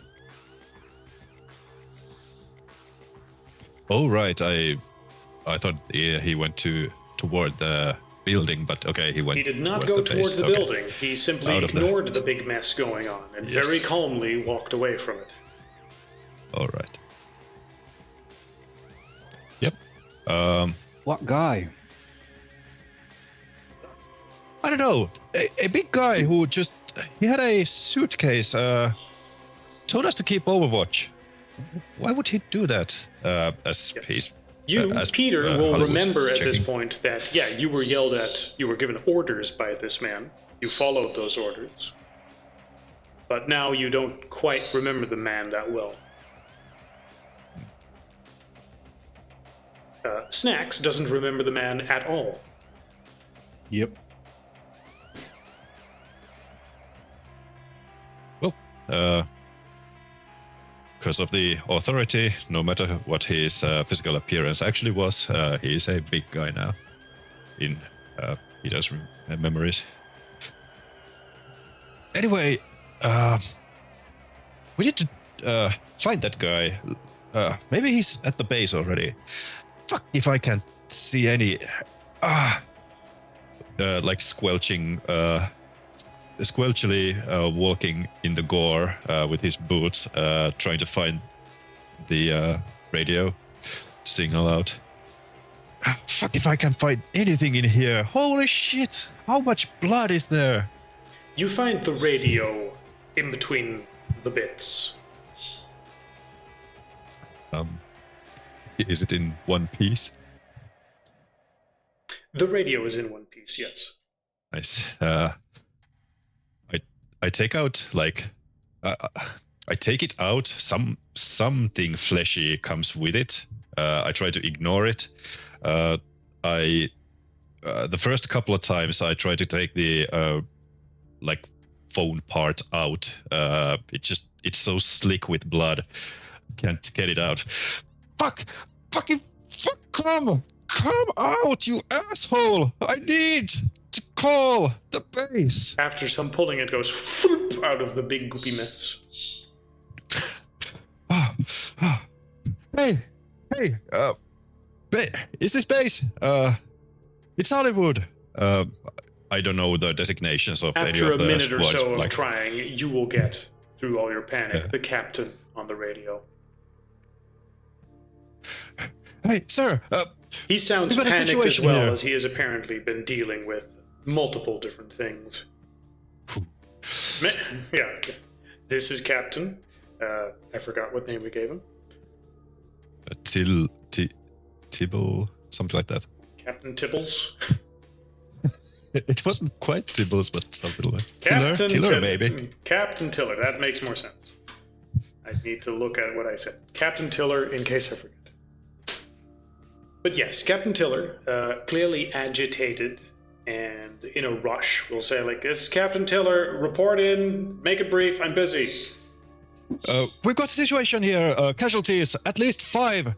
Speaker 3: Oh right, I thought he went to toward the building, but okay, he went.
Speaker 1: He did not
Speaker 3: toward
Speaker 1: go
Speaker 3: the
Speaker 1: towards
Speaker 3: base.
Speaker 1: the
Speaker 3: Okay.
Speaker 1: building. He simply
Speaker 3: Out of the-
Speaker 1: ignored the big mess going on and
Speaker 3: Yes.
Speaker 1: very calmly walked away from it.
Speaker 3: All right. Yep.
Speaker 2: What guy?
Speaker 3: I don't know. A big guy who just he had a suitcase. Told us to keep Overwatch. Why would he do that? As he's
Speaker 1: You,
Speaker 3: as,
Speaker 1: Peter, will
Speaker 3: Hollywood's
Speaker 1: remember at this
Speaker 3: checking.
Speaker 1: point that, yeah, you were yelled at, you were given orders by this man. You followed those orders. But now you don't quite remember the man that well. Snacks doesn't remember the man at all.
Speaker 2: Yep.
Speaker 3: Well, because of the authority, no matter what his physical appearance actually was, he is a big guy now. In Peter's memories. Anyway, we need to find that guy. Maybe he's at the base already. Fuck if I can't see any. Like squelchily walking in the gore with his boots, trying to find the radio signal out. Fuck if I can find anything in here. Holy shit! How much blood is there?
Speaker 1: You find the radio in between the bits.
Speaker 3: Is it in one piece?
Speaker 1: The radio is in one piece, yes.
Speaker 3: Nice. I take out like I take it out. Something fleshy comes with it. I try to ignore it. The first couple of times I try to take the like phone part out. It's so slick with blood. Can't get it out. Fuck! Come out, you asshole! I need to call the base.
Speaker 1: After some pulling, it goes floop out of the big goopy mess.
Speaker 3: Hey, is this base? It's Hollywood. I don't know the designations of any
Speaker 1: After a
Speaker 3: of the
Speaker 1: minute or
Speaker 3: squads,
Speaker 1: so of
Speaker 3: like-
Speaker 1: trying, you will get, through all your panic,
Speaker 3: Yeah.
Speaker 1: the captain on the radio.
Speaker 3: Hey, sir.
Speaker 1: He sounds
Speaker 3: We've got a
Speaker 1: panicked as
Speaker 3: situation
Speaker 1: well,
Speaker 3: here.
Speaker 1: as he has apparently been dealing with multiple different things. Yeah, this is Captain. I forgot what name we gave him.
Speaker 3: Tibble, something like that.
Speaker 1: Captain Tibbles.
Speaker 3: It wasn't quite Tibbles, but something like
Speaker 1: Captain
Speaker 3: Tiller, maybe.
Speaker 1: Captain Tiller, that makes more sense. I need to look at what I said. Captain Tiller, in case I forget. But yes, Captain Tiller, clearly agitated and in a rush, will say like, "This is Captain Tiller, report in, make it brief, I'm busy."
Speaker 3: We've got a situation here. Casualties, at least 5.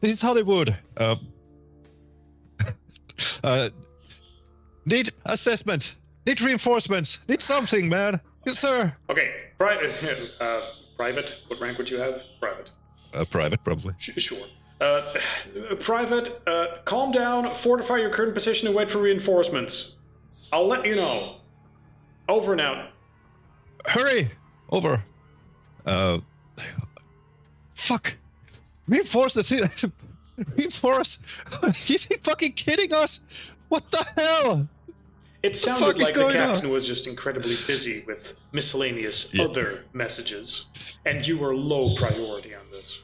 Speaker 3: This is Hollywood. Need assessment. Need reinforcements. Need something, man. Yes, sir.
Speaker 1: Okay, private, what rank would you have? Private.
Speaker 3: Private, probably.
Speaker 1: Sure. Private, calm down, fortify your current position and wait for reinforcements. I'll let you know. Over and out.
Speaker 3: Hurry! Over. Fuck. Reinforce the city. Reinforce. Is he fucking kidding us? What the hell?
Speaker 1: It
Speaker 3: fuck
Speaker 1: sounded
Speaker 3: is
Speaker 1: like the
Speaker 3: going
Speaker 1: captain
Speaker 3: on?
Speaker 1: was just incredibly busy with miscellaneous
Speaker 3: Yeah.
Speaker 1: other messages, and you were low priority on this.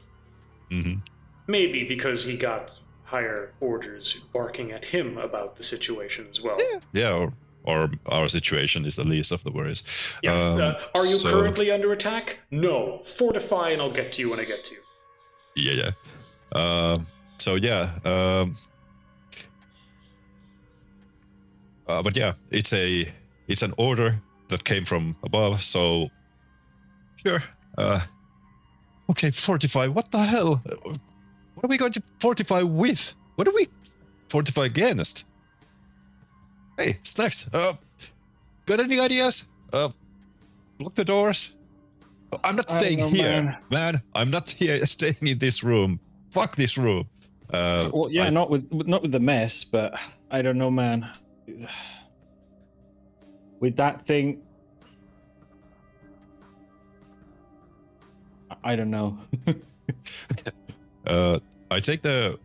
Speaker 3: Mm-hmm.
Speaker 1: Maybe because he got higher orders barking at him about the situation as well.
Speaker 3: Yeah, or our situation is the least of the worries.
Speaker 1: Yeah. Are you
Speaker 3: so-
Speaker 1: currently under attack? No. Fortify and I'll get to you when I get to you.
Speaker 3: Yeah. But yeah, it's an order that came from above. So sure. Okay, fortify. What the hell? What are we going to fortify with? What do we fortify against? Hey, Snacks. Got any ideas? Block the doors. I'm not
Speaker 2: I don't
Speaker 3: staying
Speaker 2: know,
Speaker 3: here, man. I'm not here staying in this room. Fuck this room.
Speaker 2: Well, yeah,
Speaker 3: I-
Speaker 2: not with the mess, but I don't know, man. With that thing, I don't know.
Speaker 3: I take the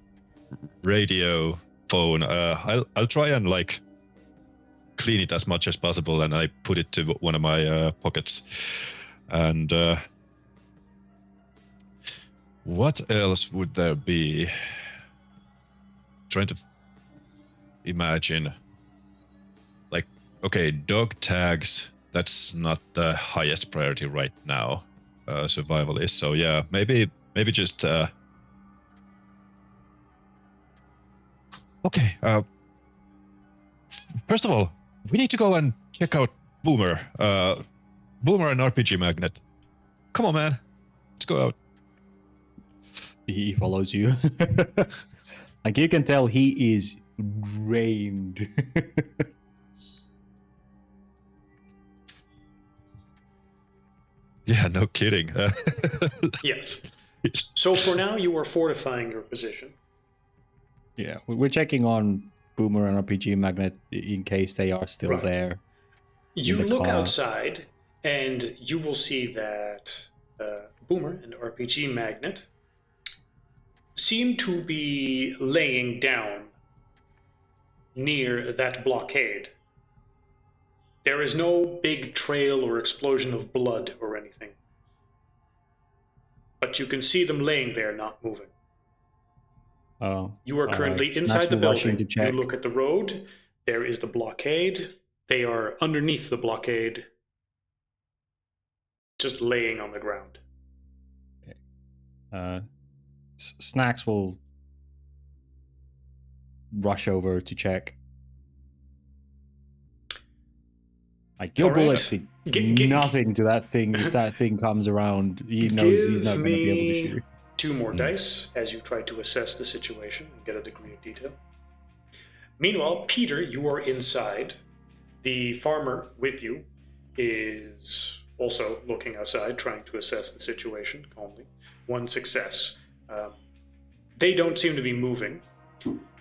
Speaker 3: radio phone. I'll try and like clean it as much as possible, and I put it to one of my pockets. And what else would there be? Trying to imagine. Like, okay, dog tags. That's not the highest priority right now. Survival is. So yeah, maybe just. Okay. First of all, we need to go and check out Boomer. Boomer and RPG Magnet. Come on, man. Let's go out.
Speaker 2: He follows you. Like you can tell, he is drained.
Speaker 3: Yeah, no kidding.
Speaker 1: Yes. So for now, you are fortifying your position.
Speaker 2: Yeah, we're checking on Boomer and RPG Magnet in case they are still
Speaker 1: Right.
Speaker 2: there.
Speaker 1: You
Speaker 2: the
Speaker 1: look
Speaker 2: car.
Speaker 1: outside, and you will see that Boomer and RPG Magnet seem to be laying down near that blockade. There is no big trail or explosion of blood or anything. But you can see them laying there, not moving.
Speaker 2: Oh,
Speaker 1: You are currently
Speaker 2: Snacks
Speaker 1: inside the
Speaker 2: will rush in
Speaker 1: building.
Speaker 2: to check.
Speaker 1: You look at the road. There is the blockade. They are underneath the blockade, just laying on the ground.
Speaker 2: Snacks will rush over to check. Like your
Speaker 1: All right.
Speaker 2: bullets did nothing to that thing. If that thing comes around, he knows he's not going to be able to shoot.
Speaker 1: 2 more dice as you try to assess the situation and get a degree of detail. Meanwhile, Peter, you are inside. The farmer with you is also looking outside, trying to assess the situation calmly. 1 success. They don't seem to be moving,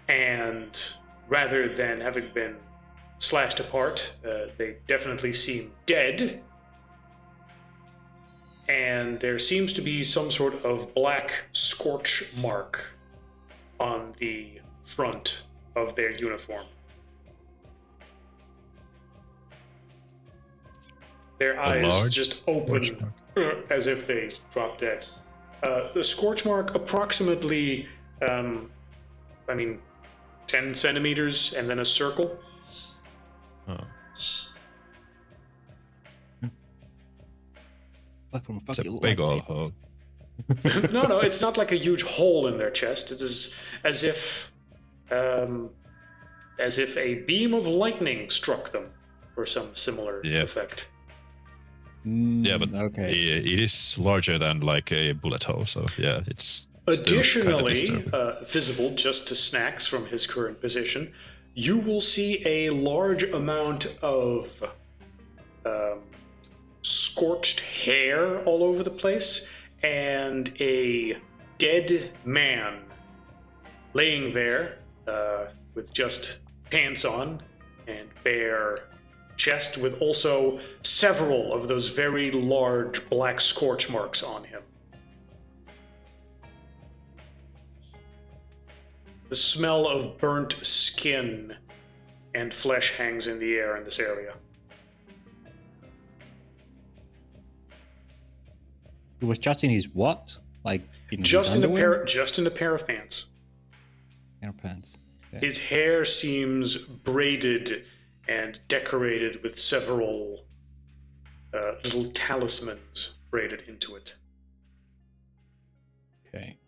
Speaker 1: and rather than having been slashed apart, they definitely seem dead. And there seems to be some sort of black scorch mark on the front of their uniform. Their eyes just open as if they dropped dead. The scorch mark approximately, 10 centimeters and then a circle.
Speaker 3: Oh.
Speaker 2: Like from a
Speaker 3: It's a
Speaker 2: fucking
Speaker 3: big old
Speaker 2: lightsaber.
Speaker 3: hole.
Speaker 1: No, it's not like a huge hole in their chest. It is as if a beam of lightning struck them, or some similar effect.
Speaker 3: Yeah, but
Speaker 2: okay.
Speaker 3: it is larger than like a bullet hole, so yeah, it's
Speaker 1: Additionally, visible just to Snacks from his current position, you will see a large amount of scorched hair all over the place, and a dead man laying there with just pants on and bare chest, with also several of those very large black scorch marks on him. The smell of burnt skin and flesh hangs in the air in this area.
Speaker 2: It was just in his what? Like
Speaker 1: Just
Speaker 2: his
Speaker 1: in a pair of pants.
Speaker 2: pants. Yeah.
Speaker 1: His hair seems braided and decorated with several little talismans braided into it.
Speaker 2: Okay.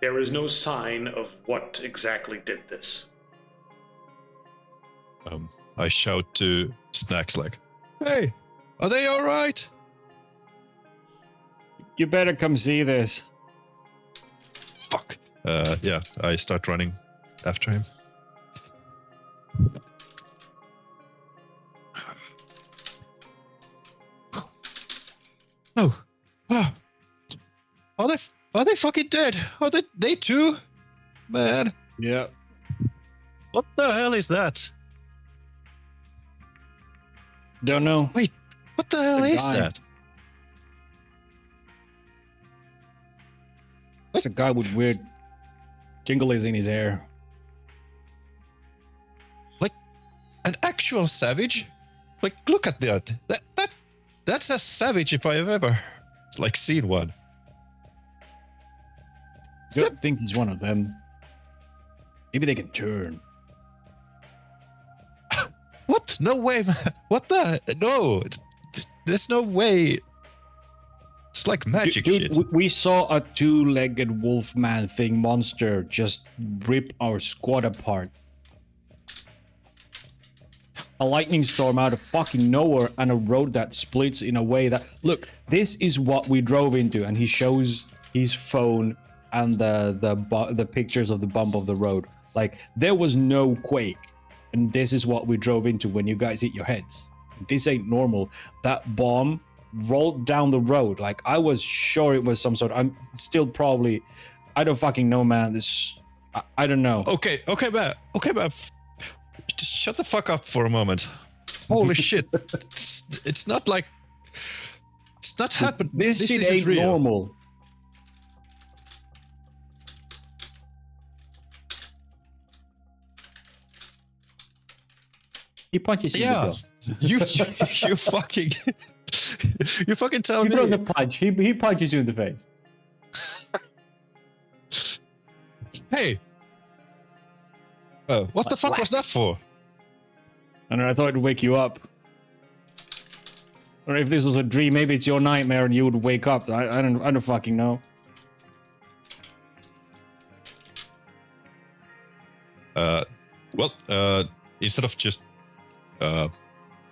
Speaker 1: There is no sign of what exactly did this.
Speaker 3: I shout to Snacks like, "Hey, are they all right?"
Speaker 2: You better come see this.
Speaker 3: Fuck. Yeah, I start running after him. No. Ah. Are they fucking dead? Are they too? Man,
Speaker 2: Yeah.
Speaker 3: what the hell is that?
Speaker 2: Don't know.
Speaker 3: Wait, what the hell
Speaker 2: a
Speaker 3: is
Speaker 2: guy.
Speaker 3: that?
Speaker 2: It's a guy with weird jingles in his hair.
Speaker 3: Like an actual savage? Like, look at that. That's as savage if I have ever like seen one.
Speaker 2: I don't think he's one of them. Maybe they can turn.
Speaker 3: What? No way, man. What the? No. There's no way. It's like magic
Speaker 2: Dude,
Speaker 3: shit.
Speaker 2: we saw a two-legged wolfman thing monster just rip our squad apart. A lightning storm out of fucking nowhere and a road that splits in a way that... Look, this is what we drove into, and he shows his phone and the pictures of the bump of the road. Like, there was no quake, and this is what we drove into when you guys hit your heads. This ain't normal. That bomb rolled down the road. Like, I was sure it was some sort. I'm still probably... I don't fucking know, man. This... I don't know.
Speaker 3: Okay, man. Just shut the fuck up for a moment. Holy shit. It's not like... It's not happened.
Speaker 2: This shit
Speaker 3: isn't
Speaker 2: ain't
Speaker 3: real.
Speaker 2: normal. He punches you in the
Speaker 3: Yeah,
Speaker 2: jaw.
Speaker 3: you fucking... you fucking tell
Speaker 2: He
Speaker 3: me.
Speaker 2: throws a punch. He punches you in the face.
Speaker 3: Hey! What the fuck was that for?
Speaker 2: And I thought it'd wake you up. Or if this was a dream, maybe it's your nightmare and you would wake up. I don't fucking know.
Speaker 3: Instead of just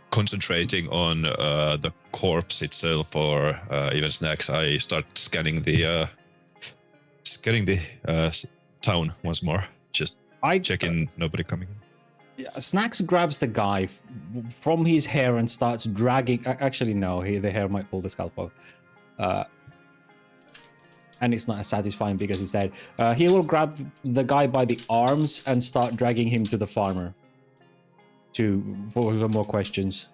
Speaker 3: concentrating on the corpse itself or even snacks, I start scanning the town once more, just checking nobody coming in.
Speaker 2: Snacks grabs the guy from his hair and starts dragging. Actually, no, the hair might pull the scalp off. And it's not as satisfying because he's dead. He will grab the guy by the arms and start dragging him to the farmer. For some more questions.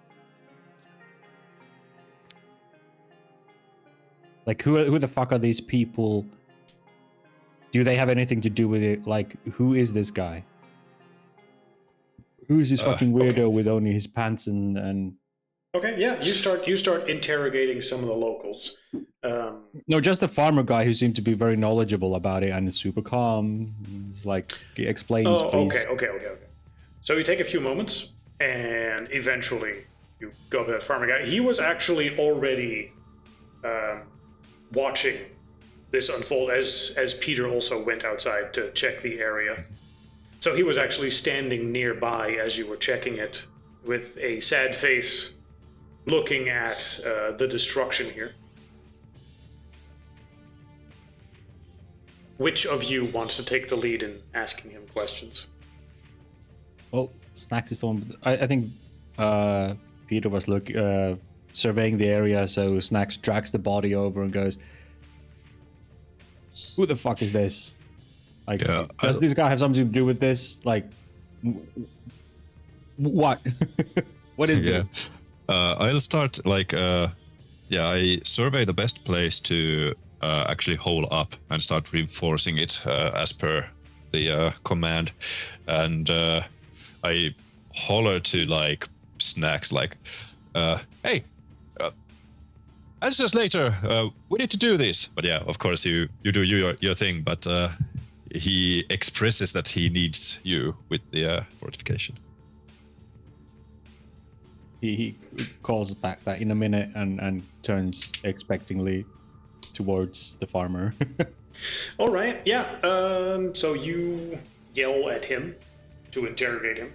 Speaker 2: Like, who the fuck are these people? Do they have anything to do with it? Like, who is this guy? Who's this fucking weirdo with only his pants and...
Speaker 1: Okay, yeah, you start interrogating some of the locals.
Speaker 2: No, just the farmer guy who seemed to be very knowledgeable about it and is super calm. It's like, he explains, please.
Speaker 1: Okay. So you take a few moments, and eventually you go to that farmer guy. He was actually already watching this unfold as Peter also went outside to check the area. So he was actually standing nearby as you were checking it with a sad face, looking at the destruction here. Which of you wants to take the lead in asking him questions?
Speaker 2: Well, Snacks is the one. I think Peter was surveying the area, so Snacks drags the body over and goes, "Who the fuck is this? Like, does this guy have something to do with this? Like, what? What is this?"
Speaker 3: I'll start I survey the best place to actually hole up and start reinforcing it as per the command, and I holler to Snacks hey, answer us later, we need to do this. But yeah, of course you do your thing, but he expresses that he needs you with the fortification.
Speaker 2: He calls back that in a minute and turns expectingly towards the farmer.
Speaker 1: All right, yeah. So you yell at him to interrogate him.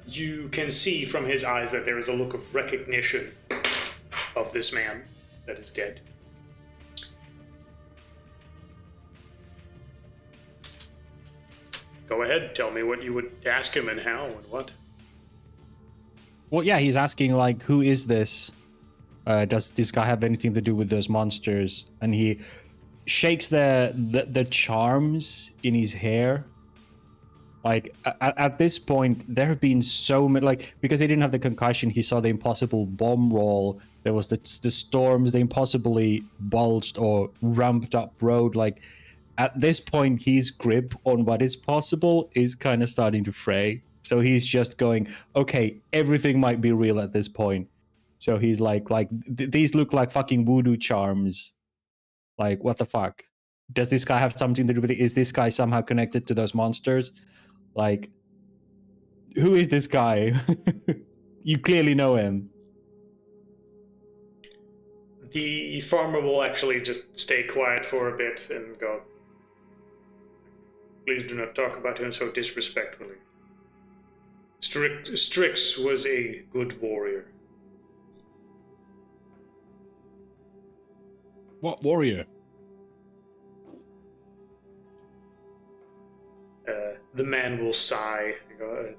Speaker 1: You can see from his eyes that there is a look of recognition of this man that is dead. Go ahead, tell me what you would ask him and how and what.
Speaker 2: Well, yeah, he's asking, like, who is this? Does this guy have anything to do with those monsters? And he shakes the charms in his hair. Like at this point, there have been so many, like, because he didn't have the concussion, he saw the impossible bomb roll. There was the storms, the impossibly bulged or ramped up road. Like at this point, his grip on what is possible is kind of starting to fray. So he's just going, okay, everything might be real at this point. So he's like these look like fucking voodoo charms. Like, what the fuck? Does this guy have something to do with it? Is this guy somehow connected to those monsters? Like, who is this guy? You clearly know him.
Speaker 1: The farmer will actually just stay quiet for a bit and go, please do not talk about him so disrespectfully. Strix was a good warrior.
Speaker 2: What warrior?
Speaker 1: The man will sigh and go,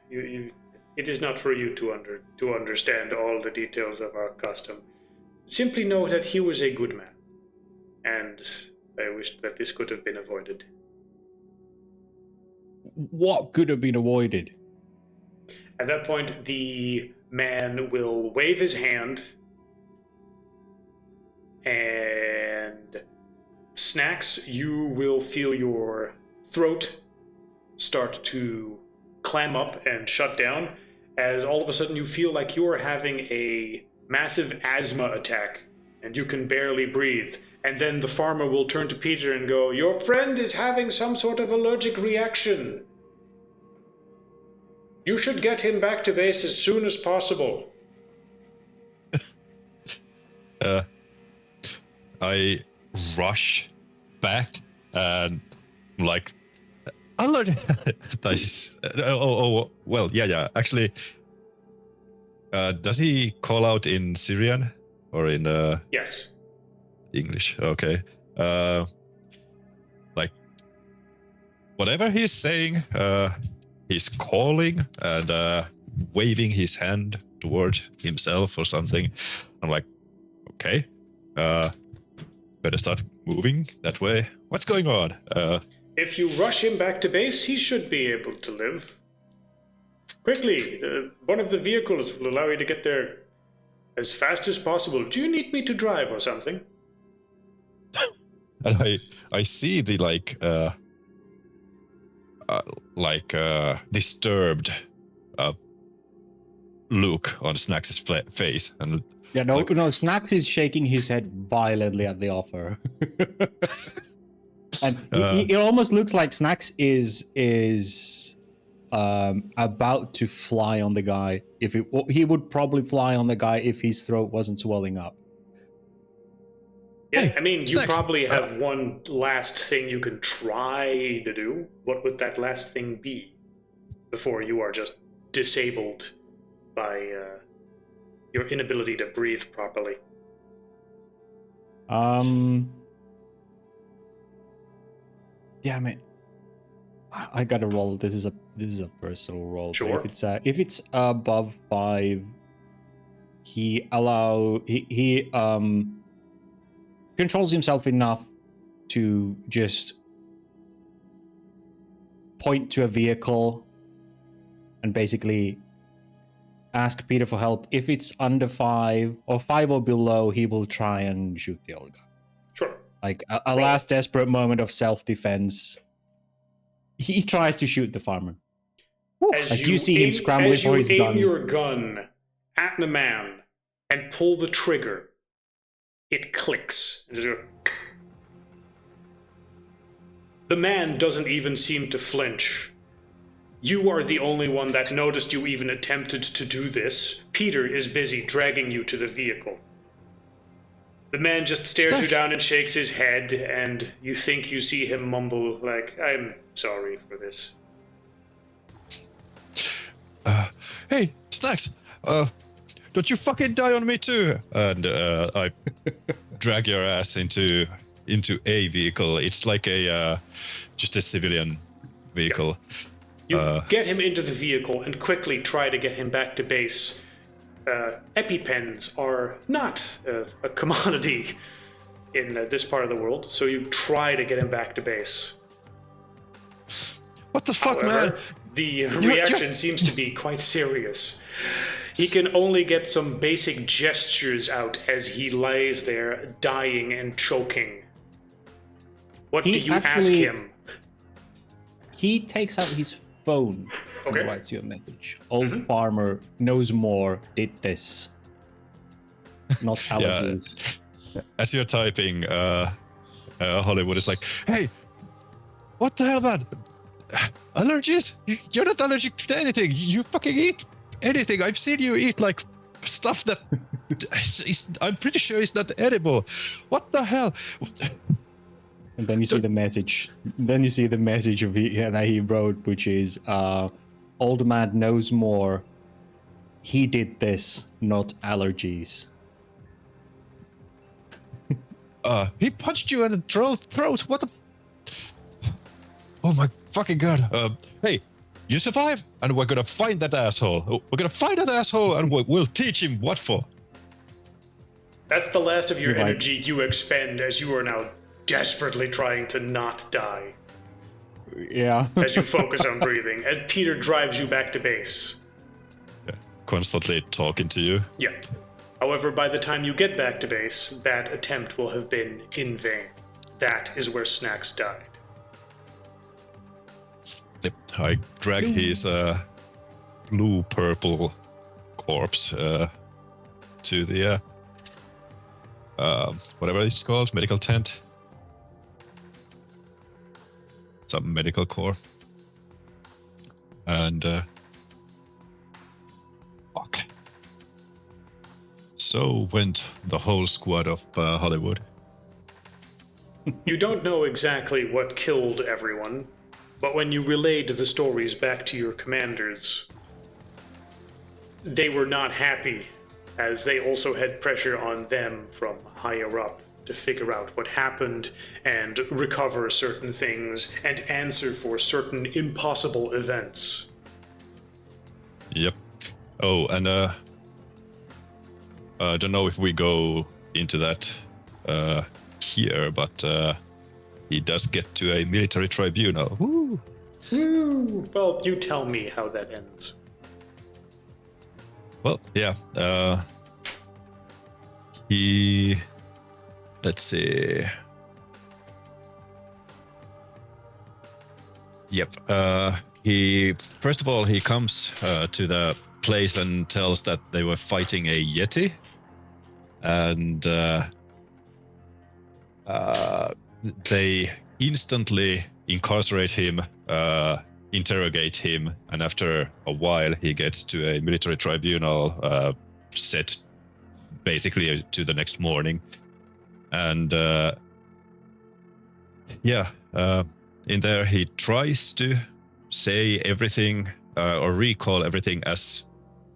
Speaker 1: it is not for you to understand all the details of our custom. Simply know that he was a good man, and I wish that this could have been avoided.
Speaker 2: What could have been avoided?
Speaker 1: At that point, the man will wave his hand, and Snacks, you will feel your throat start to clam up and shut down, as all of a sudden you feel like you're having a massive asthma attack, and you can barely breathe. And then the farmer will turn to Peter and go, your friend is having some sort of allergic reaction. You should get him back to base as soon as possible.
Speaker 3: I rush back and like allergy. Well, yeah. Actually, does he call out in Syrian or in
Speaker 1: Yes.
Speaker 3: English? Okay. Like whatever he's saying, he's calling and waving his hand toward himself or something. I'm like, okay, better start moving that way. What's going on?
Speaker 1: If you rush him back to base, he should be able to live. Quickly, one of the vehicles will allow you to get there as fast as possible. Do you need me to drive or something?
Speaker 3: And I see the disturbed look on Snacks' face, and
Speaker 2: yeah, no. Snacks is shaking his head violently at the offer, and it almost looks like Snacks is about to fly on the guy. He would probably fly on the guy if his throat wasn't swelling up.
Speaker 1: Yeah, I mean, you
Speaker 3: Snacks,
Speaker 1: probably have one last thing you can try to do. What would that last thing be before you are just disabled by your inability to breathe properly?
Speaker 2: Damn it! I gotta roll. This is a personal roll.
Speaker 1: Sure.
Speaker 2: If it's above 5, he controls himself enough to just point to a vehicle and basically ask Peter for help. If it's under 5 or 5 or below, he will try and shoot the old guy.
Speaker 1: Sure.
Speaker 2: Like a last desperate moment of self-defense. He tries to shoot the farmer. Like you see him scrambling for his gun.
Speaker 1: As you aim your gun at the man and pull the trigger, it clicks. The man doesn't even seem to flinch. You are the only one that noticed you even attempted to do this. Peter is busy dragging you to the vehicle. The man just stares you down and shakes his head, and you think you see him mumble, like, I'm sorry for this.
Speaker 3: Hey, Snacks, don't you fucking die on me too? And I drag your ass into a vehicle. It's like just a civilian vehicle.
Speaker 1: You get him into the vehicle and quickly try to get him back to base. EpiPens are not a commodity in this part of the world, so you try to get him back to base.
Speaker 3: What the fuck,
Speaker 1: However,
Speaker 3: man?
Speaker 1: the reaction seems to be quite serious. He can only get some basic gestures out as he lies there dying and choking. What do you ask him?
Speaker 2: He takes out his phone and
Speaker 1: Okay.
Speaker 2: writes you a message. Old farmer knows more, did this. Not allergies.
Speaker 3: As you're typing, Hollywood is like, hey, what the hell, man? Allergies? You're not allergic to anything. You fucking eat anything. I've seen you eat like stuff that I'm pretty sure is not edible. What the hell?
Speaker 2: And then you see the message. Then you see the message that he wrote, which is, old man knows more. He did this, not allergies.
Speaker 3: He punched you in the throat. What the? Oh my fucking god. Hey, you survive, and we're gonna find that asshole. We're gonna find that asshole, and we'll teach him what for.
Speaker 1: That's the last of your
Speaker 2: Right.
Speaker 1: energy you expend as you are now desperately trying to not die.
Speaker 2: Yeah.
Speaker 1: As you focus on breathing, and Peter drives you back to base.
Speaker 3: Yeah, constantly talking to you.
Speaker 1: Yeah. However, by the time you get back to base, that attempt will have been in vain. That is where Snacks died.
Speaker 3: I drag his blue-purple corpse to the whatever it's called, medical tent. Some medical core. And fuck. So went the whole squad of Hollywood.
Speaker 1: You don't know exactly what killed everyone, but when you relayed the stories back to your commanders, they were not happy, as they also had pressure on them from higher up to figure out what happened and recover certain things and answer for certain impossible events.
Speaker 3: Yep. Oh, and I don't know if we go into that here, but he does get to a military tribunal. Woo!
Speaker 1: Woo! Well, you tell me how that ends.
Speaker 3: Well, yeah. He. Let's see. Yep. He first of all he comes to the place and tells that they were fighting a yeti, and they instantly incarcerate him, interrogate him, and after a while he gets to a military tribunal set basically to the next morning. And in there he tries to say everything or recall everything as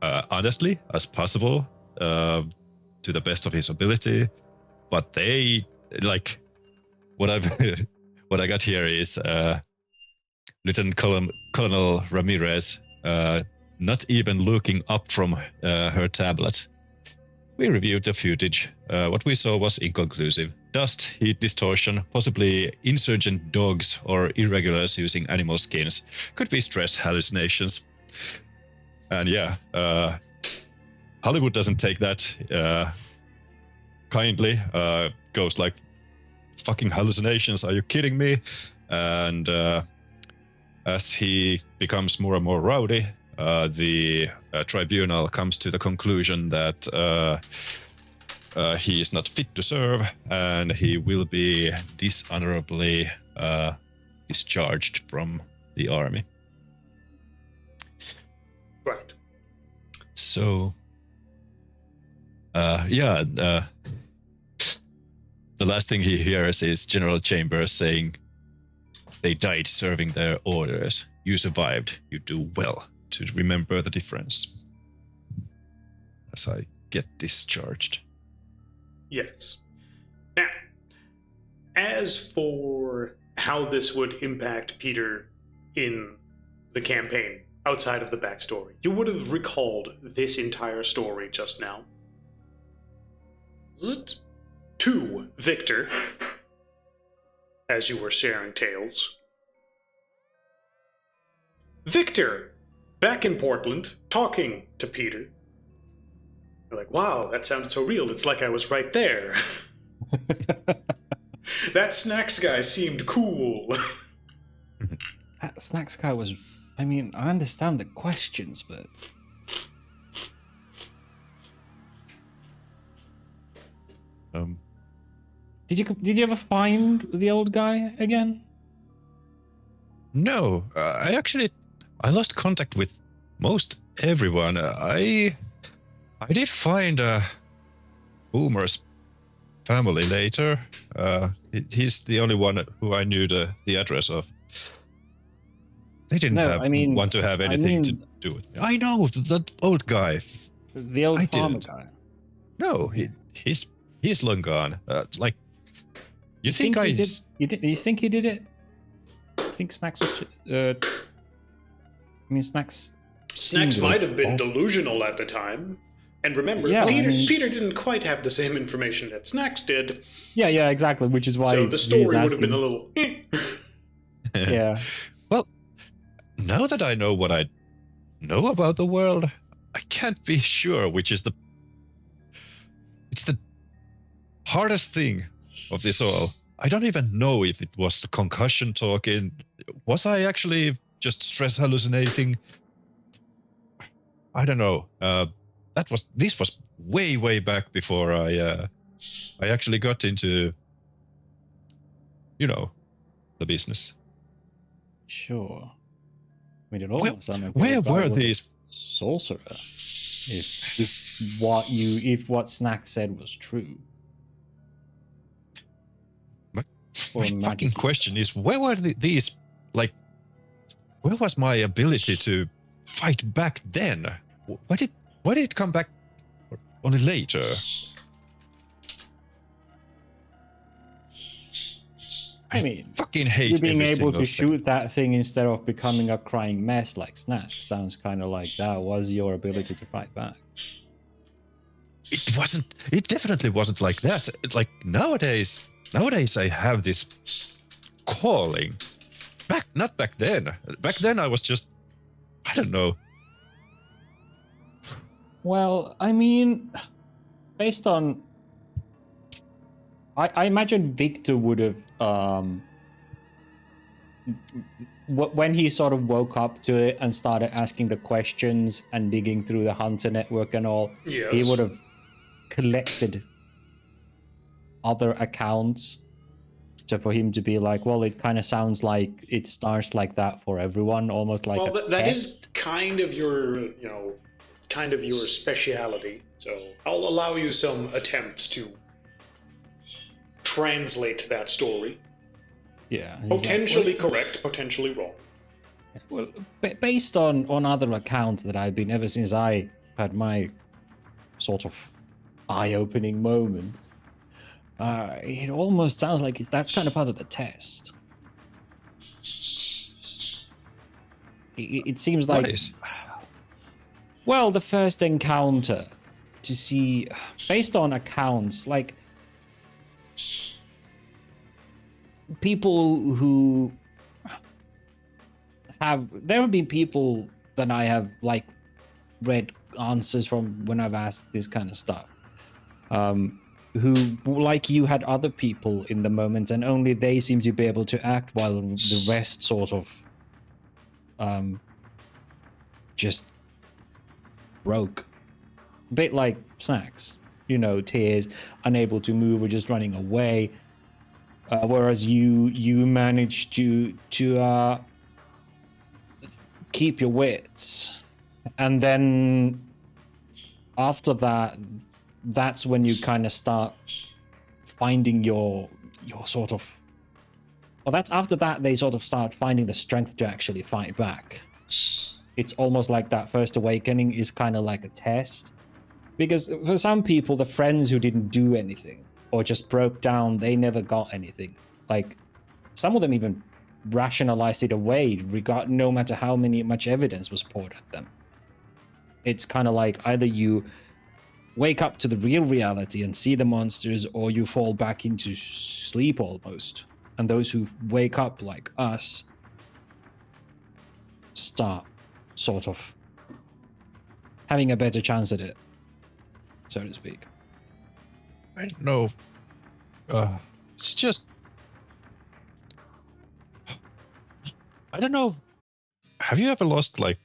Speaker 3: honestly as possible to the best of his ability, but they like what I got here is Lieutenant Colonel Ramirez not even looking up from her tablet. We reviewed the footage. What we saw was inconclusive. Dust, heat distortion, possibly insurgent dogs or irregulars using animal skins. Could be stress hallucinations. And yeah, Hollywood doesn't take that kindly. Goes like, fucking hallucinations, are you kidding me? And as he becomes more and more rowdy, the tribunal comes to the conclusion that he is not fit to serve and he will be dishonorably discharged from the army.
Speaker 1: Right.
Speaker 3: So, the last thing he hears is General Chambers saying, "They died serving their orders. You survived. You do well to remember the difference." As I get discharged.
Speaker 1: Yes. Now, as for how this would impact Peter in the campaign, outside of the backstory. You would have recalled this entire story just now. To Victor, as you were sharing tales. Victor, back in Portland, talking to Peter. You're like, wow, that sounded so real. It's like I was right there. That snacks guy seemed cool.
Speaker 2: That snacks guy was... I mean, I understand the questions, but... Did you ever find the old guy again?
Speaker 3: No, I lost contact with most everyone. I did find Boomer's family later. He's the only one who I knew the address of. They didn't want to have anything to do with it. I know that old guy.
Speaker 2: The old farmer guy.
Speaker 3: No, he's long gone. You think
Speaker 2: he did it? I think Snacks was. Snacks.
Speaker 1: Snacks might have been delusional at the time. And remember, Peter didn't quite have the same information that Snacks did.
Speaker 2: Yeah, exactly. Which is why.
Speaker 1: So the story would have been a little.
Speaker 2: Yeah.
Speaker 3: Well, now that I know what I know about the world, I can't be sure which is it's the hardest thing of this all. I don't even know if it was the concussion talking. Was I actually just stress hallucinating? I don't know. This was way back before I actually got into, the business.
Speaker 2: Sure. I mean, it almost sounded like
Speaker 3: where were these
Speaker 2: sorcerer? If what Snack said was true.
Speaker 3: My fucking question is, where were these? Where was my ability to fight back then? Why did it come back only later?
Speaker 2: I mean,
Speaker 3: fucking hate
Speaker 2: you being able to
Speaker 3: thing.
Speaker 2: shoot that thing instead of becoming a crying mess like Snatch sounds kind of like that was your ability to fight back.
Speaker 3: It wasn't. It definitely wasn't like that. It's like nowadays I have this calling. Not back then. Back then I was just, I don't know.
Speaker 2: Well, I mean, based on, I imagine Victor would have, when he sort of woke up to it and started asking the questions and digging through the Hunter network and all,
Speaker 1: yes.
Speaker 2: He would have collected other accounts. So for him to be like, well, it kind of sounds like it starts like that for everyone, almost like
Speaker 1: that is kind of your, your speciality. So I'll allow you some attempts to translate that story.
Speaker 2: Yeah.
Speaker 1: Potentially correct, potentially wrong.
Speaker 2: Well, based on other accounts that I've been ever since I had my sort of eye-opening moment, it almost sounds like that's kind of part of the test. It seems like... Well, the first encounter to see, based on accounts, like people who there have been people that I have read answers from when I've asked this kind of stuff, who, like you, had other people in the moment and only they seem to be able to act while the rest sort of just broke. A bit like Snacks, tears, unable to move or just running away. Whereas you managed to keep your wits, and then after that, that's when you kind of start finding your sort of. Well, that's after that they sort of start finding the strength to actually fight back. It's almost like that first awakening is kind of like a test, because for some people, the friends who didn't do anything or just broke down, they never got anything. Like some of them even rationalize it away, no matter how much evidence was poured at them. It's kind of like either you wake up to the real reality and see the monsters, or you fall back into sleep almost. And those who wake up like us start sort of having a better chance at it, so to speak.
Speaker 3: I don't know. It's just, I don't know. Have you ever lost, like,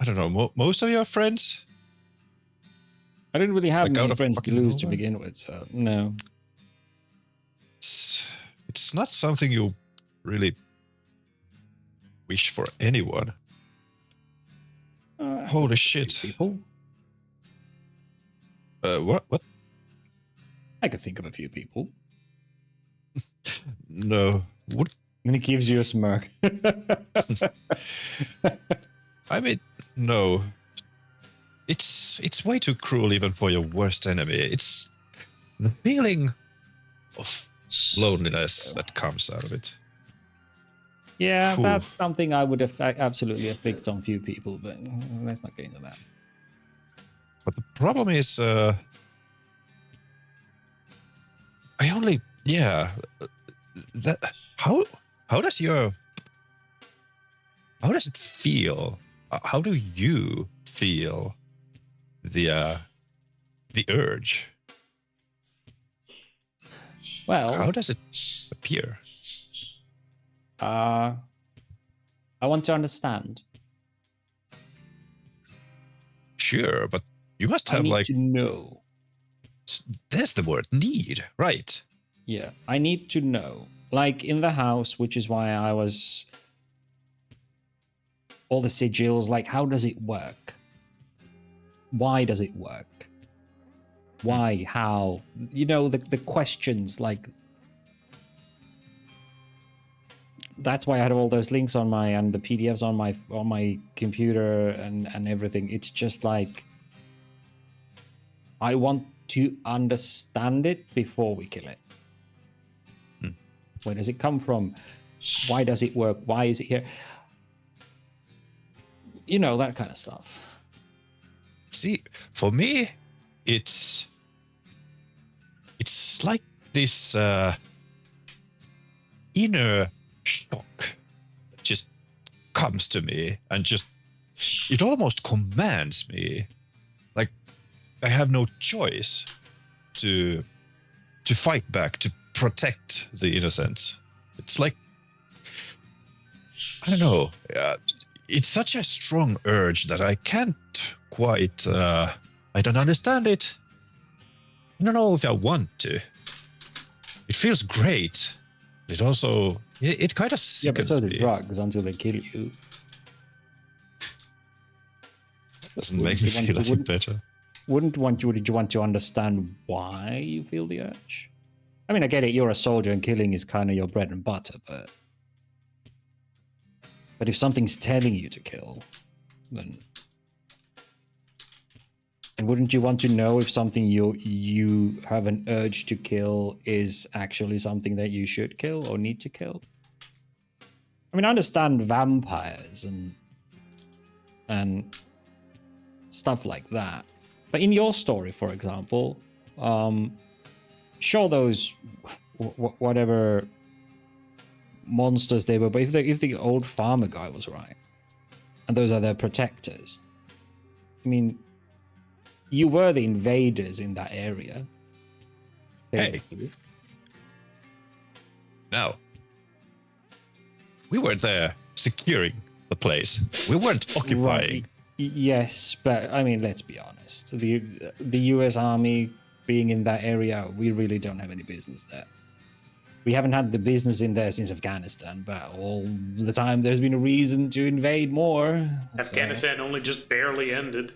Speaker 3: I don't know, most of your friends?
Speaker 2: I didn't really have
Speaker 3: Like, out
Speaker 2: many
Speaker 3: of
Speaker 2: friends to
Speaker 3: fucking
Speaker 2: lose to
Speaker 3: nowhere?
Speaker 2: begin with, so no.
Speaker 3: It's not something you really wish for anyone. Holy shit.
Speaker 2: People.
Speaker 3: What?
Speaker 2: I could think of a few people.
Speaker 3: No. What?
Speaker 2: And he gives you a smirk.
Speaker 3: I mean, no. It's way too cruel even for your worst enemy. It's the feeling of loneliness that comes out of it.
Speaker 2: Yeah,
Speaker 3: Phew.
Speaker 2: that's something I would absolutely afflict on few people, but let's not get into that.
Speaker 3: But the problem is, I only, yeah, that how does it feel? How do you feel the urge?
Speaker 2: Well,
Speaker 3: How does it appear?
Speaker 2: I want to understand.
Speaker 3: Sure, but you must
Speaker 2: I
Speaker 3: have,
Speaker 2: need
Speaker 3: like,
Speaker 2: to know.
Speaker 3: there's the word need, right?
Speaker 2: Yeah, I need to know. Like in the house, which is why I was all the sigils, like how does it work? Why does it work? Why? How? You know, the questions, like that's why I had all those links on my and the PDFs on my computer and everything. It's just like I want to understand it before we kill it. Where does it come from? Why does it work? Why is it here? You know, that kind of stuff.
Speaker 3: See, for me, it's like this inner shock that just comes to me and just it almost commands me. Like I have no choice to fight back, to protect the innocent. It's like, I don't know. It's such a strong urge that I can't quite. I don't understand it. I don't know if I want to. It feels great. It also it kind of
Speaker 2: Yeah, but
Speaker 3: sickens
Speaker 2: so do
Speaker 3: me.
Speaker 2: drugs until they kill you.
Speaker 3: Doesn't make me feel any better.
Speaker 2: Would you want to understand why you feel the urge? I mean, I get it. You're a soldier, and killing is kind of your bread and butter. But if something's telling you to kill, then and wouldn't you want to know if something you have an urge to kill is actually something that you should kill or need to kill? I mean, I understand vampires and stuff like that, but in your story, for example, sure, those whatever monsters they were, but if the old farmer guy was right, and those are their protectors, I mean, you were the invaders in that area. Basically.
Speaker 3: Hey, now we were there securing the place. We weren't occupying.
Speaker 2: Right. Yes, but I mean, let's be honest. The U.S. Army being in that area, we really don't have any business there. We haven't had the business in there since Afghanistan, but all the time there's been a reason to invade more.
Speaker 1: Afghanistan only just barely ended.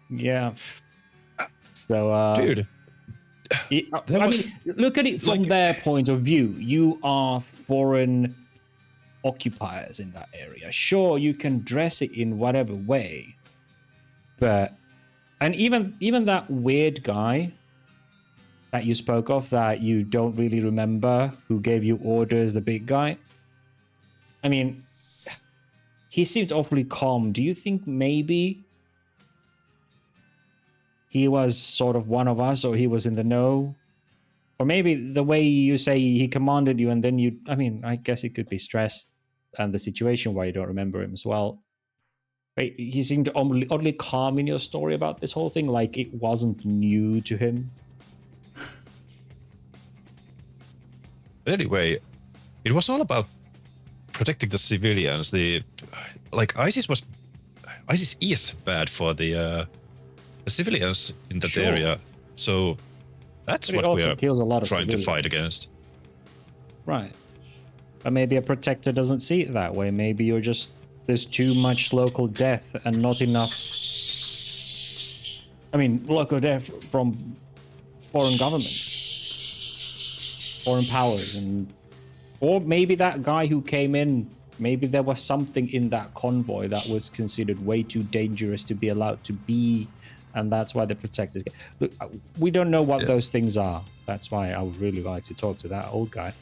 Speaker 2: Yeah. So,
Speaker 3: Dude,
Speaker 2: I mean, look at it from their point of view. You are foreign occupiers in that area. Sure, you can dress it in whatever way, but and even that weird guy that you spoke of that you don't really remember who gave you orders, the big guy. I mean, he seemed awfully calm. Do you think maybe he was sort of one of us, or he was in the know? Or maybe the way you say he commanded you and then you... I mean, I guess it could be stress and the situation why you don't remember him as well. But he seemed oddly calm in your story about this whole thing, like it wasn't new to him.
Speaker 3: Anyway, it was all about protecting the civilians. ISIS is bad for the civilians in that area. So that's
Speaker 2: but
Speaker 3: what we are
Speaker 2: kills a lot of
Speaker 3: trying
Speaker 2: civilians
Speaker 3: to fight against.
Speaker 2: Right. But maybe a protector doesn't see it that way. Maybe you're just... there's too much local death and not enough... I mean, local death from foreign governments, foreign powers, and... or maybe that guy who came in, maybe there was something in that convoy that was considered way too dangerous to be allowed to be, and that's why the protectors... Look, we don't know what those things are. That's why I would really like to talk to that old guy.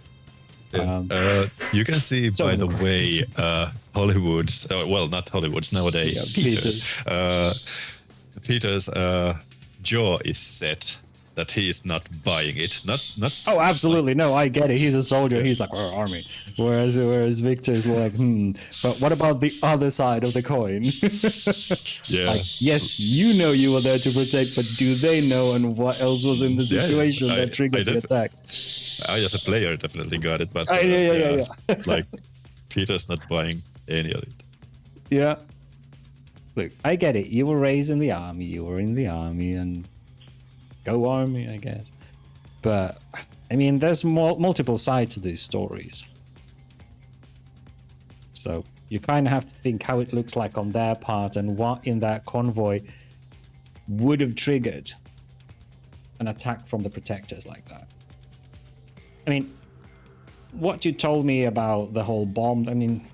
Speaker 3: Yeah. You can see, by the way, Hollywood's... well, not Hollywood's nowadays.
Speaker 2: Yeah,
Speaker 3: Peter's jaw is set that he is not buying it. Not.
Speaker 2: Oh, absolutely. No, I get it. He's a soldier. He's like, oh, army. Whereas Victor's like, but what about the other side of the coin?
Speaker 3: Yeah.
Speaker 2: Like, yes, you know you were there to protect, but do they know, and what else was in the situation that triggered the attack?
Speaker 3: I, as a player, definitely got it, but
Speaker 2: yeah.
Speaker 3: like, Peter's not buying any of it.
Speaker 2: Yeah. Look, I get it. You were raised in the army. You were in the army, and go army, I guess. But I mean, there's multiple sides to these stories, so you kind of have to think how it looks like on their part and what in that convoy would have triggered an attack from the protectors like that. I mean, what you told me about the whole bomb, I mean,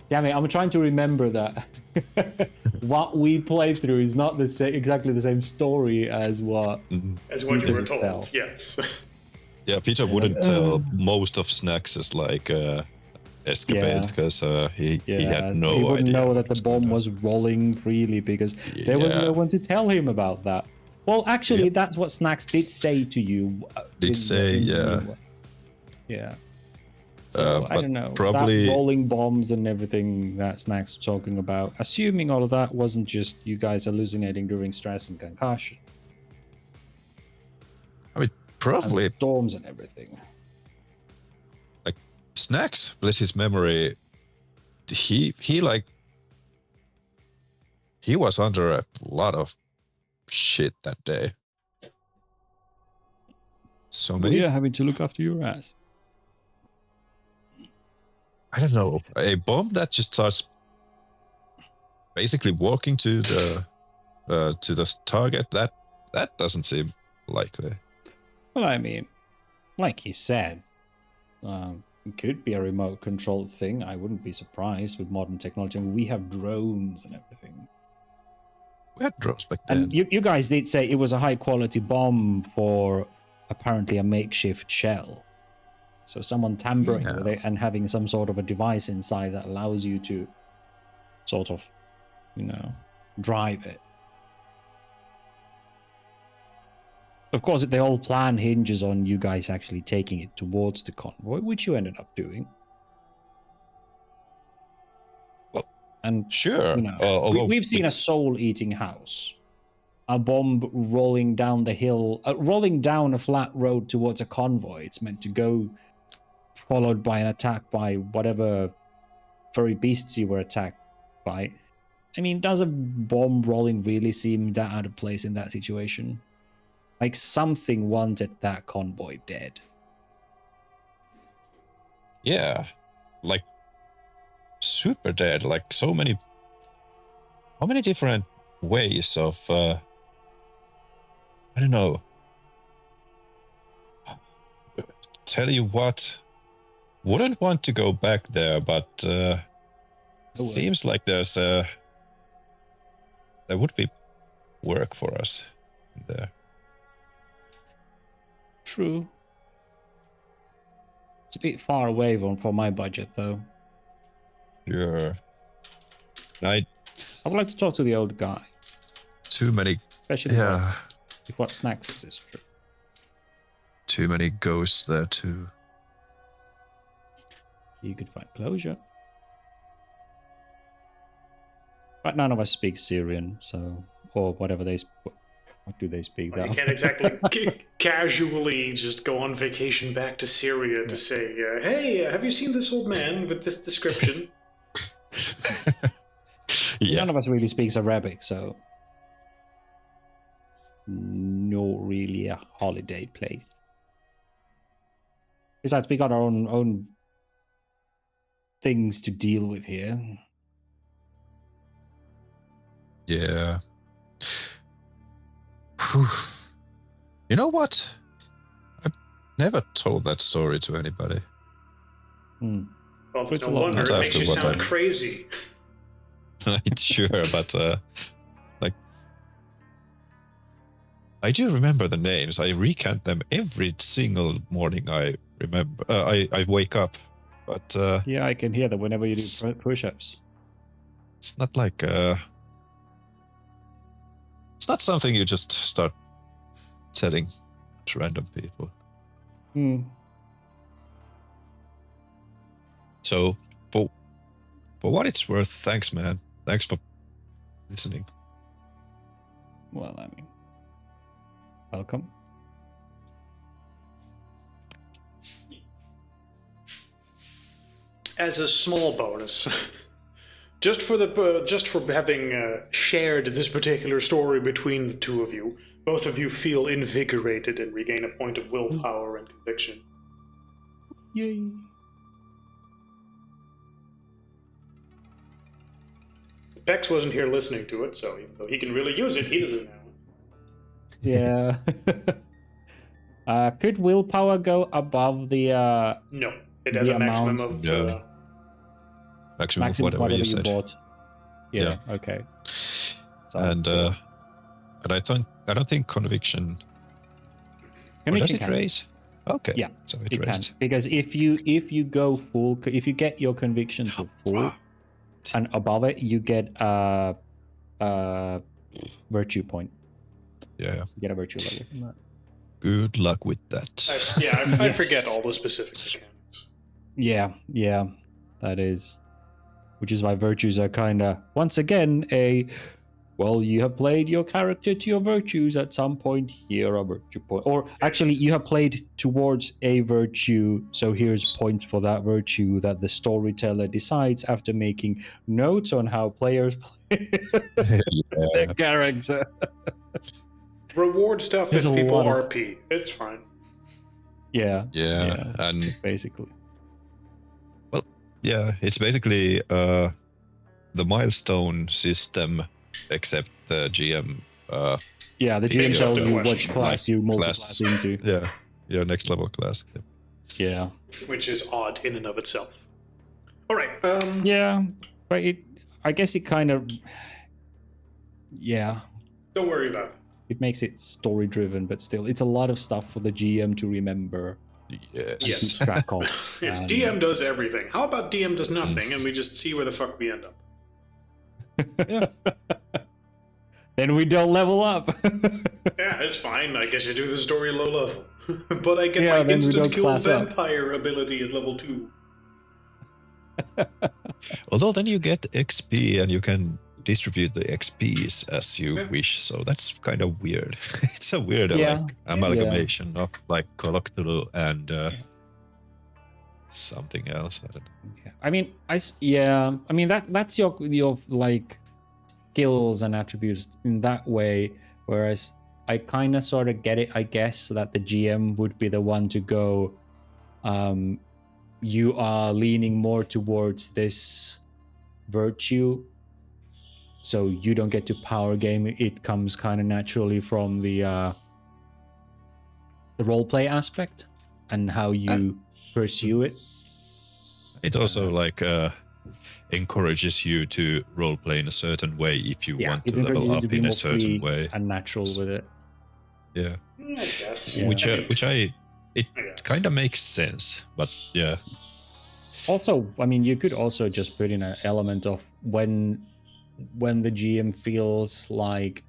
Speaker 2: damn it, I'm trying to remember that what we played through is not exactly the same story as what
Speaker 1: you were told. Yes.
Speaker 3: Yeah, Peter wouldn't tell most of Snacks as like escapade because he had no idea.
Speaker 2: He wouldn't know that the bomb was rolling freely because there was no one to tell him about that. Well, actually, that's what Snacks did say to you. Yeah. So I don't know.
Speaker 3: Probably
Speaker 2: that rolling bombs and everything that Snacks was talking about. Assuming all of that wasn't just you guys hallucinating during stress and concussion.
Speaker 3: I mean, probably
Speaker 2: and storms and everything.
Speaker 3: Like Snacks, bless his memory, he was under a lot of shit that day. So many.
Speaker 2: Well, yeah, having to look after your ass.
Speaker 3: I don't know, a bomb that just starts basically walking to the target. That doesn't seem likely.
Speaker 2: Well, I mean, like he said, it could be a remote controlled thing. I wouldn't be surprised with modern technology. I mean, we have drones and everything.
Speaker 3: We had drones back then.
Speaker 2: And you guys did say it was a high quality bomb for apparently a makeshift shell. So someone tampering with it and having some sort of a device inside that allows you to sort of, drive it. Of course, the whole plan hinges on you guys actually taking it towards the convoy, which you ended up doing.
Speaker 3: Well,
Speaker 2: and
Speaker 3: sure.
Speaker 2: We've seen a soul-eating house. A bomb rolling down the hill, rolling down a flat road towards a convoy. It's meant to go, followed by an attack by whatever furry beasts you were attacked by. I mean, does a bomb rolling really seem that out of place in that situation? Like something wanted that convoy dead.
Speaker 3: Yeah, like super dead. Like so many. How many different ways of? I don't know. Tell you what. Wouldn't want to go back there, but seems like there would be work for us there.
Speaker 2: True. It's a bit far away from my budget, though.
Speaker 3: Sure.
Speaker 2: I would like to talk to the old guy,
Speaker 3: Too many.
Speaker 2: especially
Speaker 3: Yeah.
Speaker 2: if what snacks is true.
Speaker 3: Too many ghosts there too.
Speaker 2: You could find closure. But none of us speak Syrian, so or whatever they. What do they speak?
Speaker 1: Well,
Speaker 2: That
Speaker 1: you can't exactly casually just go on vacation back to Syria to say, "Hey, have you seen this old man with this description?"
Speaker 3: Yeah.
Speaker 2: None of us really speaks Arabic, so it's not really a holiday place. Besides, we got our own things to deal with here.
Speaker 3: Yeah. Whew. You know what? I've never told that story to anybody.
Speaker 2: Hmm.
Speaker 1: Well,
Speaker 2: It's
Speaker 1: there's
Speaker 2: a
Speaker 1: no
Speaker 2: lot
Speaker 1: wonder.
Speaker 3: more
Speaker 1: It makes you
Speaker 3: after what
Speaker 1: sound
Speaker 3: I-
Speaker 1: crazy.
Speaker 3: Sure, but like, I do remember the names. I recant them every single morning. I remember. I wake up, but
Speaker 2: Yeah, I can hear that whenever you do push-ups.
Speaker 3: it's not like it's not something you just start telling to random people.
Speaker 2: Hmm.
Speaker 3: So for what it's worth, thanks, man. Thanks for listening.
Speaker 2: Well, I mean, welcome.
Speaker 1: As a small bonus, just for having shared this particular story between the two of you, both of you feel invigorated and regain a point of willpower and conviction.
Speaker 2: Yay.
Speaker 1: Bex wasn't here listening to it, so even though he can really use it, he doesn't now.
Speaker 2: Yeah. Could willpower go above the
Speaker 1: No, it has
Speaker 2: The
Speaker 1: a maximum
Speaker 2: amount-
Speaker 1: of.
Speaker 3: No. Maximum,
Speaker 2: maximum
Speaker 3: whatever,
Speaker 2: whatever
Speaker 3: you
Speaker 2: you
Speaker 3: said.
Speaker 2: bought? Yeah. Okay.
Speaker 3: And I don't think conviction. Or does
Speaker 2: Conviction
Speaker 3: it
Speaker 2: can.
Speaker 3: raise? Okay.
Speaker 2: Yeah,
Speaker 3: So
Speaker 2: It can,
Speaker 3: raises.
Speaker 2: because if you go full, if you get your conviction to full and above it, you get a virtue point.
Speaker 3: Yeah.
Speaker 2: You get a virtue level from that.
Speaker 3: Good luck with that.
Speaker 1: I
Speaker 2: Yes.
Speaker 1: forget all the specific mechanics.
Speaker 2: Yeah, that is. Which is why virtues are kind of, once again, well, you have played your character to your virtues at some point, here a virtue point. Or actually, you have played towards a virtue, so here's points for that virtue that the storyteller decides after making notes on how players play their character.
Speaker 1: Reward stuff
Speaker 2: There's
Speaker 1: if
Speaker 2: a
Speaker 1: people
Speaker 2: lot of-
Speaker 1: RP. It's fine.
Speaker 2: Yeah,
Speaker 3: Yeah. And
Speaker 2: basically.
Speaker 3: yeah, it's basically the milestone system, except the GM.
Speaker 2: Yeah, the
Speaker 3: Teach
Speaker 2: GM
Speaker 3: you
Speaker 2: tells
Speaker 3: the
Speaker 2: you
Speaker 1: question,
Speaker 2: which class you multi-class into.
Speaker 3: Yeah, your next level class.
Speaker 2: Yeah.
Speaker 1: Which is odd in and of itself. All right.
Speaker 2: Yeah, but I guess it kind of, yeah,
Speaker 1: Don't worry about it.
Speaker 2: it makes it story driven, but still, it's a lot of stuff for the GM to remember
Speaker 3: Yes.
Speaker 2: and
Speaker 1: Yes.
Speaker 2: keep track of.
Speaker 1: It's
Speaker 2: And-
Speaker 1: DM does everything. How about DM does nothing and we just see where the fuck we end up?
Speaker 2: Then we don't level up.
Speaker 1: Yeah, it's fine. I guess you do the story low level. But I get
Speaker 2: Yeah,
Speaker 1: my
Speaker 2: then we
Speaker 1: instant
Speaker 2: don't
Speaker 1: kill
Speaker 2: class up.
Speaker 1: vampire ability at level 2.
Speaker 3: Although then you get XP and you can distribute the XPs as you wish, so that's kind of weird. It's a weird
Speaker 2: Yeah.
Speaker 3: like amalgamation of like Coloctulu and something else. I don't know.
Speaker 2: I mean, I mean that's your like skills and attributes in that way. Whereas I kind of sort of get it, I guess, that the GM would be the one to go. You are leaning more towards this virtue, so you don't get to power game. It comes kind of naturally from the roleplay aspect and how you pursue it.
Speaker 3: It also like encourages you to roleplay in a certain way if you want
Speaker 2: it
Speaker 3: to
Speaker 2: encourages
Speaker 3: level
Speaker 2: you
Speaker 3: up
Speaker 2: to be
Speaker 3: in
Speaker 2: more
Speaker 3: a certain
Speaker 2: free
Speaker 3: way.
Speaker 2: and natural with it.
Speaker 3: Yeah.
Speaker 1: I guess.
Speaker 2: Yeah.
Speaker 3: Which It
Speaker 1: I guess.
Speaker 3: kind of makes sense, but yeah.
Speaker 2: Also, I mean, you could also just put in an element of when the GM feels like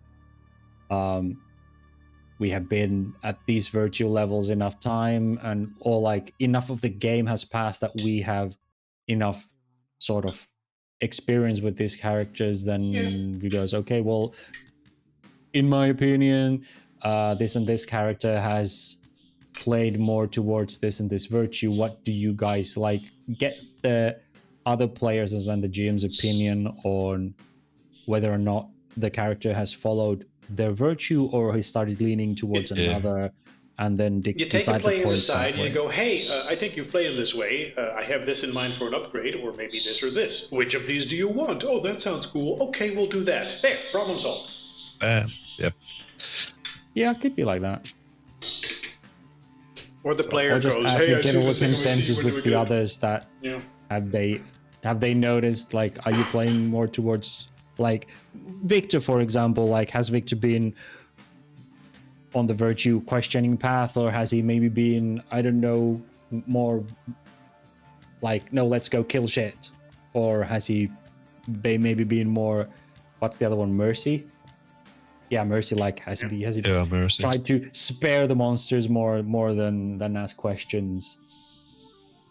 Speaker 2: we have been at these virtual levels enough time, and or like enough of the game has passed that we have enough sort of experience with these characters, then he goes, okay, well, in my opinion, this and this character has played more towards this and this virtue. What do you guys like? Get the other players and the GM's opinion on whether or not the character has followed their virtue or he started leaning towards another, and then
Speaker 1: you take a
Speaker 2: decide the
Speaker 1: player
Speaker 2: points
Speaker 1: aside
Speaker 2: that
Speaker 1: and you
Speaker 2: way.
Speaker 1: go, hey, I think you've played in this way. I have this in mind for an upgrade, or maybe this or this. Which of these do you want? Oh, that sounds cool. Okay, we'll do that. There, problem solved.
Speaker 3: Yep.
Speaker 2: Yeah, it could be like that.
Speaker 1: Or the player
Speaker 2: Or just
Speaker 1: goes,
Speaker 2: ask
Speaker 1: hey,
Speaker 2: a
Speaker 1: I see
Speaker 2: general
Speaker 1: this thing,
Speaker 2: consensus
Speaker 1: what do we
Speaker 2: with the
Speaker 1: do?
Speaker 2: others that
Speaker 1: Yeah.
Speaker 2: have they noticed, like, are you playing more towards, like, Victor, for example, like, has Victor been on the virtue questioning path, or has he maybe been, I don't know, more like, no, let's go kill shit? Or has he maybe been more, what's the other one, mercy? Yeah, mercy, like, has he
Speaker 3: Mercy.
Speaker 2: tried to spare the monsters more than ask questions?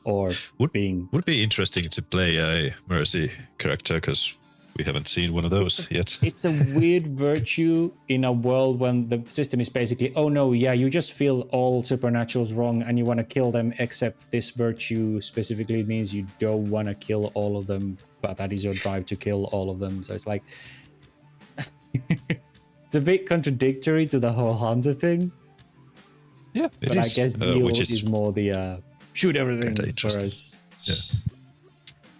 Speaker 2: Or
Speaker 3: would be interesting to play a mercy character, because we haven't seen one of those yet.
Speaker 2: It's a weird virtue in a world when the system is basically, oh no, yeah, you just feel all supernaturals wrong and you want to kill them, except this virtue specifically means you don't want to kill all of them, but that is your drive to kill all of them. So it's like, it's a bit contradictory to the whole hunter thing.
Speaker 3: Yeah,
Speaker 2: but I guess Zeal
Speaker 3: which
Speaker 2: is more the shoot everything, whereas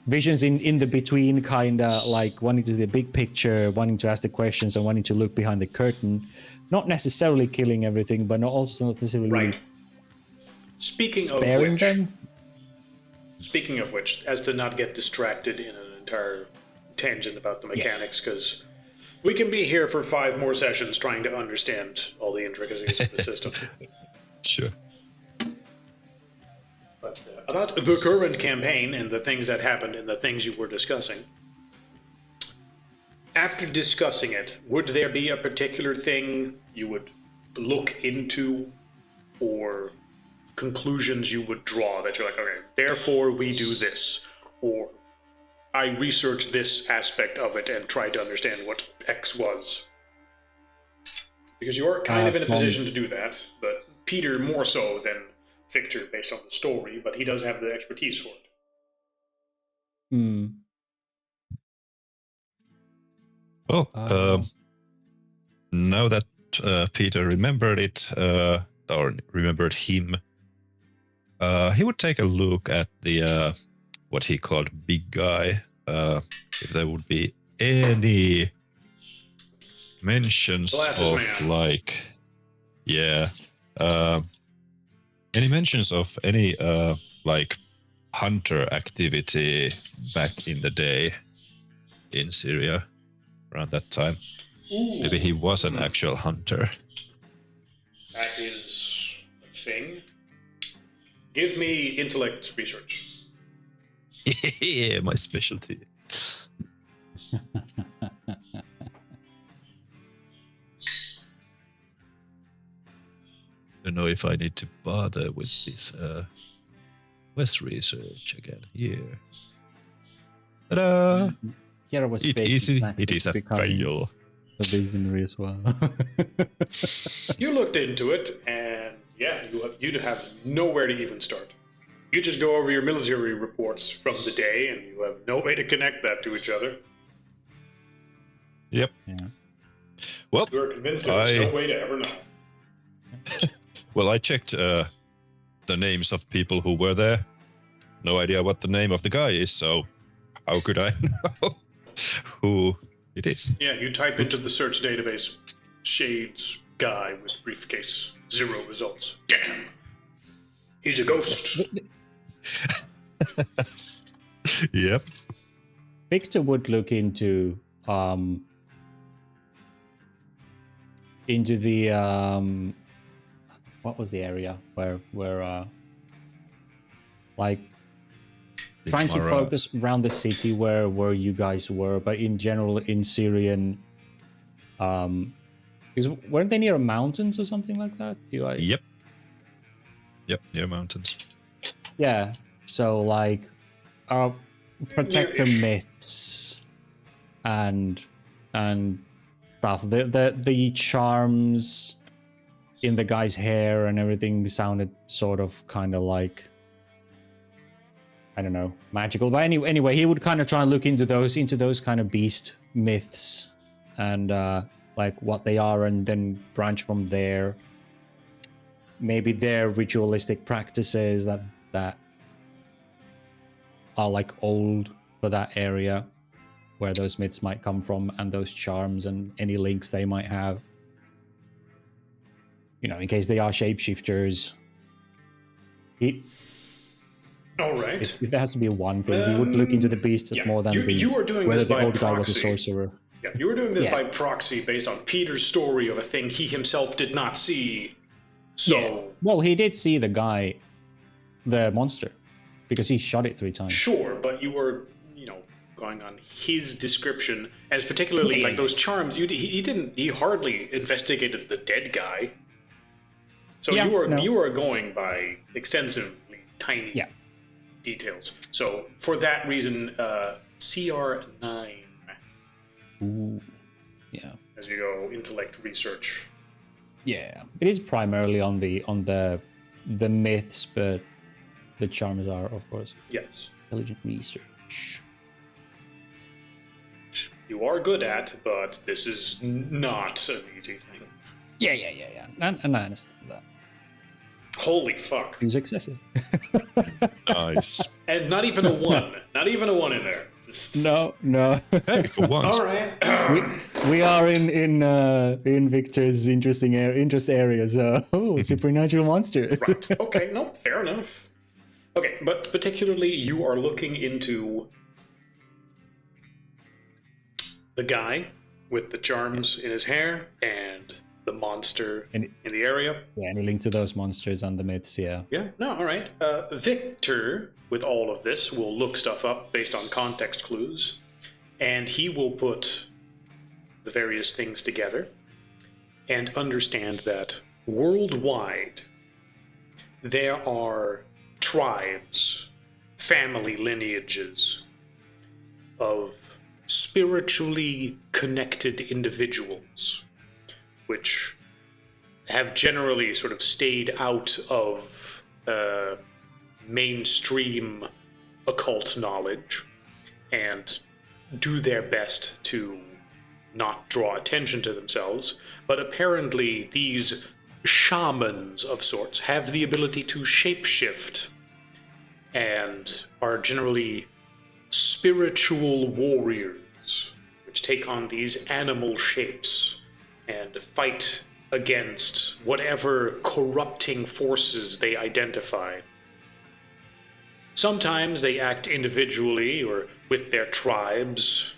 Speaker 2: Vision's in the between, kind of like wanting to see the big picture, wanting to ask the questions, and wanting to look behind the curtain. Not necessarily killing everything, but also not necessarily sparing them.
Speaker 1: Speaking of which, as to not get distracted in an entire tangent about the mechanics, because we can be here for 5 more sessions trying to understand all the intricacies of the system.
Speaker 3: Sure.
Speaker 1: But about the current campaign and the things that happened and the things you were discussing, after discussing it, would there be a particular thing you would look into, or conclusions you would draw that you're like, okay, therefore we do this, or I researched this aspect of it and tried to understand what X was? Because you're kind of in a position to do that, but Peter more so than Victor based on the story, but he does have the expertise for it.
Speaker 3: Well, now that Peter remembered it, or remembered him, he would take a look at the what he called big guy, if there would be any mentions of like, any mentions of any like hunter activity back in the day in Syria around that time. Ooh. Maybe he was an actual hunter.
Speaker 1: That is a thing. Give me intellect research.
Speaker 3: Yeah, my specialty. Don't know if I need to bother with this West research again here. Ta-da!
Speaker 2: Here was
Speaker 3: it is a fail.
Speaker 2: A visionary as well.
Speaker 1: You looked into it, and you'd have nowhere to even start. You just go over your military reports from the day, and you have no way to connect that to each other.
Speaker 3: Yep.
Speaker 2: Yeah.
Speaker 3: Well,
Speaker 1: you're convinced there's no way to ever know.
Speaker 3: Well, I checked the names of people who were there. No idea what the name of the guy is, so how could I know who it is?
Speaker 1: Yeah, you type into the search database, Shades guy with briefcase, 0 results. Damn! He's a ghost.
Speaker 3: Yep.
Speaker 2: Victor would look into the what was the area where like trying to
Speaker 3: Mara.
Speaker 2: focus around the city where you guys were, but in general in Syrian, because weren't they near mountains or something like that?
Speaker 3: Yep, near mountains.
Speaker 2: Yeah. So like, protect the myths and stuff. The charms in the guy's hair and everything sounded sort of kind of like, I don't know, magical. But anyway, he would kind of try and look into those kind of beast myths and like what they are, and then branch from there. Maybe their ritualistic practices that are like old for that area where those myths might come from, and those charms and any links they might have. You know, in case they are shapeshifters.
Speaker 1: All right.
Speaker 2: If there has to be one thing, he would look into the beast more than
Speaker 1: you are doing
Speaker 2: whether
Speaker 1: this
Speaker 2: the
Speaker 1: by
Speaker 2: old guy was a
Speaker 1: proxy.
Speaker 2: sorcerer.
Speaker 1: Yeah, you were doing this
Speaker 2: Yeah.
Speaker 1: by proxy based on Peter's story of a thing he himself did not see. So,
Speaker 2: Yeah. Well, he did see the guy, the monster, because he shot it 3 times.
Speaker 1: sure, but you were, going on his description, and particularly like those charms. He hardly investigated the dead guy. So
Speaker 2: Yeah,
Speaker 1: you were going by extensively tiny details. So for that reason, CR9
Speaker 2: Ooh. Yeah.
Speaker 1: as you go intellect research.
Speaker 2: Yeah. It is primarily on the myths, but the charms are, of course,
Speaker 1: Yes.
Speaker 2: intelligent research.
Speaker 1: You are good at, but this is not an easy thing.
Speaker 2: Yeah. And I understand that.
Speaker 1: Holy fuck.
Speaker 2: It's excessive.
Speaker 3: Nice.
Speaker 1: And not even a 1. Not even a 1 in there. Just...
Speaker 2: No.
Speaker 3: Hey, for once.
Speaker 1: All right.
Speaker 2: We are in Victor's interest area, so supernatural monster.
Speaker 1: Right. Okay, no, fair enough. Okay, but particularly you are looking into the guy with the charms in his hair and the monster in the area.
Speaker 2: Yeah, any link to those monsters and the myths, yeah.
Speaker 1: Yeah, no, all right. Victor, with all of this, will look stuff up based on context clues, and he will put the various things together and understand that worldwide there are tribes, family lineages of spiritually connected individuals which have generally sort of stayed out of mainstream occult knowledge and do their best to not draw attention to themselves. But apparently these shamans of sorts have the ability to shapeshift and are generally spiritual warriors which take on these animal shapes and fight against whatever corrupting forces they identify. Sometimes they act individually or with their tribes.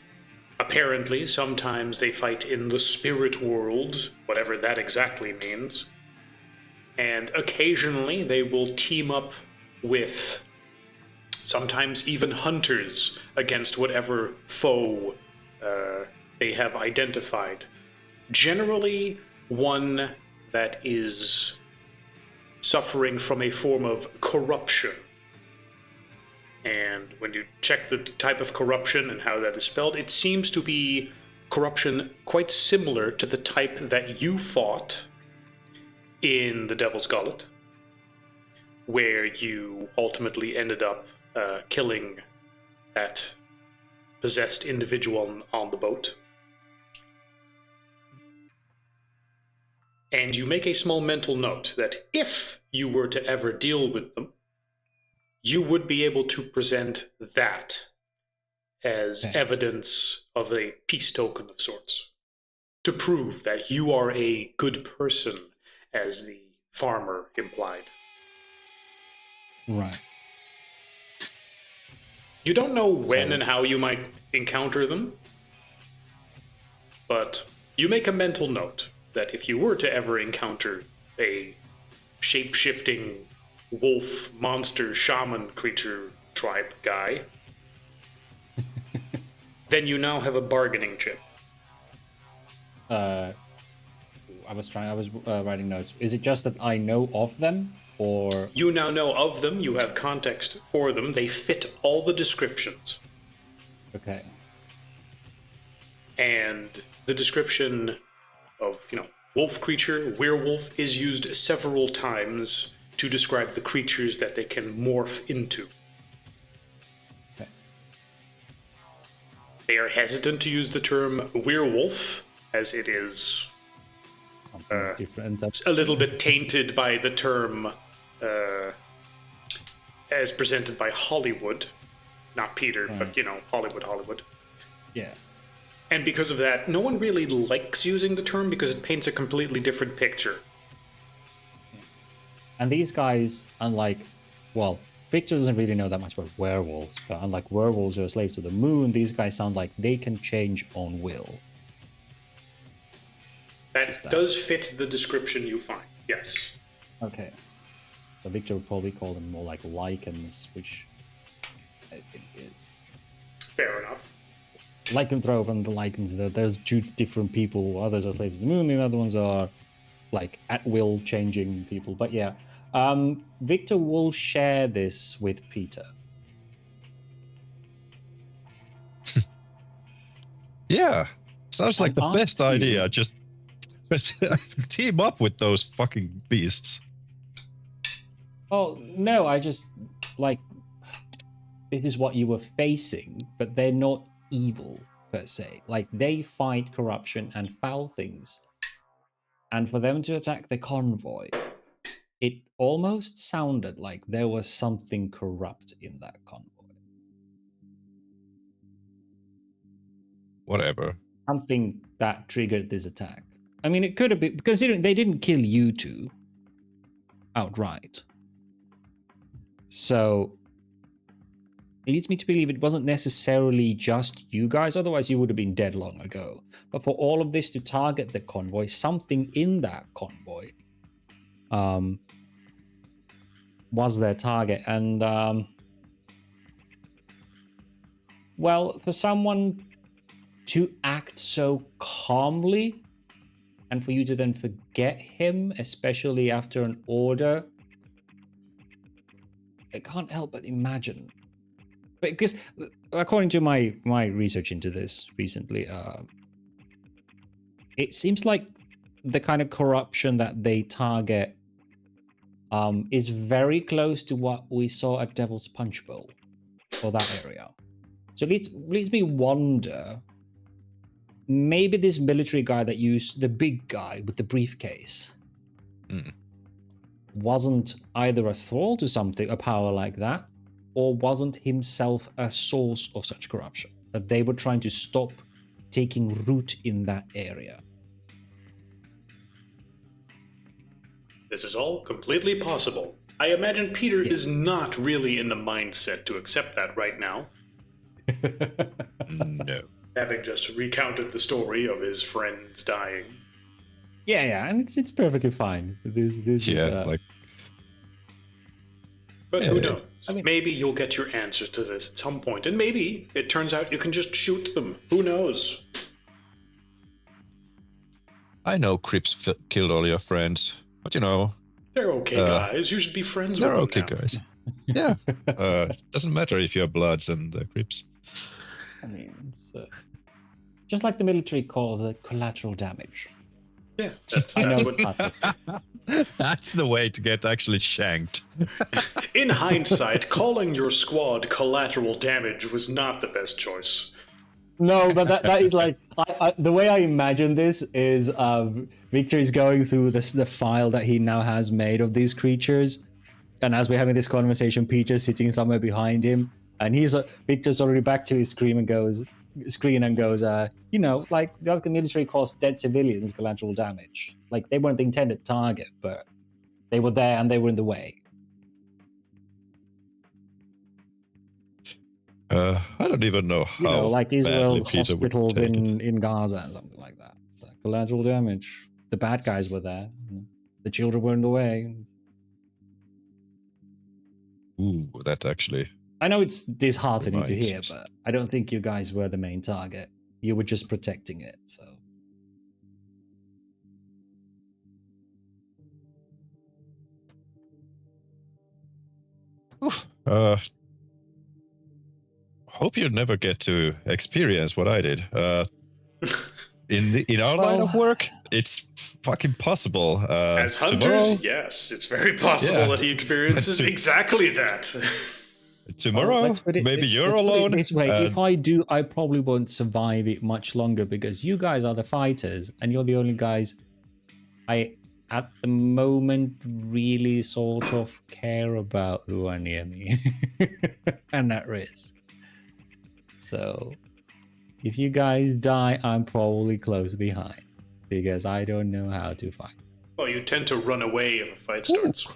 Speaker 1: Apparently, sometimes they fight in the spirit world, whatever that exactly means. And occasionally they will team up with sometimes even hunters against whatever foe they have identified. Generally, one that is suffering from a form of corruption. And when you check the type of corruption and how that is spelled, it seems to be corruption quite similar to the type that you fought in the Devil's Gullet, where you ultimately ended up killing that possessed individual on the boat. And you make a small mental note that if you were to ever deal with them, you would be able to present that as evidence of a peace token of sorts, to prove that you are a good person, as the farmer implied.
Speaker 2: Right.
Speaker 1: You don't know when and how you might encounter them, but you make a mental note that if you were to ever encounter a shape-shifting wolf monster shaman creature tribe guy, then you now have a bargaining chip.
Speaker 2: I was writing notes. Is it just that I know of them, or
Speaker 1: You now know of them, you have context for them, they fit all the descriptions.
Speaker 2: okay?
Speaker 1: And the description of, wolf creature, werewolf is used several times to describe the creatures that they can morph into.
Speaker 2: Okay.
Speaker 1: They are hesitant to use the term werewolf, as it is
Speaker 2: Something different.
Speaker 1: a little bit tainted by the term as presented by Hollywood. Not Peter, but, Hollywood.
Speaker 2: Yeah.
Speaker 1: And because of that, no one really likes using the term because it paints a completely different picture.
Speaker 2: And these guys, unlike, Victor doesn't really know that much about werewolves, but unlike werewolves who are slaves to the moon, these guys sound like they can change on will.
Speaker 1: That does fit the description you find, yes.
Speaker 2: Okay. So Victor would probably call them more like lichens, which I think is...
Speaker 1: Fair enough.
Speaker 2: Lycanthrope and the lichens, there's two different people. Others are slaves to the moon, the other ones are like at-will changing people. But yeah, Victor will share this with Peter.
Speaker 3: Yeah, sounds like the best idea. Just team up with those fucking beasts.
Speaker 2: Oh, no, I just, this is what you were facing, but they're not evil, per se. Like, they fight corruption and foul things. And for them to attack the convoy, it almost sounded like there was something corrupt in that convoy.
Speaker 3: Whatever.
Speaker 2: Something that triggered this attack. I mean, it could have been, considering they didn't kill you two outright. So it leads me to believe it wasn't necessarily just you guys, otherwise you would have been dead long ago. But for all of this to target the convoy, something in that convoy was their target. And, for someone to act so calmly and for you to then forget him, especially after an order, I can't help but imagine. Because according to my research into this recently, it seems like the kind of corruption that they target is very close to what we saw at Devil's Punch Bowl, or that area. So it leads me wonder, maybe this military guy that used the big guy with the briefcase wasn't either a thrall to something, a power like that, or wasn't himself a source of such corruption, that they were trying to stop taking root in that area.
Speaker 1: This is all completely possible. I imagine Peter is not really in the mindset to accept that right now.
Speaker 3: No.
Speaker 1: Having just recounted the story of his friends dying.
Speaker 2: Yeah, and it's perfectly fine. This
Speaker 1: But who knows? I mean, maybe you'll get your answers to this at some point, and maybe it turns out you can just shoot them. Who knows?
Speaker 3: I know Crips killed all your friends, but
Speaker 1: they're okay guys. You should be friends with them.
Speaker 3: They're okay
Speaker 1: now.
Speaker 3: guys. Yeah. Doesn't matter if you're Bloods and Crips.
Speaker 2: I mean, it's just like the military calls it collateral damage.
Speaker 1: Yeah, that's
Speaker 3: That's the way to get actually shanked.
Speaker 1: In hindsight, calling your squad collateral damage was not the best choice.
Speaker 2: No, but that is like the way I imagine this is Victor is going through the file that he now has made of these creatures, and as we're having this conversation, Peter's sitting somewhere behind him, and Victor's already back to his screen and goes, like the military calls dead civilians collateral damage. Like, they weren't the intended target, but they were there and they were in the way.
Speaker 3: I don't even know how.
Speaker 2: Like Israel's hospitals
Speaker 3: in
Speaker 2: in Gaza and something like that. It's like collateral damage. The bad guys were there. The children were in the way.
Speaker 3: Ooh, that actually.
Speaker 2: I know it's disheartening to
Speaker 3: Reminds
Speaker 2: hear,
Speaker 3: us.
Speaker 2: but I don't think you guys were the main target. You were just protecting it, so.
Speaker 3: Oof. Hope you never get to experience what I did. In our line of
Speaker 2: Well-
Speaker 3: work, it's fucking possible.
Speaker 1: As hunters,
Speaker 3: tomorrow,
Speaker 1: yes, it's very possible
Speaker 3: Yeah.
Speaker 1: that he experiences exactly that.
Speaker 3: tomorrow,
Speaker 2: let's put it,
Speaker 3: maybe you're
Speaker 2: let's put it
Speaker 3: alone.
Speaker 2: this way,
Speaker 3: and-
Speaker 2: if I do, I probably won't survive it much longer because you guys are the fighters and you're the only guys I, at the moment, really sort of care about who are near me and at risk. So, if you guys die, I'm probably close behind because I don't know how to fight.
Speaker 1: Well, you tend to run away if a fight starts.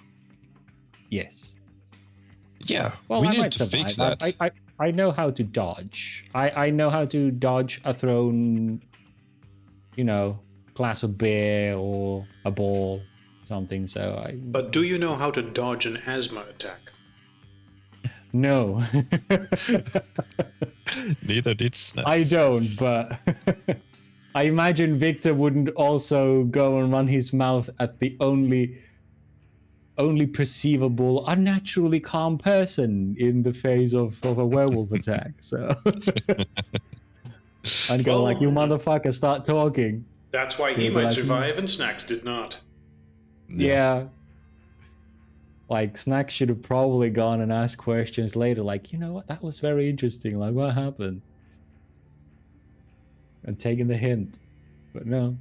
Speaker 2: Yes.
Speaker 3: yeah,
Speaker 2: Well,
Speaker 3: we
Speaker 2: I
Speaker 3: need
Speaker 2: might
Speaker 3: to
Speaker 2: survive.
Speaker 3: fix that.
Speaker 2: I know how to dodge. I know how to dodge a thrown, glass of beer or a ball, something. So I.
Speaker 1: But do you know how to dodge an asthma attack?
Speaker 2: No.
Speaker 3: Neither did Snaps.
Speaker 2: I don't, but I imagine Victor wouldn't also go and run his mouth at the only perceivable unnaturally calm person in the face of a werewolf attack. So I'd go like, you motherfucker, start talking.
Speaker 1: That's why he
Speaker 2: Yeah, but
Speaker 1: might
Speaker 2: I-
Speaker 1: survive and Snacks did not.
Speaker 2: Yeah. Like, Snack should have probably gone and asked questions later, like, you know what, that was very interesting. Like, what happened? And taking the hint. But no,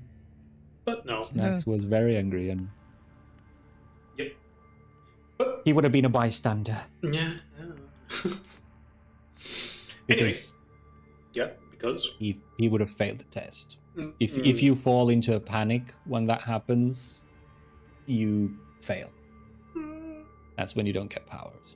Speaker 1: But no.
Speaker 2: Snacks was very angry and
Speaker 1: Yep. But
Speaker 2: he would have been a bystander.
Speaker 1: yeah.
Speaker 2: Because
Speaker 1: Yeah, because
Speaker 2: he would have failed the test. If you fall into a panic when that happens, you fail. That's when you don't get powers.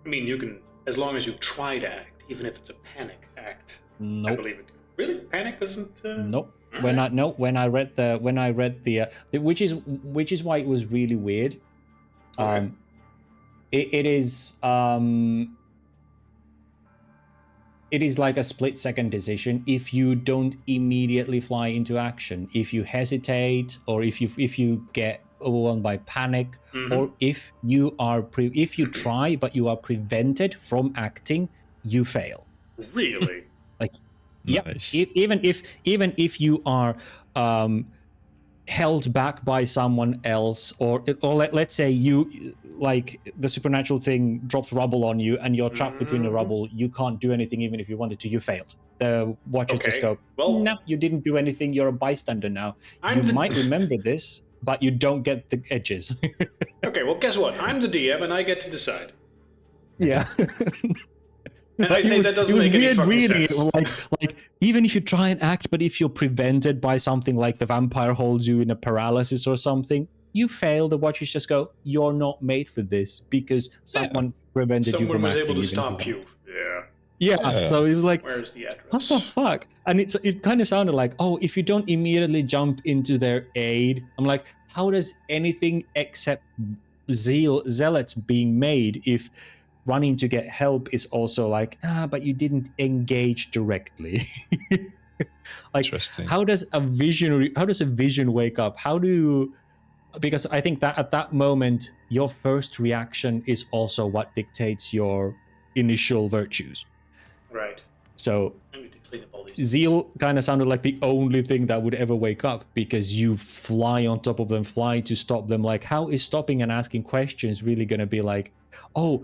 Speaker 1: I mean, you can, as long as you try to act, even if it's a panic act. I
Speaker 2: Nope.
Speaker 1: believe it. Really, panic doesn't.
Speaker 2: Nope.
Speaker 1: All
Speaker 2: When
Speaker 1: right.
Speaker 2: I read the which is why it was really weird.
Speaker 1: Okay.
Speaker 2: It is like a split-second decision if you don't immediately fly into action. If you hesitate, or if you get overwhelmed by panic, or if you are if you try but you are prevented from acting, you fail.
Speaker 1: Really?
Speaker 3: Nice.
Speaker 2: Yeah. Even if you are held back by someone else, or let's say you, like, the supernatural thing drops rubble on you and you're trapped between the rubble, you can't do anything even if you wanted to, you failed. The watchers just
Speaker 1: Okay,
Speaker 2: go,
Speaker 1: well-
Speaker 2: no, you didn't do anything, you're a bystander now.
Speaker 1: I'm
Speaker 2: You
Speaker 1: the-
Speaker 2: might remember this, but you don't get the edges.
Speaker 1: Okay, well, guess what? I'm the DM and I get to decide.
Speaker 2: Yeah.
Speaker 1: And I say that doesn't make any fucking sense.
Speaker 2: Like, even if you try and act, but if you're prevented by something like the vampire holds you in a paralysis or something, you fail. The watchers just go, you're not made for this because someone prevented you
Speaker 1: Someone
Speaker 2: from
Speaker 1: was
Speaker 2: acting.
Speaker 1: able to
Speaker 2: even if
Speaker 1: stop
Speaker 2: don't.
Speaker 1: you. Yeah.
Speaker 2: Yeah, so it was like,
Speaker 1: Where's the address?
Speaker 2: what the fuck? And it kind of sounded like, oh, if you don't immediately jump into their aid, I'm like, how does anything except zealots being made if running to get help is also like, but you didn't engage directly? Like,
Speaker 3: Interesting.
Speaker 2: how does a vision wake up? Because I think that at that moment, your first reaction is also what dictates your initial virtues.
Speaker 1: Right.
Speaker 2: So
Speaker 1: I need to clean up all these.
Speaker 2: zeal kind of sounded like the only thing that would ever wake up, because you fly on top of them, fly to stop them. Like, how is stopping and asking questions really going to be like, oh,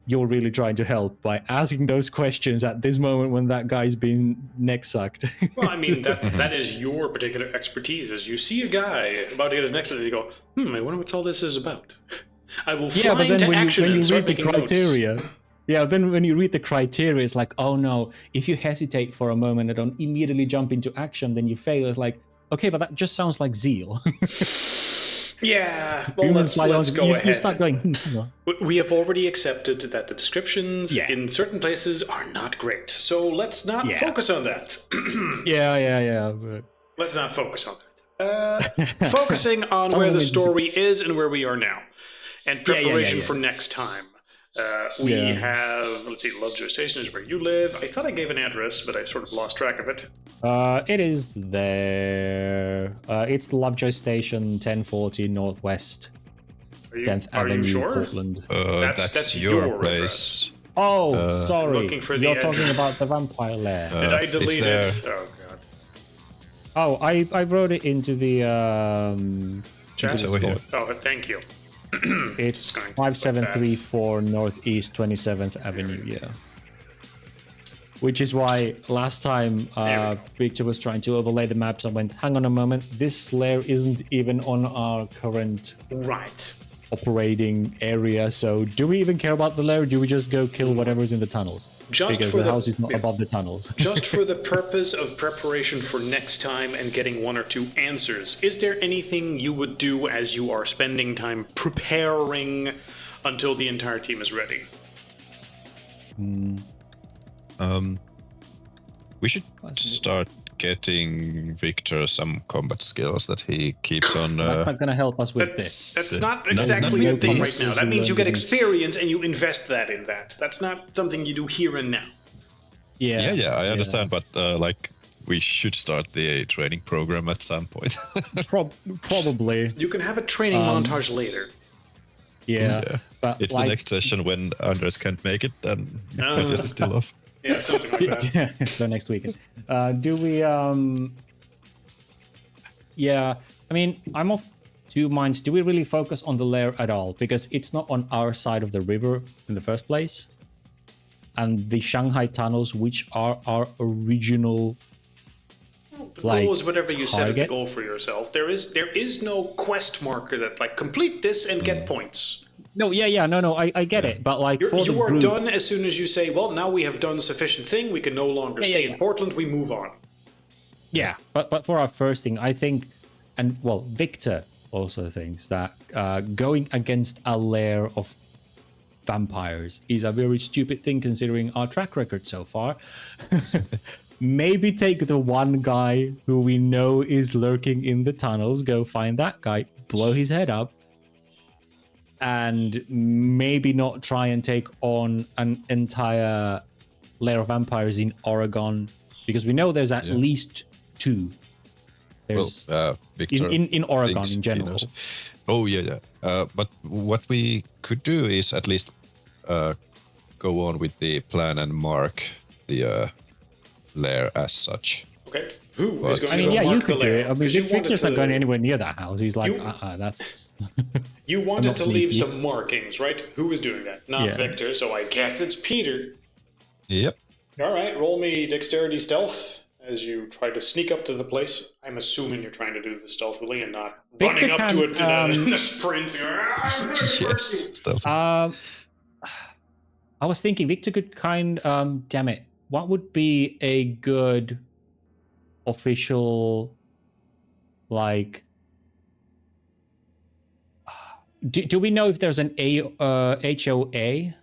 Speaker 2: you're really trying to help by asking those questions at this moment when that guy's being neck sucked?
Speaker 1: Well, I mean, that is your particular expertise. As you see a guy about to get his neck slit, you go, I wonder what all this is about. I will fly
Speaker 2: Yeah, but then
Speaker 1: into
Speaker 2: when
Speaker 1: action
Speaker 2: you
Speaker 1: and start
Speaker 2: read the
Speaker 1: making notes.
Speaker 2: criteria, yeah, then when you read the criteria, it's like, oh no, if you hesitate for a moment and don't immediately jump into action, then you fail. It's like, okay, but that just sounds like zeal.
Speaker 1: Yeah, well, let's go ahead.
Speaker 2: You start going,
Speaker 1: We have already accepted that the descriptions
Speaker 2: Yeah.
Speaker 1: in certain places are not great, so let's not
Speaker 2: Yeah.
Speaker 1: focus on that.
Speaker 2: yeah. But
Speaker 1: Let's not focus on that. Focusing on where the
Speaker 2: Someone-
Speaker 1: story is and where we are now, and
Speaker 2: yeah,
Speaker 1: preparation
Speaker 2: yeah.
Speaker 1: for next time. We
Speaker 2: Yeah.
Speaker 1: have, let's see, Lovejoy Station is where you live. I thought I gave an address, but I sort of lost track of it.
Speaker 2: It is there. It's Lovejoy Station, 1040 Northwest,
Speaker 1: Are you,
Speaker 2: 10th
Speaker 1: are
Speaker 2: Avenue,
Speaker 1: you sure?
Speaker 2: Portland.
Speaker 1: That's
Speaker 3: your
Speaker 1: your
Speaker 3: place.
Speaker 2: Oh, sorry.
Speaker 1: Looking for the
Speaker 2: You're talking
Speaker 1: address.
Speaker 2: about the vampire lair.
Speaker 1: Did I delete
Speaker 3: there.
Speaker 1: it? Oh, God.
Speaker 2: Oh, I wrote it into the
Speaker 1: Chat?
Speaker 3: It's over here.
Speaker 1: Oh, thank you.
Speaker 2: It's
Speaker 1: Just going to put that.
Speaker 2: 5734 Northeast 27th Avenue, yeah. Which is why last time
Speaker 1: There we go.
Speaker 2: Victor was trying to overlay the maps, I went, hang on a moment, this lair isn't even on our current
Speaker 1: Right.
Speaker 2: operating area, so do we even care about the lair, or do we just go kill whatever's in the tunnels?
Speaker 1: Just
Speaker 2: Because
Speaker 1: for
Speaker 2: the
Speaker 1: the-
Speaker 2: house is not
Speaker 1: yeah.
Speaker 2: above the tunnels.
Speaker 1: Just for the purpose of preparation for next time and getting one or two answers, is there anything you would do as you are spending time preparing until the entire team is ready?
Speaker 3: We should start getting Victor some combat skills that he keeps on.
Speaker 2: That's not going to help us with this.
Speaker 1: That's not
Speaker 3: No, it's
Speaker 1: exactly
Speaker 3: not
Speaker 1: the thing
Speaker 3: this.
Speaker 1: right now. That means you get
Speaker 2: Learning.
Speaker 1: experience and you invest that in that. That's not something you do here and now.
Speaker 3: Yeah, I understand, but like we should start the training program at some point.
Speaker 2: Probably,
Speaker 1: You can have a training montage later.
Speaker 2: yeah. But
Speaker 3: It's
Speaker 2: like,
Speaker 3: the next session when Anders can't make it, then
Speaker 1: Oh.
Speaker 3: Matthias is still off.
Speaker 1: Yeah, something like that.
Speaker 2: yeah, so next weekend. Do we yeah, I mean, I'm of two minds. Do we really focus on the lair at all? Because it's not on our side of the river in the first place. And the Shanghai tunnels, which are our original
Speaker 1: The
Speaker 2: like,
Speaker 1: goal is whatever you set as the
Speaker 2: target?
Speaker 1: goal for yourself. There is no quest marker that's like complete this and get points.
Speaker 2: No, no, I get it. But like for the
Speaker 1: You are
Speaker 2: group,
Speaker 1: done as soon as you say, well, now we have done sufficient thing. We can no longer stay in Portland. We move on.
Speaker 2: yeah, but for our first thing, I think, and well, Victor also thinks that going against a lair of vampires is a very stupid thing considering our track record so far. Maybe take the one guy who we know is lurking in the tunnels, go find that guy, blow his head up, and maybe not try and take on an entire lair of vampires in Oregon, because we know there's at least two. There's
Speaker 3: Victor
Speaker 2: in Oregon
Speaker 3: thinks
Speaker 2: in
Speaker 3: he
Speaker 2: general.
Speaker 3: knows. Oh yeah. But what we could do is at least go on with the plan and mark the lair as such.
Speaker 1: Okay. Who is going
Speaker 2: I mean,
Speaker 1: to go
Speaker 2: yeah, you
Speaker 1: mark the
Speaker 2: could do
Speaker 1: lair?
Speaker 2: it. I mean,
Speaker 1: 'Cause you wanted
Speaker 2: Victor's not going anywhere near that house. He's like,
Speaker 1: You-
Speaker 2: that's.
Speaker 1: You wanted
Speaker 2: not
Speaker 1: to leave
Speaker 2: sneaky.
Speaker 1: some markings, right? Who is doing that? Not
Speaker 2: Yeah.
Speaker 1: Victor, so I guess it's Peter.
Speaker 3: Yep.
Speaker 1: All right, roll me dexterity stealth as you try to sneak up to the place. I'm assuming you're trying to do this stealthily and not
Speaker 2: Victor
Speaker 1: running up to it in a
Speaker 2: can,
Speaker 1: sprint.
Speaker 3: Yes. Stealth.
Speaker 2: I was thinking Victor could damn it. What would be a good official, like, do we know if there's an HOA,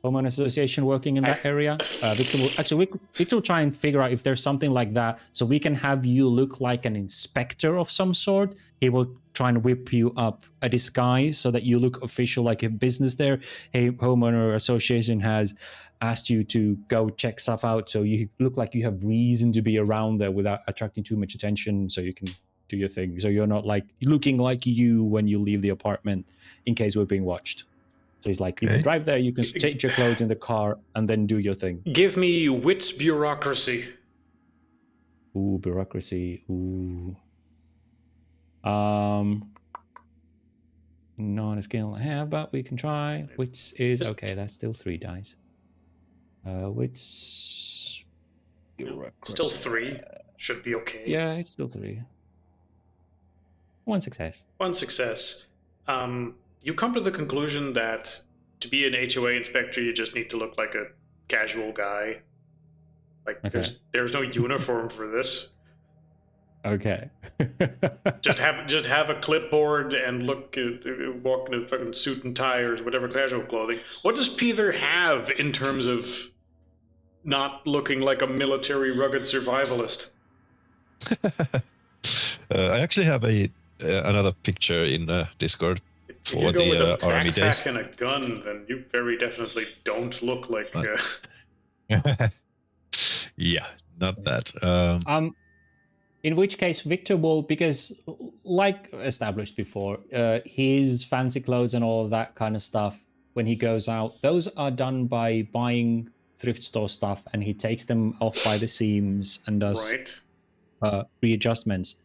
Speaker 2: homeowner association, working in that area? Victor will try and figure out if there's something like that, so we can have you look like an inspector of some sort. He will try and whip you up a disguise so that you look official, like a business there. Hey, homeowner association has asked you to go check stuff out, so you look like you have reason to be around there without attracting too much attention, so you can do your thing. So you're not like looking like you when you leave the apartment in case we're being watched. So he's like, you can drive there, you can take your clothes in the car, and then do your thing.
Speaker 1: Give me wits bureaucracy.
Speaker 2: Ooh, bureaucracy. Ooh. Not a skill I have, but we can try. Which is okay. That's still 3 dice. Which bureaucracy.
Speaker 1: Still 3. Should be okay.
Speaker 2: Yeah, it's still 3. 1 success.
Speaker 1: 1 success. You come to the conclusion that to be an HOA inspector, you just need to look like a casual guy. Like there's no uniform for this.
Speaker 2: Okay.
Speaker 1: Just have a clipboard and walk in a fucking suit and tie or whatever casual clothing. What does Peter have in terms of not looking like a military rugged survivalist?
Speaker 3: I actually have another picture in Discord.
Speaker 1: If you
Speaker 3: for
Speaker 1: go with a
Speaker 3: the army days.
Speaker 1: backpack and a gun, then you very definitely don't look like.
Speaker 3: Yeah, not that.
Speaker 2: In which case, Victor will, because like established before, his fancy clothes and all of that kind of stuff, when he goes out, those are done by buying thrift store stuff, and he takes them off by the seams and does
Speaker 1: Right.
Speaker 2: readjustments.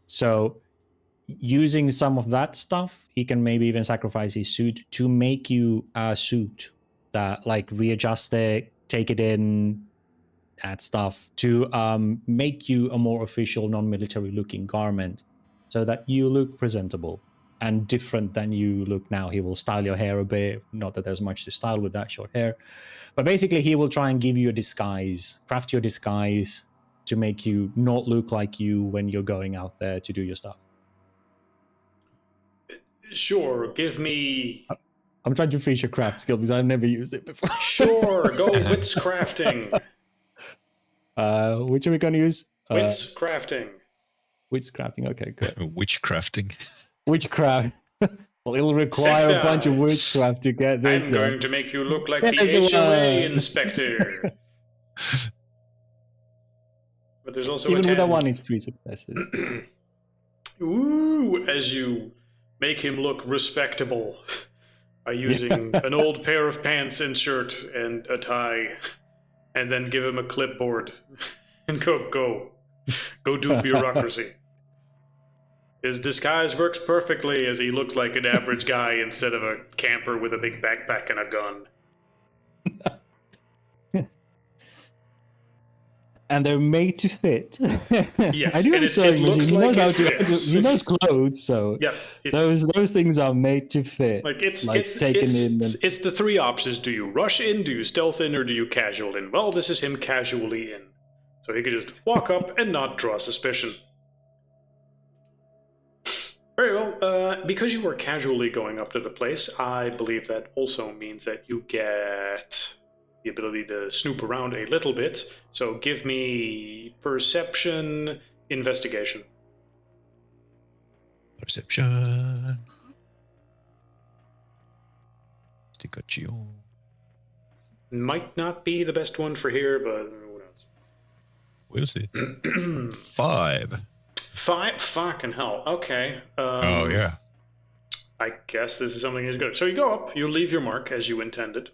Speaker 2: So using some of that stuff, he can maybe even sacrifice his suit to make you a suit that like readjust it, take it in, add stuff to make you a more official non-military looking garment so that you look presentable and different than you look now. He will style your hair a bit, not that there's much to style with that short hair, but basically he will try and give you a disguise, craft your disguise to make you not look like you when you're going out there to do your stuff.
Speaker 1: Sure, give me.
Speaker 2: I'm trying to feature craft skill because I've never used it before.
Speaker 1: Sure, go wits crafting.
Speaker 2: Which are we going to use?
Speaker 1: Wits crafting.
Speaker 2: Wits crafting. Okay, good.
Speaker 3: Witchcrafting.
Speaker 2: Witchcraft. Well, it'll require a bunch of witchcraft to get this.
Speaker 1: I'm going to make you look like the
Speaker 2: There's the
Speaker 1: HOA
Speaker 2: one.
Speaker 1: inspector. But there's also
Speaker 2: Even
Speaker 1: a
Speaker 2: with
Speaker 1: 10.
Speaker 2: that one, it's 3 successes.
Speaker 1: Ooh, as you make him look respectable by using an old pair of pants and shirt and a tie, and then give him a clipboard and go do bureaucracy. His disguise works perfectly as he looks like an average guy instead of a camper with a big backpack and a gun.
Speaker 2: And they're made to fit.
Speaker 1: Yes,
Speaker 2: I do have
Speaker 1: and
Speaker 2: a sewing
Speaker 1: looks
Speaker 2: machine. He knows
Speaker 1: like
Speaker 2: how
Speaker 1: it
Speaker 2: to.
Speaker 1: fits.
Speaker 2: He knows clothes, so
Speaker 1: Yeah,
Speaker 2: those things are made to fit.
Speaker 1: like it's
Speaker 2: taken in.
Speaker 1: it's the three options: do you rush in, do you stealth in, or do you casual in? Well, this is him casually in, so he could just walk up and not draw suspicion. Very well. Because you were casually going up to the place, I believe that also means that you get the ability to snoop around a little bit. So give me perception, investigation.
Speaker 3: Perception. Sticaccio.
Speaker 1: Might not be the best one for here, but who knows?
Speaker 3: We'll see. 5.
Speaker 1: 5? Fucking hell. Okay.
Speaker 3: Oh, yeah.
Speaker 1: I guess this is something he's good. So you go up, you leave your mark as you intended.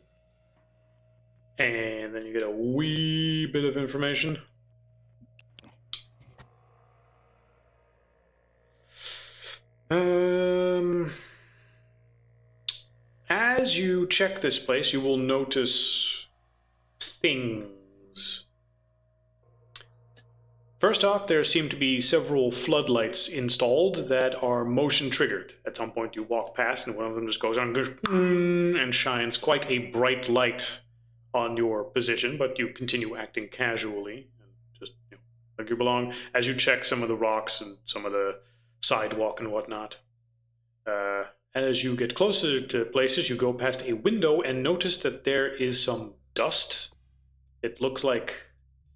Speaker 1: And then you get a wee bit of information. As you check this place, you will notice things. First off, there seem to be several floodlights installed that are motion triggered. At some point you walk past and one of them just goes on and shines quite a bright light on your position, but you continue acting casually and just like you belong as you check some of the rocks and some of the sidewalk and whatnot. As you get closer to places, you go past a window and notice that there is some dust. It looks like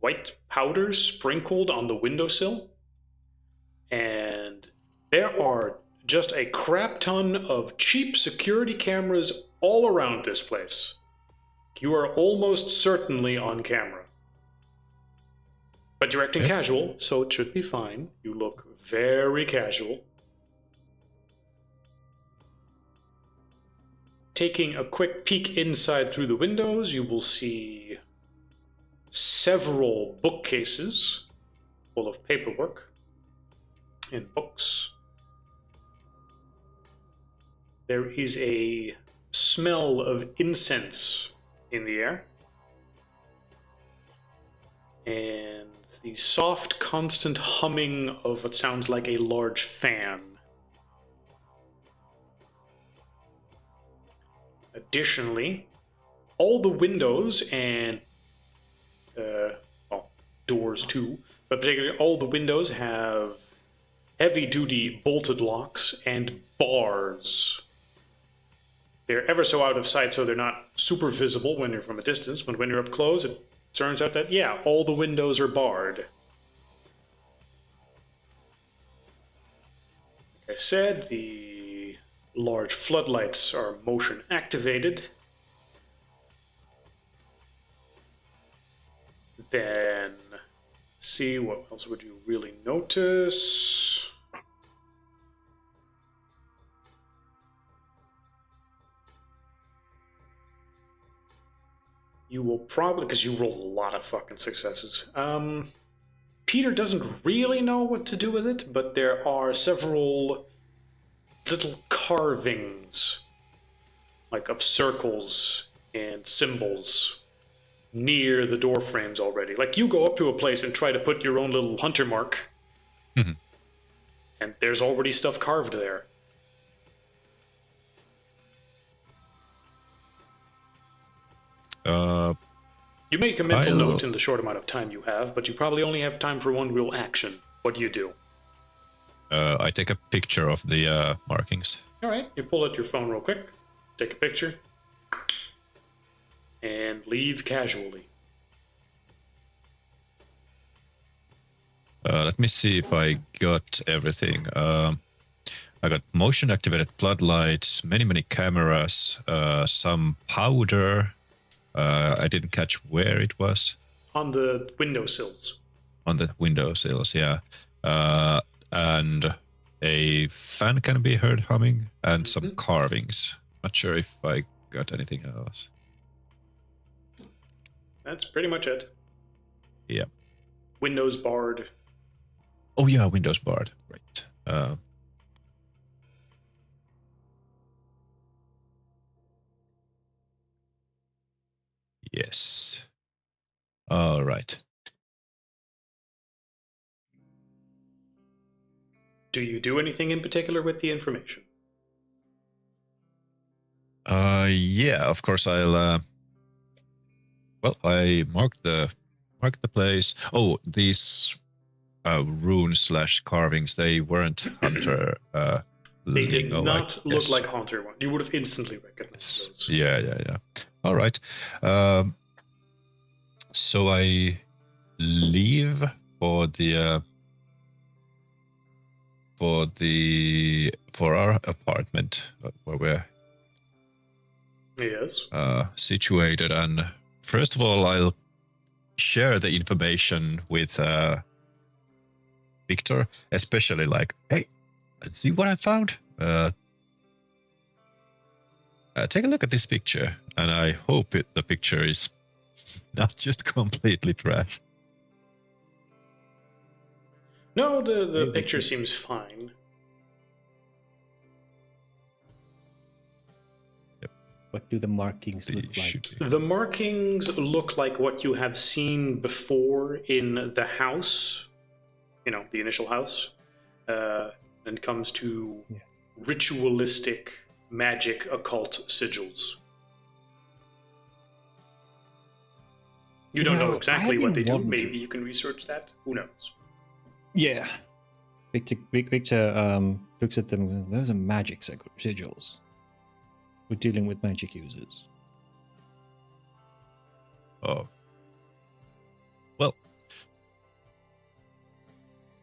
Speaker 1: white powder sprinkled on the windowsill. And there are just a crap ton of cheap security cameras all around this place. You are almost certainly on camera. But you're acting casual, so it should be fine. You look very casual. Taking a quick peek inside through the windows, you will see several bookcases full of paperwork and books. There is a smell of incense in the air. And the soft, constant humming of what sounds like a large fan. Additionally, all the windows and doors too, but particularly all the windows have heavy-duty bolted locks and bars. They're ever so out of sight, so they're not super visible when you're from a distance, but when you're up close, it turns out that, yeah, all the windows are barred. Like I said, the large floodlights are motion activated. Then, see, what else would you really notice? You will probably, because you roll a lot of fucking successes. Peter doesn't really know what to do with it, but there are several little carvings, like of circles and symbols, near the door frames already. Like, you go up to a place and try to put your own little hunter mark, and there's already stuff carved there. You make a mental note in the short amount of time you have, but you probably only have time for one real action. What do you do?
Speaker 3: I take a picture of the markings.
Speaker 1: All right, you pull out your phone real quick, take a picture, and leave casually.
Speaker 3: Let me see if I got everything. I got motion activated floodlights, many cameras, some powder. I didn't catch where it was.
Speaker 1: On the windowsills.
Speaker 3: On the windowsills, yeah. And a fan can be heard humming, and some carvings. Not sure if I got anything else.
Speaker 1: That's pretty much it.
Speaker 3: Yeah.
Speaker 1: Windows barred.
Speaker 3: Oh yeah, windows barred. Right. Yes. All right.
Speaker 1: Do you do anything in particular with the information?
Speaker 3: Yeah, of course I'll well, I marked the place. Oh, these runes / carvings, they weren't hunter
Speaker 1: They did
Speaker 3: lingo,
Speaker 1: not
Speaker 3: I
Speaker 1: look
Speaker 3: guess.
Speaker 1: like Haunter one. You would have instantly recognized those.
Speaker 3: Yeah. All right. So I leave for our apartment where we're
Speaker 1: Yes.
Speaker 3: situated, and first of all I'll share the information with Victor, especially like, hey, let's see what I found. Take a look at this picture, and I hope the picture is not just completely trash.
Speaker 1: No, the picture seems fine.
Speaker 2: What do the markings look like?
Speaker 1: The markings look like what you have seen before in the house, the initial house, and it comes to ritualistic, magic, occult sigils. You don't know exactly what they do. Maybe you can research that. Who knows?
Speaker 2: Yeah. Victor looks at them. Those are magic sigils. We're dealing with magic users.
Speaker 3: Oh. Well.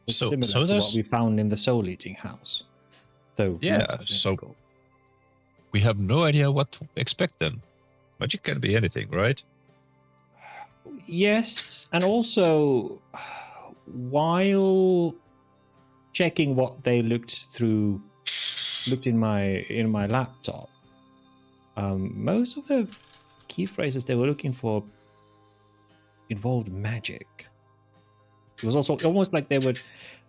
Speaker 2: It's similar to what we found in the soul eating house. Though
Speaker 3: so we have no idea what to expect then. Magic can be anything, right?
Speaker 2: Yes, and also while checking what they looked in my laptop, most of the key phrases they were looking for involved magic. It was also almost like they were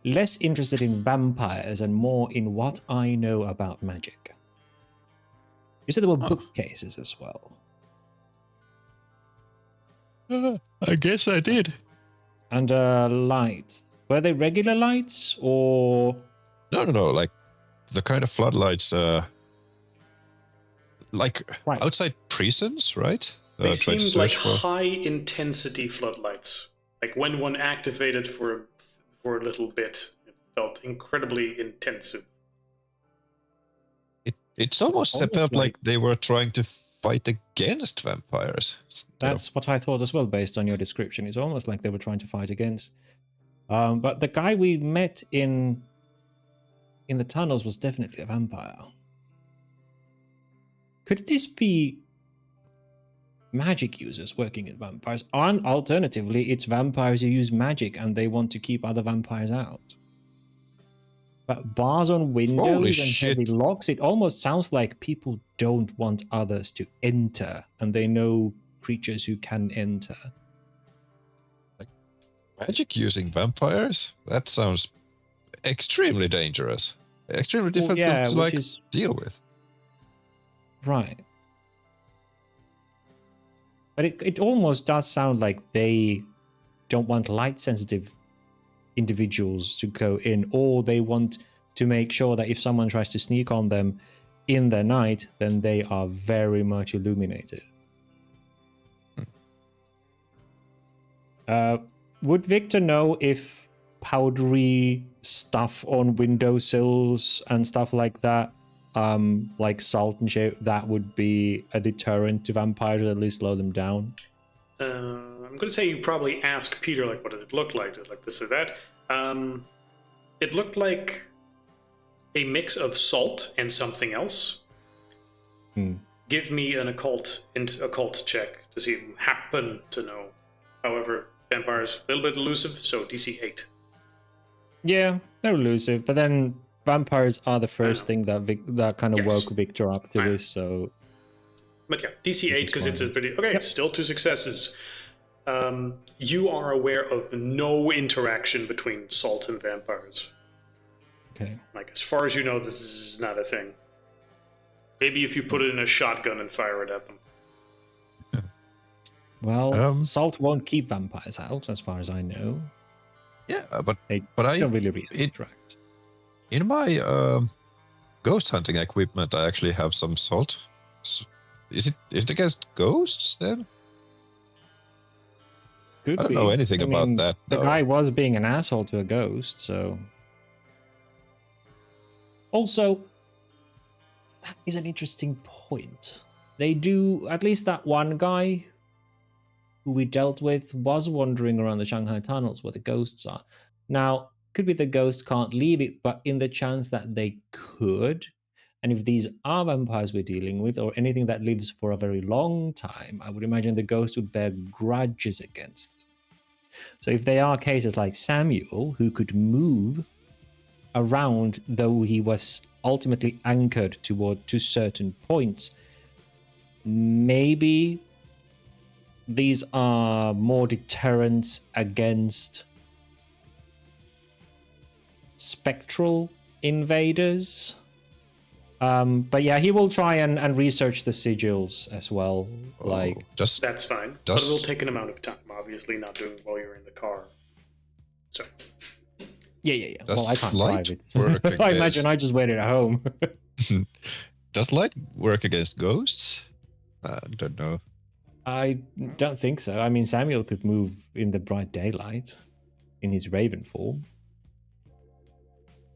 Speaker 2: less interested in vampires and more in what I know about magic. You said there were bookcases as well.
Speaker 3: I guess I did.
Speaker 2: And light. Were they regular lights or?
Speaker 3: No. Like the kind of floodlights, outside prisons, right?
Speaker 1: They seemed like high-intensity floodlights. Like when one activated for a little bit, it felt incredibly intensive.
Speaker 3: It's almost felt like they were trying to fight against vampires.
Speaker 2: That's what I thought as well, based on your description. It's almost like they were trying to fight against. But the guy we met in the tunnels was definitely a vampire. Could this be magic users working at vampires? And alternatively, it's vampires who use magic and they want to keep other vampires out. But bars on windows and heavy
Speaker 3: shit.
Speaker 2: locks, it almost sounds like people don't want others to enter, and they know creatures who can enter.
Speaker 3: Magic using vampires? That sounds extremely dangerous. Extremely difficult to deal with.
Speaker 2: Right. But it almost does sound like they don't want light-sensitive individuals to go in, or they want to make sure that if someone tries to sneak on them in the night, then they are very much illuminated. Would Victor know if powdery stuff on windowsills and stuff like that, like salt and shit, that would be a deterrent to vampires, or at least slow them down?
Speaker 1: I'm going to say you probably ask Peter, like, what did it look like? Did it like this or that? It looked like a mix of salt and something else. Give me an occult check to see if you happen to know. However, vampires a little bit elusive, so DC 8.
Speaker 2: Yeah, they're elusive, but then vampires are the first thing that kind of woke Victor up to this, so...
Speaker 1: But yeah, DC 8, because it's a pretty... Okay, still 2 successes. You are aware of no interaction between salt and vampires.
Speaker 2: Okay.
Speaker 1: Like, as far as you know, this is not a thing. Maybe if you put it in a shotgun and fire it at them.
Speaker 2: Well, salt won't keep vampires out, as far as I know.
Speaker 3: Yeah, but
Speaker 2: I don't really interact.
Speaker 3: In my ghost hunting equipment, I actually have some salt. So is it against ghosts then?
Speaker 2: Could
Speaker 3: I don't know anything about that.
Speaker 2: The guy was being an asshole to a ghost, so. Also, that is an interesting point. They do, at least that one guy who we dealt with was wandering around the Shanghai tunnels where the ghosts are. Now, could be the ghost can't leave it, but in the chance that they could, and if these are vampires we're dealing with, or anything that lives for a very long time, I would imagine the ghost would bear grudges against them. So if they are cases like Samuel, who could move around, though he was ultimately anchored to certain points, maybe these are more deterrents against spectral invaders. But yeah, he will try and research the sigils as well.
Speaker 1: That's fine. But it will take an amount of time, obviously, not doing it while you're in the car. So.
Speaker 2: Yeah. Well, I can't drive it. So I imagine I just waited at home.
Speaker 3: Does light work against ghosts? I don't know.
Speaker 2: I don't think so. I mean, Samuel could move in the bright daylight in his raven form.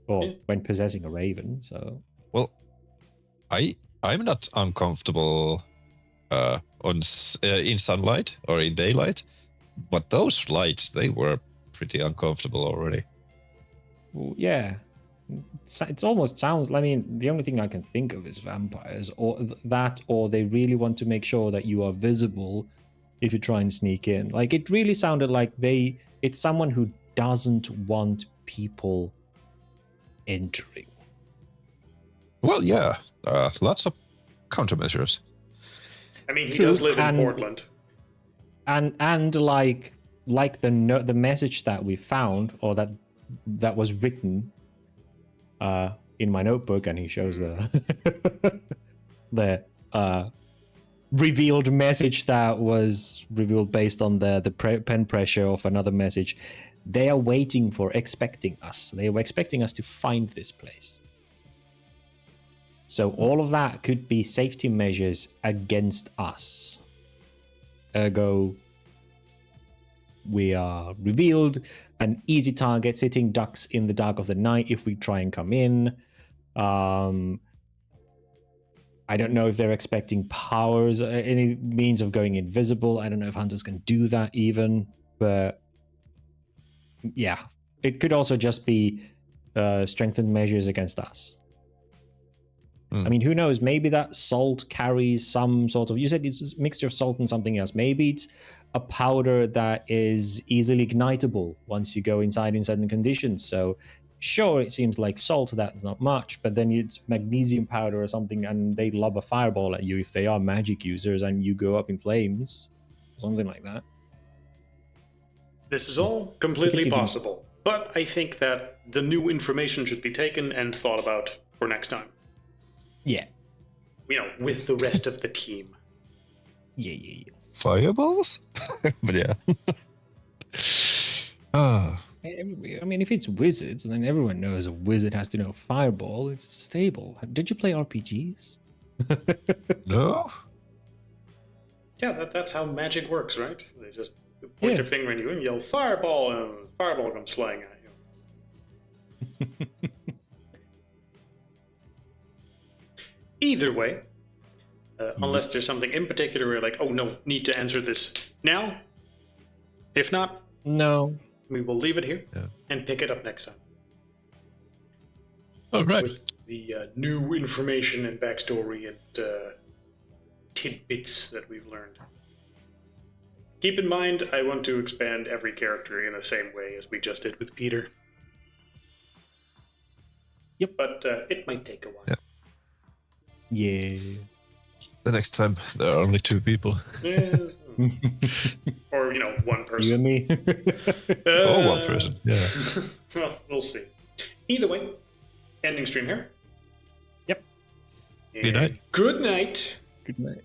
Speaker 2: Or when possessing a raven, so...
Speaker 3: Well, I'm not uncomfortable in sunlight or in daylight, but those lights, they were pretty uncomfortable already.
Speaker 2: Well, yeah. It almost sounds... I mean, the only thing I can think of is vampires, or they really want to make sure that you are visible if you try and sneak in. Like, it really sounded like it's someone who doesn't want people entering.
Speaker 3: Well, yeah, lots of countermeasures.
Speaker 1: I mean, he does live in Portland.
Speaker 2: And like the message that we found, or that was written in my notebook, and he shows the revealed message that was revealed based on the pen pressure of another message. They are expecting us. They were expecting us to find this place. So all of that could be safety measures against us. Ergo, we are revealed, an easy target, sitting ducks in the dark of the night if we try and come in. I don't know if they're expecting powers, any means of going invisible. I don't know if hunters can do that even, but yeah, it could also just be strengthened measures against us. I mean, who knows? Maybe that salt carries some sort of. You said it's a mixture of salt and something else. Maybe it's a powder that is easily ignitable once you go inside in certain conditions. So, sure, it seems like salt, that's not much, but then it's magnesium powder or something, and they lob a fireball at you if they are magic users, and you go up in flames, something like that.
Speaker 1: This is all completely possible, but I think that the new information should be taken and thought about for next time.
Speaker 2: Yeah.
Speaker 1: You know, with the rest of the team.
Speaker 2: Yeah.
Speaker 3: Fireballs? But yeah. Ah.
Speaker 2: I mean, if it's wizards, then everyone knows a wizard has to know fireball. It's stable. Did you play RPGs?
Speaker 3: No?
Speaker 1: Yeah, that's how magic works, right? They just point their finger at you and yell, fireball, and fireball comes flying at you. Either way, unless there's something in particular where you're like, oh no, need to answer this now. If not,
Speaker 2: no.
Speaker 1: We will leave it here and pick it up next time.
Speaker 3: All right.
Speaker 1: With the new information and backstory and tidbits that we've learned. Keep in mind, I want to expand every character in the same way as we just did with Peter.
Speaker 2: Yep.
Speaker 1: But it might take a while.
Speaker 2: Yeah.
Speaker 3: The next time there are only 2 people.
Speaker 1: Or, you know, one person.
Speaker 2: You and me.
Speaker 3: Or 1 person, yeah.
Speaker 1: Well, we'll see. Either way, ending stream here.
Speaker 2: Yep.
Speaker 3: Good night.
Speaker 1: Good night.
Speaker 2: Good night.